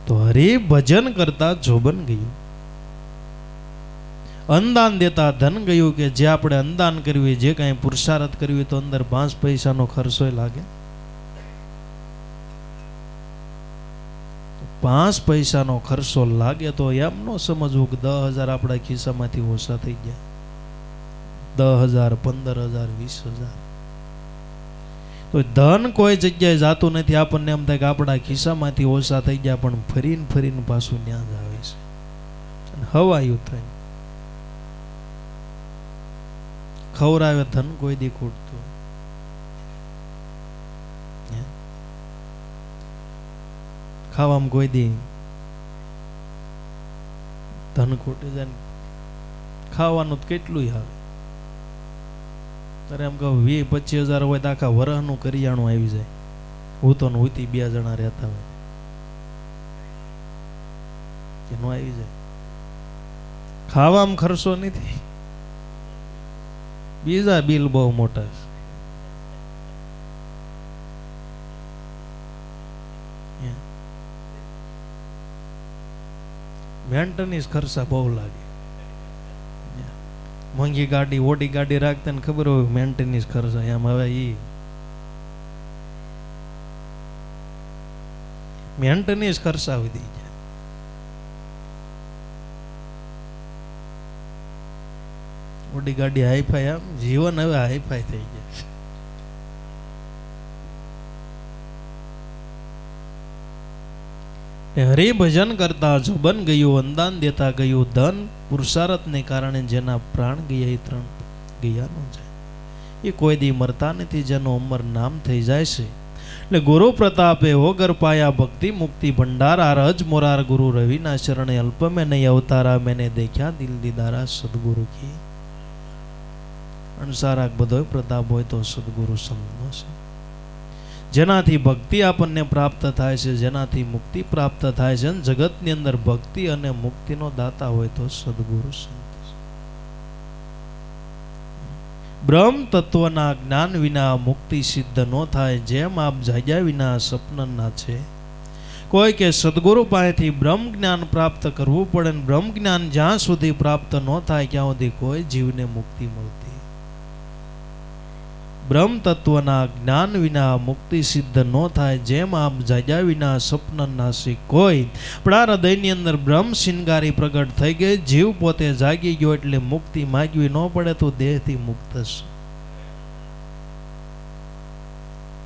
તો હરિ ભજન કરતા જોબન ગયું, અન્નદાન દેતા ધન ગયું. કે જે આપણે અન્નદાન કરવી, જે કાંઈ પુરુષાર્થ કરવી, તો અંદર 5 પૈસાનો ખર્ચો લાગે. 5 પૈસાનો ખર્ચો લાગે તો એમ ન સમજવું કે 10,000 આપણા ખિસ્સામાંથી ઓછા થઈ ગયા, 10,000, 15,000, 20,000. તો ધન કોઈ જગ્યાએ જાતું નથી. આપણને એમ થાય કે આપણા ખિસ્સામાંથી ઓછા થઈ ગયા, પણ ફરીને ફરીને પાછું ત્યાં જ આવે છે. હવાયું થાય, ખવરાવે ધન કોઈ દી ખૂટતું. ખાવામાં કોઈ દી ધન ખૂટી જાય. ખાવાનું કેટલું આવે, ત્યારે એમ કહું 20-25,000 હોય તો આખા વરહનું કરિયાણું આવી જાય. હું તો હુંતી 2 જણા રહેતા હોય કે નો આવી જાય. ખાવામાં ખર્ચો નથી, બીજા બિલ બહુ મોટા છે. મેન્ટેનન્સ ખર્ચા બહુ લાગે. મોંઘી ગાડી, ઓડી ગાડી રાખતા ને ખબર હોય મેન્ટેનન્સ ખર્ચા. એમ હવે મેન્ટેનન્સ ખર્ચા વધી ગયા. ઓડી ગાડી હાઈફાઈ, આમ જીવન હવે હાઈફાઈ થઈ ગયા. હરિભજન કરતા જોબન ગયું, અન્નદાન દેતા ગયું, ધન પુરુષાર્થને કારણે જેના પ્રાણ ગયા એ 3 ગયાનો છે. એ કોઈ દી મરતા નથી, જેનું અમર નામ થઈ જાય છે. એટલે ગુરુ પ્રતાપે ઓગર પાયા ભક્તિ મુક્તિ ભંડારા, રજ મોરાર ગુરુ રવિના શરણે અલ્પ મેં નહીં અવતારા, મેને દેખ્યા દિલ દીદારા સદગુરુ કી. અણસારાક બધો પ્રતાપ હોય તો સદગુરુ સંતનો છે. જેનાથી ભક્તિ આપણને પ્રાપ્ત થાય છે, જેનાથી મુક્તિ પ્રાપ્ત થાય છે. અને જગતની અંદર ભક્તિ અને મુક્તિનો દાતા હોય તો સદગુરુ સંત છે. બ્રહ્મ તત્વના જ્ઞાન વિના મુક્તિ સિદ્ધ ન થાય, જેમ આપ જાગ્યા વિના સપનના છે. કોઈ કે સદગુરુ પાસેથી બ્રહ્મ જ્ઞાન પ્રાપ્ત કરવું પડે, ને બ્રહ્મ જ્ઞાન જ્યાં સુધી પ્રાપ્ત ન થાય ત્યાં સુધી કોઈ જીવને મુક્તિ મળતી. બ્રહ્મ તત્વના જ્ઞાન વિના મુક્તિ સિદ્ધ ન થાય, જેમ આપ જાગ્યા વિના સપન નાસી. કોઈ આપણા હૃદયની અંદર બ્રહ્મ શિંગારી પ્રગટ થઈ ગઈ, જીવ પોતે જાગી ગયો એટલે મુક્તિ માગવી ન પડે તો દેહથી મુક્ત છે.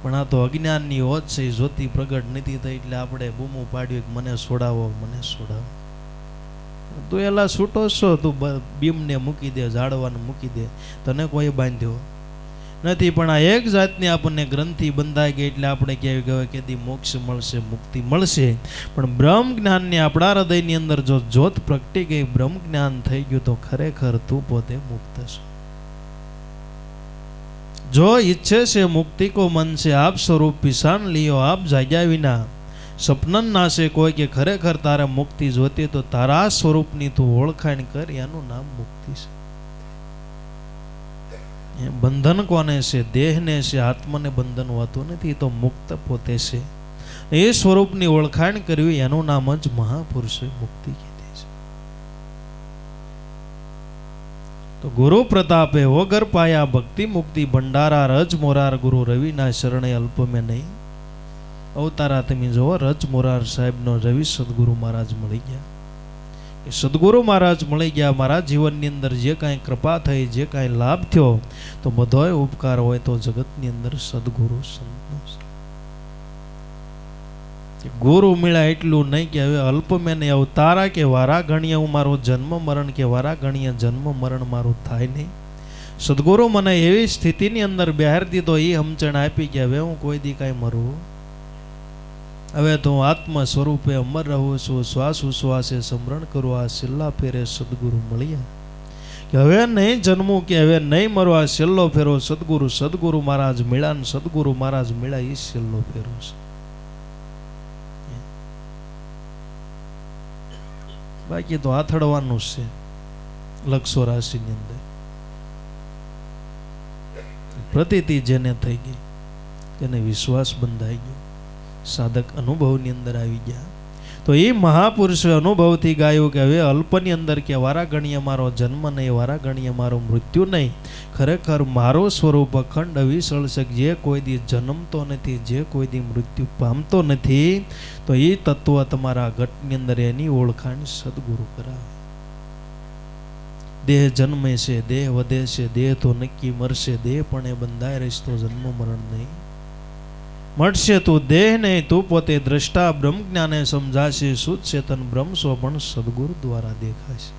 પણ આ તો અજ્ઞાનની ઓજ છે, જ્યોતિ પ્રગટ નથી થઈ એટલે આપણે બૂમું પાડ્યું કે મને છોડાવો, મને છોડાવો. તું એલા છૂટો છો, તું બીમને મૂકી દે, ઝાડવાને મૂકી દે, તને કોઈ બાંધ્યો નથી. પણ આ એક જાતની આપણને ગ્રંથિ બંધાઈ ગઈ એટલે આપણે કહેવી ગયો કે દી મોક્ષ મળશે, મુક્તિ મળશે. પણ બ્રહ્મ જ્ઞાનની આપણા હૃદયની અંદર જો જ્યોત પ્રગટી ગઈ, બ્રહ્મ જ્ઞાન થઈ ગયું, તો ખરેખર તું પોતે મુક્ત છે. જો ઈચ્છે છે મુક્તિ કો મન છે, આપ સ્વરૂપ पिसान लियो, આપ જાગ્યા વિના સપનન નાશે. કોઈ કે ખરેખર તારે મુક્તિ જોતી તો તારા સ્વરૂપની તું ઓળખાણ કર, એનું નામ મુક્તિ છે. બંધન કોને છે? દેહને છે. આત્મને બંધન હોતું નથી, તો મુક્ત પોતે છે. એ સ્વરૂપની ઓળખાણ કરવી એનું નામ જ મહાપુરુષે મુક્તિ કીધી છે. તો ગુરુ પ્રતાપે વગર પાયા ભક્તિ મુક્તિ ભંડારા, રજ મોરાર ગુરુ રવિના શરણે અલ્પ મેં નહીં અવતારા. તમે જુઓ, રજ મોરાર સાહેબનો રવિ સદગુરુ મહારાજ મળી ગયા. સદગુરુ મહારાજ મળી ગયા. મારા જીવનની અંદર જે કાંઈ કૃપા થઈ, જે કાંઈ લાભ થયો, તો બધોય ઉપકાર હોય તો જગતની અંદર સદગુરુ સંતનો છે. ગુરુ મળ્યા એટલું નહીં કે હવે અલ્પ મેં નહીં અવતારા, કે વારા ગણીએ હું મારો જન્મ મરણ, કે વારા ગણીએ જન્મ મરણ મારું થાય નહીં. સદગુરુ મને એવી સ્થિતિની અંદર બહાર દીધો, એ સમજણ આપી કે હવે હું કોઈ દી કાંઈ મરું, હવે તો હું આત્મ સ્વરૂપે અમર રહું છું, શ્વાસ ઉશ્વાસે સ્મરણ કરું. આ છેલ્લા ફેરે સદગુરુ મળ્યા કે હવે નહીં જન્મું, કે હવે નહીં મરવા, છેલ્લો ફેરો સદગુરુ સદગુરુ મહારાજ મળ્યા ને સદગુરુ મહારાજ મળ્યા એ છેલ્લો ફેરો છે. બાકી તો આથડવાનું જ છે લક્ષો રાશિની અંદર. પ્રતીતિ જેને થઈ ગઈ, તેને વિશ્વાસ બંધાઈ ગયો, સાધક અનુભવની અંદર આવી ગયા. તો એ મહાપુરુષે અનુભવથી ગાયું કે હવે અલ્પની અંદર કે વારાગણીય મારો જન્મ નહીં, વારાગણીય મારો મૃત્યુ નહીં, ખરેખર મારો સ્વરૂપ અખંડ અવિચળ છે, જે કોઈ દી જન્મતો નથી, જે કોઈ દી મૃત્યુ પામતો નથી. તો એ તત્વ તમારા ઘટની અંદર એની ઓળખાણ સદગુરુ કરાવે. દેહ જન્મે છે, દેહ વધે છે, દેહ તો નક્કી મરશે, દેહ પણ એ બંધાય રહીશ તો જન્મ મરણ નહીં. મળશે તું દેહ નહીં, તું પોતે દ્રષ્ટા, બ્રહ્મ જ્ઞાને સમજાશે, શુદ્ધ ચેતન બ્રહ્મ સ્વ પણ સદગુરુ દ્વારા દેખાશે.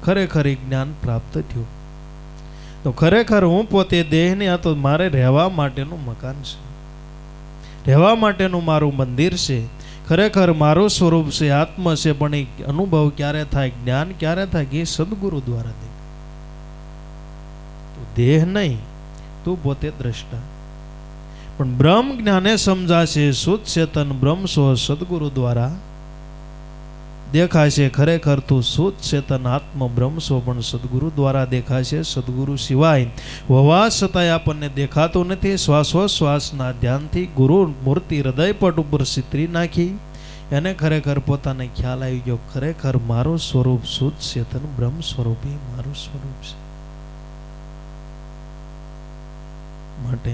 ખરેખર જ્ઞાન પ્રાપ્ત થયું. તો ખરેખર હું પોતે દેહ ને, આ તો મારે રહેવા માટેનું મકાન છે, રહેવા માટેનું મારું મંદિર છે, ખરેખર મારું સ્વરૂપ છે, આત્મ છે. પણ એ અનુભવ ક્યારે થાય, જ્ઞાન ક્યારે થાય કે સદગુરુ દ્વારા દેખાય. તો દેહ નહીં, તું પોતે દ્રષ્ટા, પણ બ્રહ્મ જ્ઞાને સમજાશે, શુદ્ધ ચેતન બ્રહ્મ સ્વ સદગુરુ દ્વારા દેખાશે. ખરેખર તું શુદ્ધ ચેતન આત્મ બ્રહ્મ સ્વ પણ સદગુરુ દ્વારા દેખાશે. સદગુરુ સિવાય હોવા છતાંય આપણને દેખાતું નથી. શ્વાસોશ્વાસના ધ્યાનથી ગુરુ મૂર્તિ હૃદયપટ ઉપર ચિતરી નાખી, એને ખરેખર પોતાને ખ્યાલ આવી ગયો, ખરેખર મારું સ્વરૂપ શુદ્ધ ચેતન બ્રહ્મ સ્વરૂપ એ મારું સ્વરૂપ છે. માટે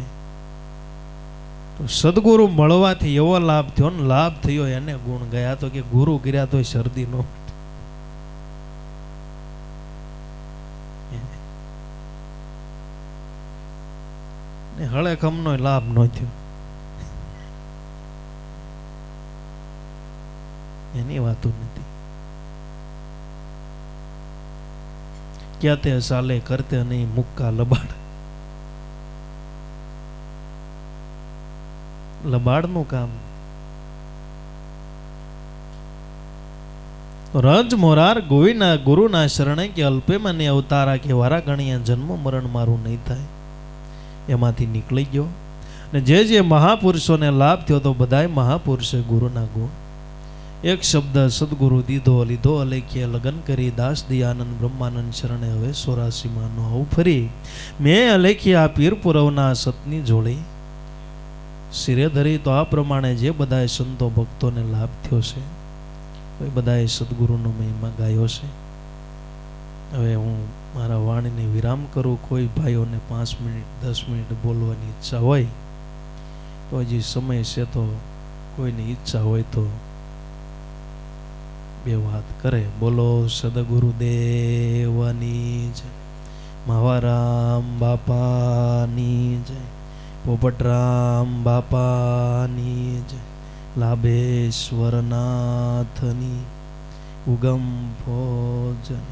સદગુરુ મળવાથી એવો લાભ થયો ને, લાભ થયો એને ગુણ ગયા. તો કે ગુરુ કર્યા તો શરદી નો હળેખમ નો લાભ નો થયો, એની વાતો નથી. ક્યાં તે સાલે કરતે નહીં મુક્કા લબાડ, લબાડનું કામ. રજ મોરાર ગોવિના ગુરુના શરણે કે અલ્પે મને અવતારા, કે વારા ગણીએ જન્મ મરણ મારું નહીં થાય, એમાંથી નીકળી ગયો. ને જે મહાપુરુષોને લાભ થયો તો બધાય મહાપુરુષે ગુરુના ગુણ. એક શબ્દ સદગુરુ દીધો લીધો અલેખ્ય લગન કરી, દાસ દયાનંદ બ્રહ્માનંદ શરણે હવે 84 માં નો આવું ફરી, મેં અલેખ્ય આ પીર પુરવના સતની જોડી શિરે ધરી. તો આ પ્રમાણે જે બધાએ સંતો ભક્તોને લાભ થયો છે, એ બધાએ સદગુરુનો મહિમા ગાયો છે. હવે હું મારા વાણીને વિરામ કરું. કોઈ ભાઈઓને 5 મિનિટ 10 મિનિટ બોલવાની ઈચ્છા હોય તો હજી સમય છે, તો કોઈની ઈચ્છા હોય તો બે વાત કરે. બોલો સદગુરુદેવની જય, મહારામ બાપાની જય, પોપટરામ બાપાની જય, લાભેશ્વરનાથની ઉગમ ભોજન.